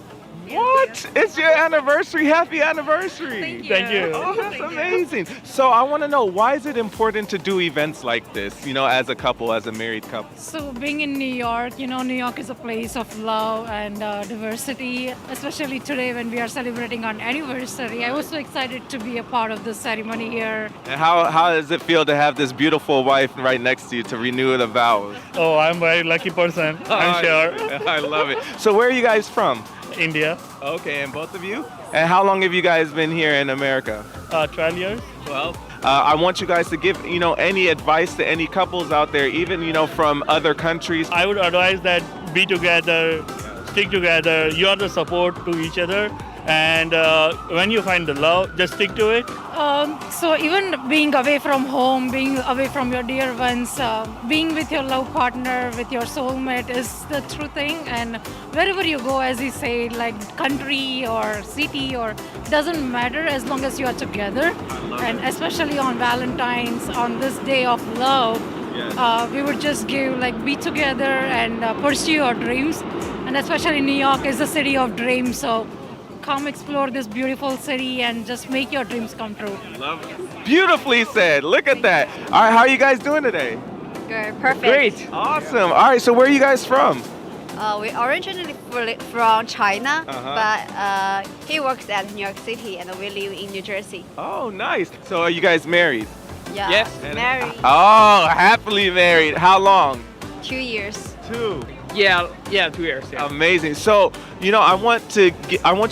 What? It's your anniversary. Happy anniversary. Thank you. Thank you. Oh, that's amazing. So I want to know, why is it important to do events like this, as a couple, as a married couple? So being in New York, New York is a place of love and diversity, especially today when we are celebrating our anniversary. I was so excited to be a part of this ceremony here. And how does it feel to have this beautiful wife right next to you to renew the vows? Oh, I'm a very lucky person. I'm sure. I love it. So where are you guys from? India. Okay, and both of you? And how long have you guys been here in America? 12 years. 12. I want you guys to give, any advice to any couples out there, even, from other countries. I would advise that be together, stick together. You are the support to each other. And when you find the love, just stick to it. So even being away from home, being away from your dear ones, being with your love partner, with your soulmate is the true thing. And wherever you go, as you say, like country or city or doesn't matter as long as you are together. And especially on Valentine's, on this day of love, we would just be together and pursue your dreams. And especially New York is the city of dreams. So come explore this beautiful city and just make your dreams come true. Love it. Beautifully said. Look at that. All right, how are you guys doing today? Good, perfect. Great. Awesome. All right, so where are you guys from? We originally from China, Uh-huh. but he works at New York City and we live in New Jersey. Oh, nice. So are you guys married? Yeah. Yes. Married. Oh, happily married. How long? 2 years. 2. Yeah, 2 years. Yeah. Amazing. So, I want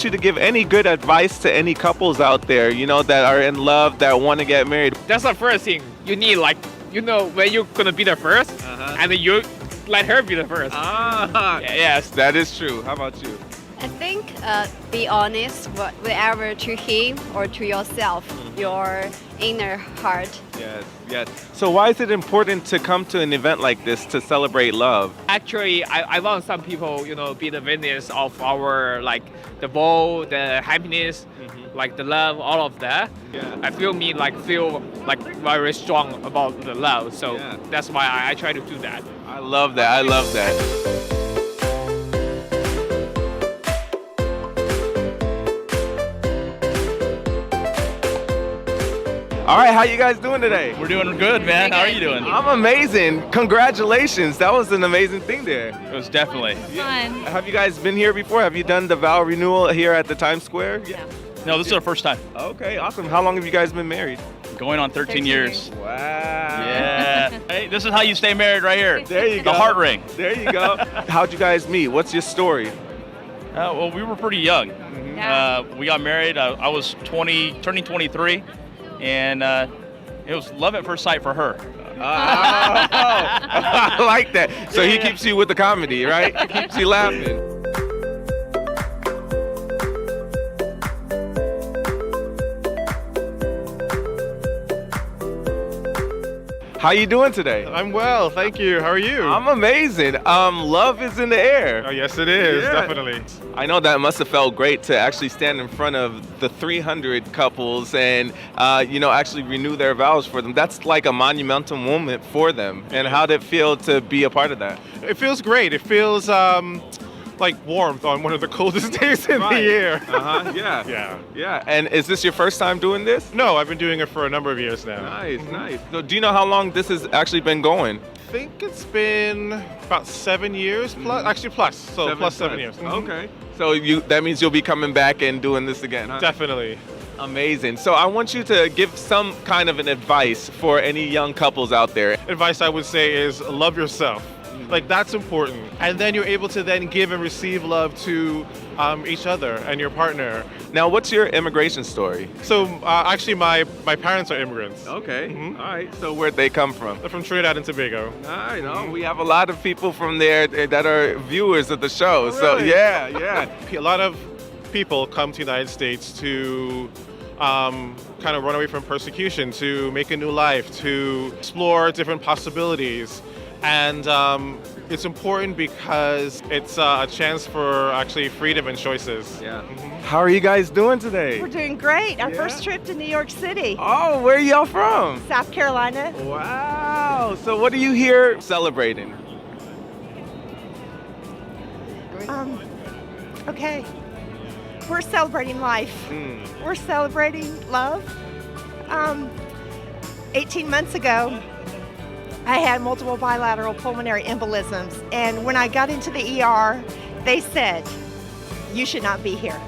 you to give any good advice to any couples out there, that are in love, that want to get married. That's the first thing you need. When you're gonna be the first, and then you let her be the first. Yes, that is true. How about you? I think be honest, whatever to him or to yourself, your inner heart. Yes. So why is it important to come to an event like this to celebrate love? Actually, I want some people, be the witness of our the vow, the happiness, the love, all of that. Yeah. I feel very strong about the love. So that's why I try to do that. I love that. I love that. All right, how you guys doing today? We're doing good, man. How are you doing? I'm amazing. Congratulations. That was an amazing thing there. It was definitely. Fun. Have you guys been here before? Have you done the vow renewal here at the Times Square? No, this is our first time. Okay, awesome. How long have you guys been married? Going on 13 years. Wow. Yeah. Hey, this is how you stay married right here. There you go. The heart ring. There you go. How'd you guys meet? What's your story? Well, we were pretty young. We got married. I was 20, turning 23, and it was love at first sight for her. I like that. So he keeps you with the comedy, right? He keeps you laughing. How you doing today? I'm well, thank you. How are you? I'm amazing. Love is in the air. Oh, yes, it is, Yeah. definitely. I know that must have felt great to actually stand in front of the 300 couples and, actually renew their vows for them. That's like a monumental moment for them. And how did it feel to be a part of that? It feels great. It feels like warmth on one of the coldest days in the year. Yeah. Yeah. And is this your first time doing this? No, I've been doing it for a number of years now. Nice. So do you know how long this has actually been going? I think it's been about 7 years plus, actually plus. So plus 7 years. Okay. So that means you'll be coming back and doing this again, huh? Definitely. Amazing. So I want you to give some kind of an advice for any young couples out there. Advice I would say is love yourself. Like, that's important. And then you're able to then give and receive love to each other and your partner. Now, what's your immigration story? So actually my parents are immigrants. Okay. All right. So where'd they come from? They're from Trinidad and Tobago. All right. Oh, we have a lot of people from there that are viewers of the show. Oh, So really? yeah. A lot of people come to the United States to kind of run away from persecution, to make a new life, to explore different possibilities. And it's important because it's a chance for actually freedom and choices. Yeah. How are you guys doing today? We're doing great. Our first trip to New York City. Oh, where are y'all from? South Carolina. Wow. So what are you here celebrating? Okay. We're celebrating life. We're celebrating love. 18 months ago, I had multiple bilateral pulmonary embolisms, and when I got into the ER, they said, "You should not be here.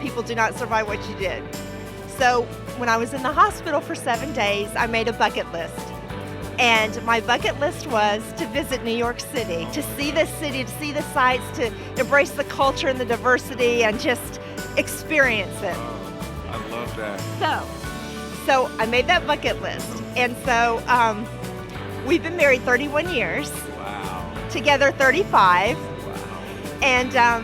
People do not survive what you did." So when I was in the hospital for 7 days, I made a bucket list. And my bucket list was to visit New York City, to see the city, to see the sights, to embrace the culture and the diversity and just experience it. I love that. So I made that bucket list. And so we've been married 31 years. Wow. Together 35. Wow.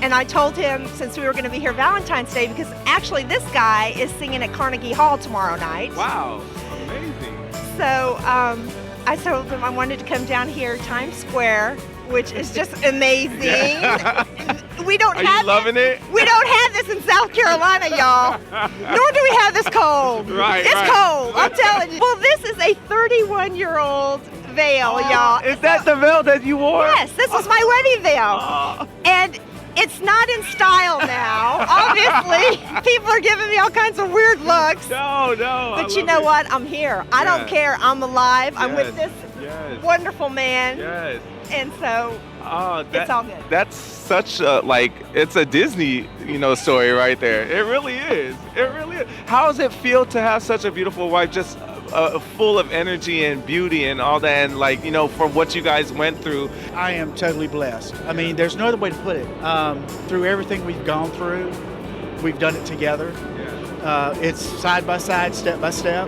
And I told him, since we were going to be here Valentine's Day, because actually this guy is singing at Carnegie Hall tomorrow night. Wow. Amazing. So I told him I wanted to come down here, Times Square, which is just amazing. We don't Are have you loving it? We don't have this in South Carolina, y'all. Nor do we have this cold. Right, it's right. cold, I'm telling you. Well, this is a 31-year-old veil, y'all. Is that the veil that you wore? Yes, this is my wedding veil. And it's not in style now. Obviously, people are giving me all kinds of weird looks. No. But you know what? I'm here. I don't care. I'm alive. I'm with this Yes. wonderful man. Yes. And so it's all good. That's such a, it's a Disney, story right there. It really is. It really is. How does it feel to have such a beautiful wife, just full of energy and beauty and all that, and from what you guys went through? I am totally blessed. I mean, there's no other way to put it. Through everything we've gone through, we've done it together. It's side by side, step by step.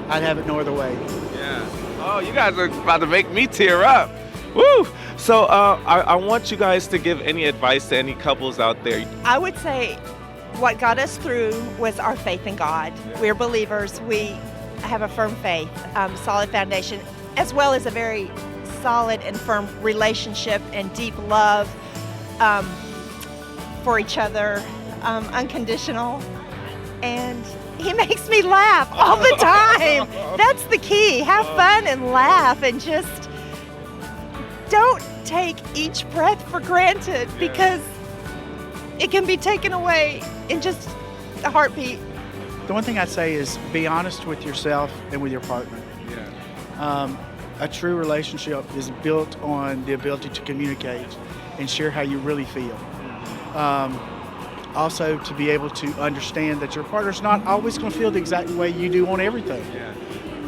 I'd have it no other way. Yeah. Oh, you guys are about to make me tear up. Woo! So I want you guys to give any advice to any couples out there. I would say what got us through was our faith in God. We're believers. We have a firm faith, solid foundation, as well as a very solid and firm relationship and deep love for each other, unconditional. And he makes me laugh all the time. That's the key. Have fun and laugh, and just don't take each breath for granted, because it can be taken away in just a heartbeat. The one thing I'd say is be honest with yourself and with your partner. A true relationship is built on the ability to communicate and share how you really feel. also to be able to understand that your partner's not always going to feel the exact way you do on everything. Yeah.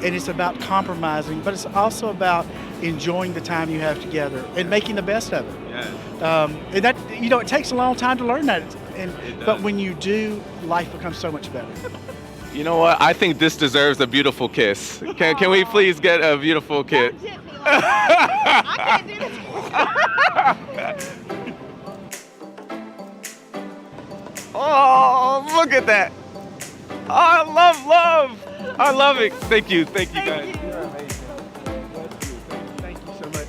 And it's about compromising, but it's also about enjoying the time you have together and making the best of it. Yeah. And that, it takes a long time to learn that. But when you do, life becomes so much better. You know what? I think this deserves a beautiful kiss. Can we please get a beautiful kiss? I can't do this. Oh, look at that. Oh, I love. I love it. Thank you guys. You're amazing. Thank you so much.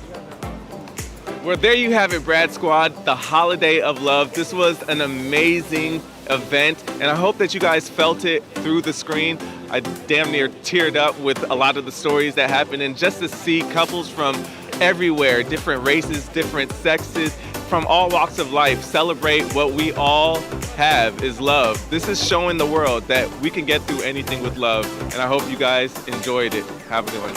Well, there you have it, Brad Squad, the Holiday of Love. This was an amazing event, and I hope that you guys felt it through the screen. I damn near teared up with a lot of the stories that happened, and just to see couples from everywhere, different races, different sexes, from all walks of life celebrate what we all have is love. This is showing the world that we can get through anything with love, and I hope you guys enjoyed it. Have a good one.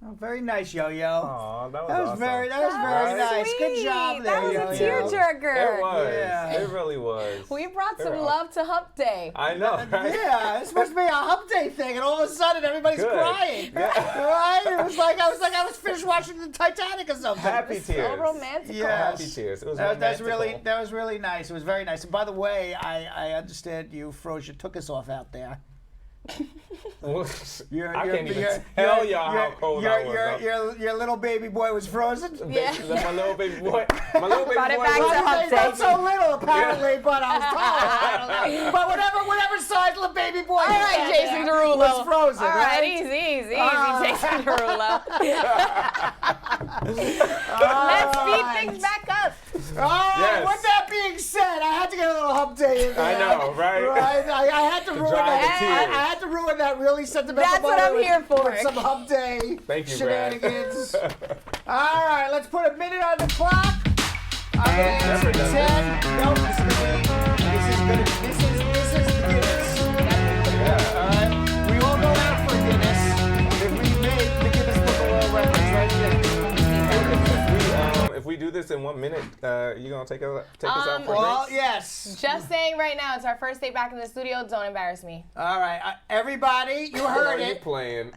Oh, very nice, Yo-Yo. Aw, that was awesome. Very nice. Good job there, That was a Yo-Yo. tearjerker. It was. Yeah. It really was. We brought They some were love to Hump Day. I know, right? Yeah, it's supposed to be a Hump Day thing, and all of a sudden everybody's Good. crying. Yeah. Right? It was like I was finished watching the Titanic or something. Happy tears. So romantic. Yes. Happy tears. It was That romantical. was really nice. It was very nice. And by the way, I understand you froze your took-us-off out there. I can't even tell y'all how cold I was. Your little baby boy was frozen? Yeah. My little baby boy. My little baby Brought it boy. back was- to Hump Day. Not so little, apparently, but I was told. I don't know. But whatever size little baby boy All right, Jason Derulo. was frozen, All right, right? easy, Ah. Jason Derulo. Let's speed things back up. All right, Yes. with that being said, I had to get a little Hump Day in there. I know, right? I had to ruin dry the that. tears. I had to ruin that really sentimental That's what moment I'm here for. with some Hump Day Thank you, Brad. shenanigans. All right, let's put a minute on the clock. I'm gonna Never answer done 10. No, this is the Guinness. Yeah. All right, we all go out for Guinness. If we make the Guinness Book of World Records right there. If we do this in 1 minute, you gonna take us out for Well, drinks? yes. Just saying right now, it's our first day back in the studio. Don't embarrass me. All right, everybody, you heard What are you it. playing?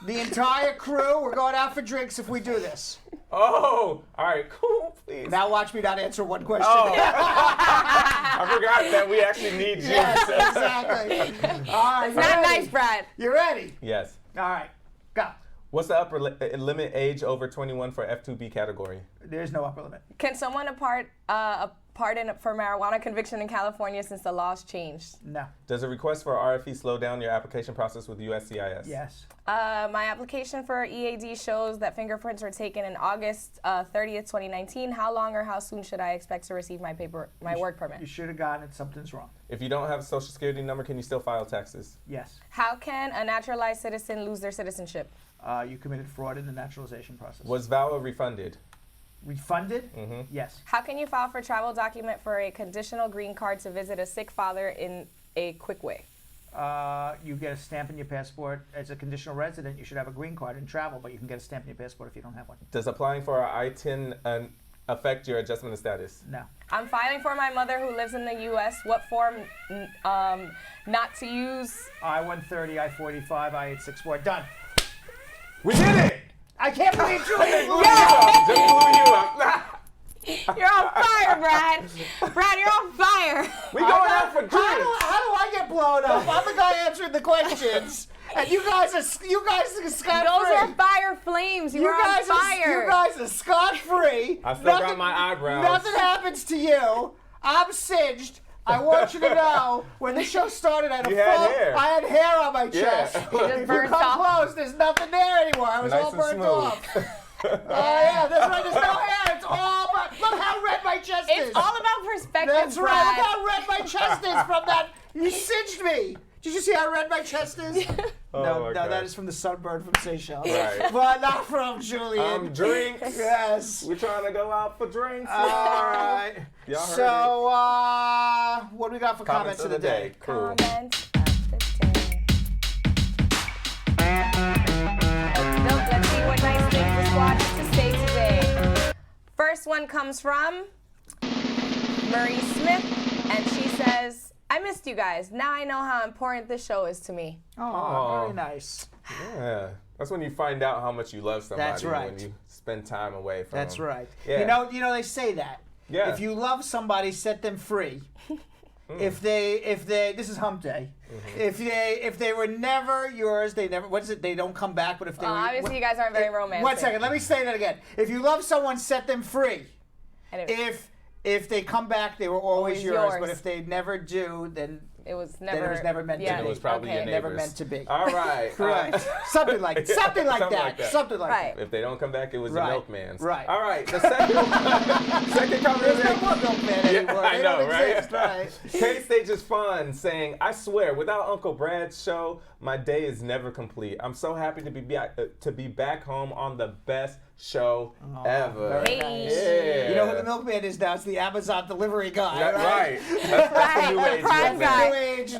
The entire crew, we're going out for drinks if we do this. Oh, all right, cool, please. Now watch me not answer one question. Oh. I forgot that we actually need you. Yes, exactly. All right, It's not nice, Brad. You ready? Yes. All right, go. What's the upper limit age over 21 for F2B category? There's no upper limit. Can someone pardon for marijuana conviction in California since the laws changed? No. Does a request for RFE slow down your application process with USCIS? Yes. My application for EAD shows that fingerprints were taken in August 30th, 2019. How long or how soon should I expect to receive my work permit? You should have gotten it. Something's wrong. If you don't have a social security number, can you still file taxes? Yes. How can a naturalized citizen lose their citizenship? You committed fraud in the naturalization process. Was VAWA refunded? Refunded? Mm-hmm. Yes. How can you file for travel document for a conditional green card to visit a sick father in a quick way? You get a stamp in your passport. As a conditional resident, you should have a green card and travel, but you can get a stamp in your passport if you don't have one. Does applying for an I-10 affect your adjustment of status? No. I'm filing for my mother who lives in the U.S. What form not to use? I-130, I-45, I-864. Done. We did it! I can't believe you did it. Just blew you up. You're on fire, Brad. Brad, you're on fire. We going out for drinks. How do I get blown up? I'm the guy answering the questions, and you guys are scot-free. Those are fire flames. You are on fire. You guys are scot-free. I still got my eyebrows. Nothing happens to you. I'm singed. I want you to know, when the show started, I had hair. I had hair on my chest. Yeah. If you come close, there's nothing there anymore. I was Nice all and burnt smooth. off. Oh yeah, that's right. There's no hair. It's all burnt. Look how red my chest is. It's all about perspective, That's right. Brad. Look how red my chest is from that. You singed me. Did you see how red my chest is? Oh no, my God. that is from the sunburn from Seychelles. Right. But not from Julian. Drinks. Yes. We're trying to go out for drinks. All right. Y'all heard So, what do we got for Comments comments of the day? Cool. Comments of the day. Let's see what nice things the squad has to say today. First one comes from Marie Smith, and she says, I missed you guys. Now I know how important this show is to me. Oh, very nice. Yeah. That's when you find out how much you love somebody. That's right. When you spend time away from That's them. right. Yeah. You know, they say that. Yeah. If you love somebody, set them free. If they, this is Hump Day. If they were never yours, they never. What is it? They don't come back. But if they were, Obviously, you guys aren't very romantic. 1 second. Let me say that again. If you love someone, set them free. If they come back, they were always yours. But if they never do, then it was never meant to be. It was probably your neighbors. Never meant to be. All right. Right. Something like that. Something like that. If they don't come back, it was the milkman's. Right. All right. The second comment. There's no more milkman anymore. I They know, don't right? exist, right? K-Stage is fun, saying, I swear, without Uncle Brad's show, my day is never complete. I'm so happy to be back home on the best show ever. Very nice. Yeah. You know who the milkman is now? It's the Amazon delivery guy. Right. That's the new age Prime milkman. guy. New age,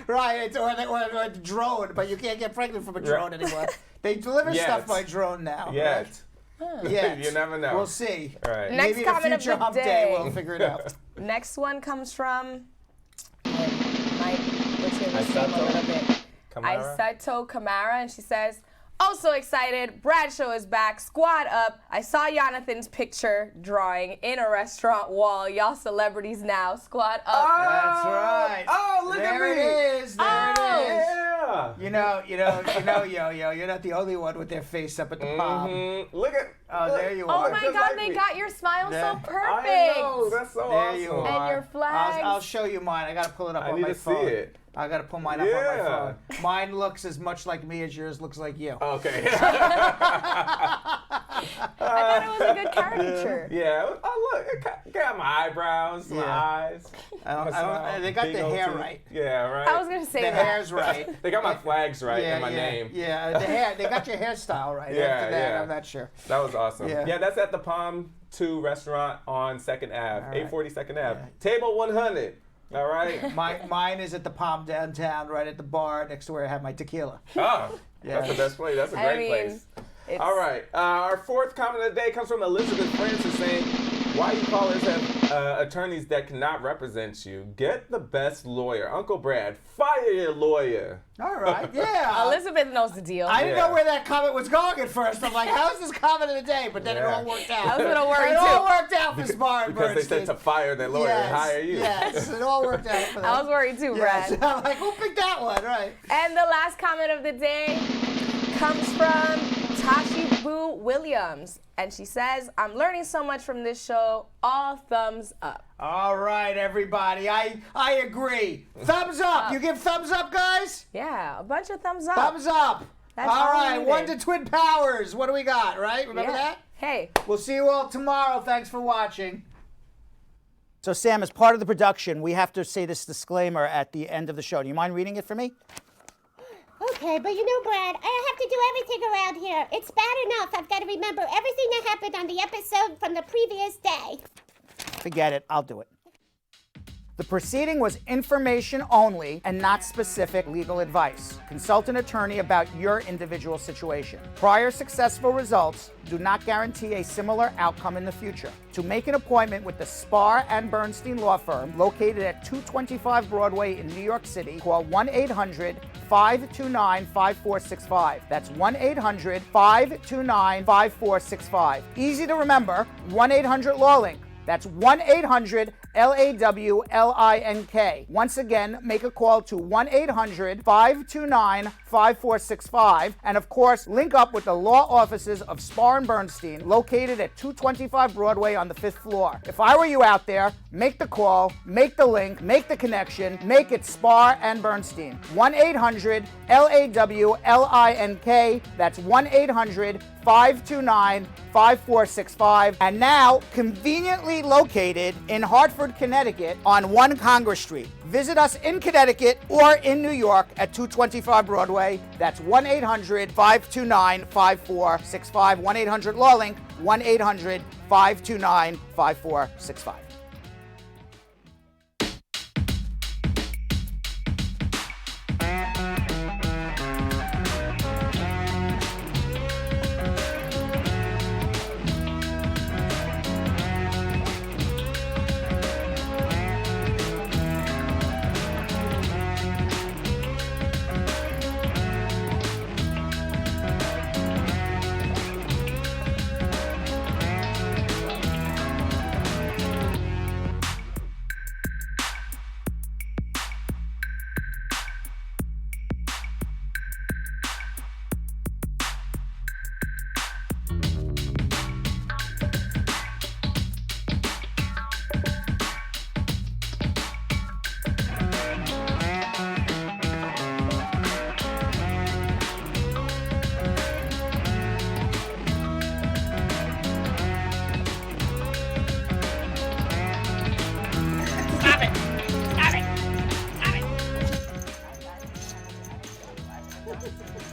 right? Or the drone, but you can't get pregnant from a drone anymore. They deliver stuff by drone now. Yet. Right? Yet. You never know. We'll see. Right. Next Maybe in a comment of future the Hump day. Day we'll figure it out. Next one comes from, might butcher this name a little bit. Aisato Kamara, and she says, also excited, Brad show is back, squad up. I saw Yonathan's picture drawing in a restaurant wall. Y'all celebrities now, squad up. That's right. Oh, look at me. There it is. There it is. Yeah. You know, Yo-Yo, you're not the only one with their face up at the palm. Look at. Oh, there you Oh are. my just God, like they me. got your smile so perfect. I know. That's so There awesome. you are. And your flags. I'll show you mine. I gotta pull it up I on need my to see phone. it. I gotta pull mine up on my phone. Mine looks as much like me as yours looks like you. Okay. I thought it was a good caricature. Yeah. Oh, look. It got my eyebrows, my eyes. They got the hair right. Yeah, right. I was going to say The that. hair's right. They got my flags right and my name. Yeah, the hair. They got your hairstyle right. Yeah, After that, yeah. I'm not sure. That was awesome. Yeah. That's at the Palm 2 restaurant on 2nd Ave, All right. 840 2nd Ave. Table 100. All right. Mine is at the Palm downtown, right at the bar next to where I have my tequila. Oh, that's the best place. That's a great place. All right. Our fourth comment of the day comes from Elizabeth Francis saying, why you callers have attorneys that cannot represent you? Get the best lawyer. Uncle Brad, fire your lawyer. All right, yeah. Elizabeth knows the deal. I didn't know where that comment was going at first. I'm like, how's this comment of the day? But then it all worked out. I was gonna worry It all too. worked out for Spar and Because Bernstein. they said to fire their lawyer and hire you. Yes, it all worked out for them. I was worried too, Brad. Yes. I'm like, who picked that one? Right. And the last comment of the day comes from Tashi Boo Williams. And she says, I'm learning so much from this show. All thumbs up. All right, everybody. I agree. Thumbs up. You give thumbs up, guys? Yeah, a bunch of thumbs up. Thumbs up. That's all all we right, needed. 1 to Twin Powers. What do we got, right? Remember Yeah. that? Hey. We'll see you all tomorrow. Thanks for watching. So, Sam, as part of the production, we have to say this disclaimer at the end of the show. Do you mind reading it for me? Okay, but you know, Brad, I have to do everything around here. It's bad enough I've got to remember everything that happened on the episode from the previous day. Forget it. I'll do it. The proceeding was information only and not specific legal advice. Consult an attorney about your individual situation. Prior successful results do not guarantee a similar outcome in the future. To make an appointment with the Spar and Bernstein Law Firm, located at 225 Broadway in New York City, call 1-800-529-5465. That's 1-800-529-5465. Easy to remember, 1-800-LAWLINK. That's 1-800-LAWLINK. Once again, make a call to 1-800-529-5465. And of course, link up with the law offices of Spar and Bernstein, located at 225 Broadway on the 5th floor. If I were you out there, make the call, make the link, make the connection, make it Spar and Bernstein. 1-800-LAWLINK. That's 1-800-529-5465. And now, conveniently located in Hartford, Connecticut on 1 Congress Street. Visit us in Connecticut or in New York at 225 Broadway. That's 1-800-529-5465. 1-800-LAWLINK. 1-800-529-5465.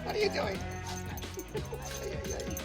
What are you doing? Ay, ay, ay.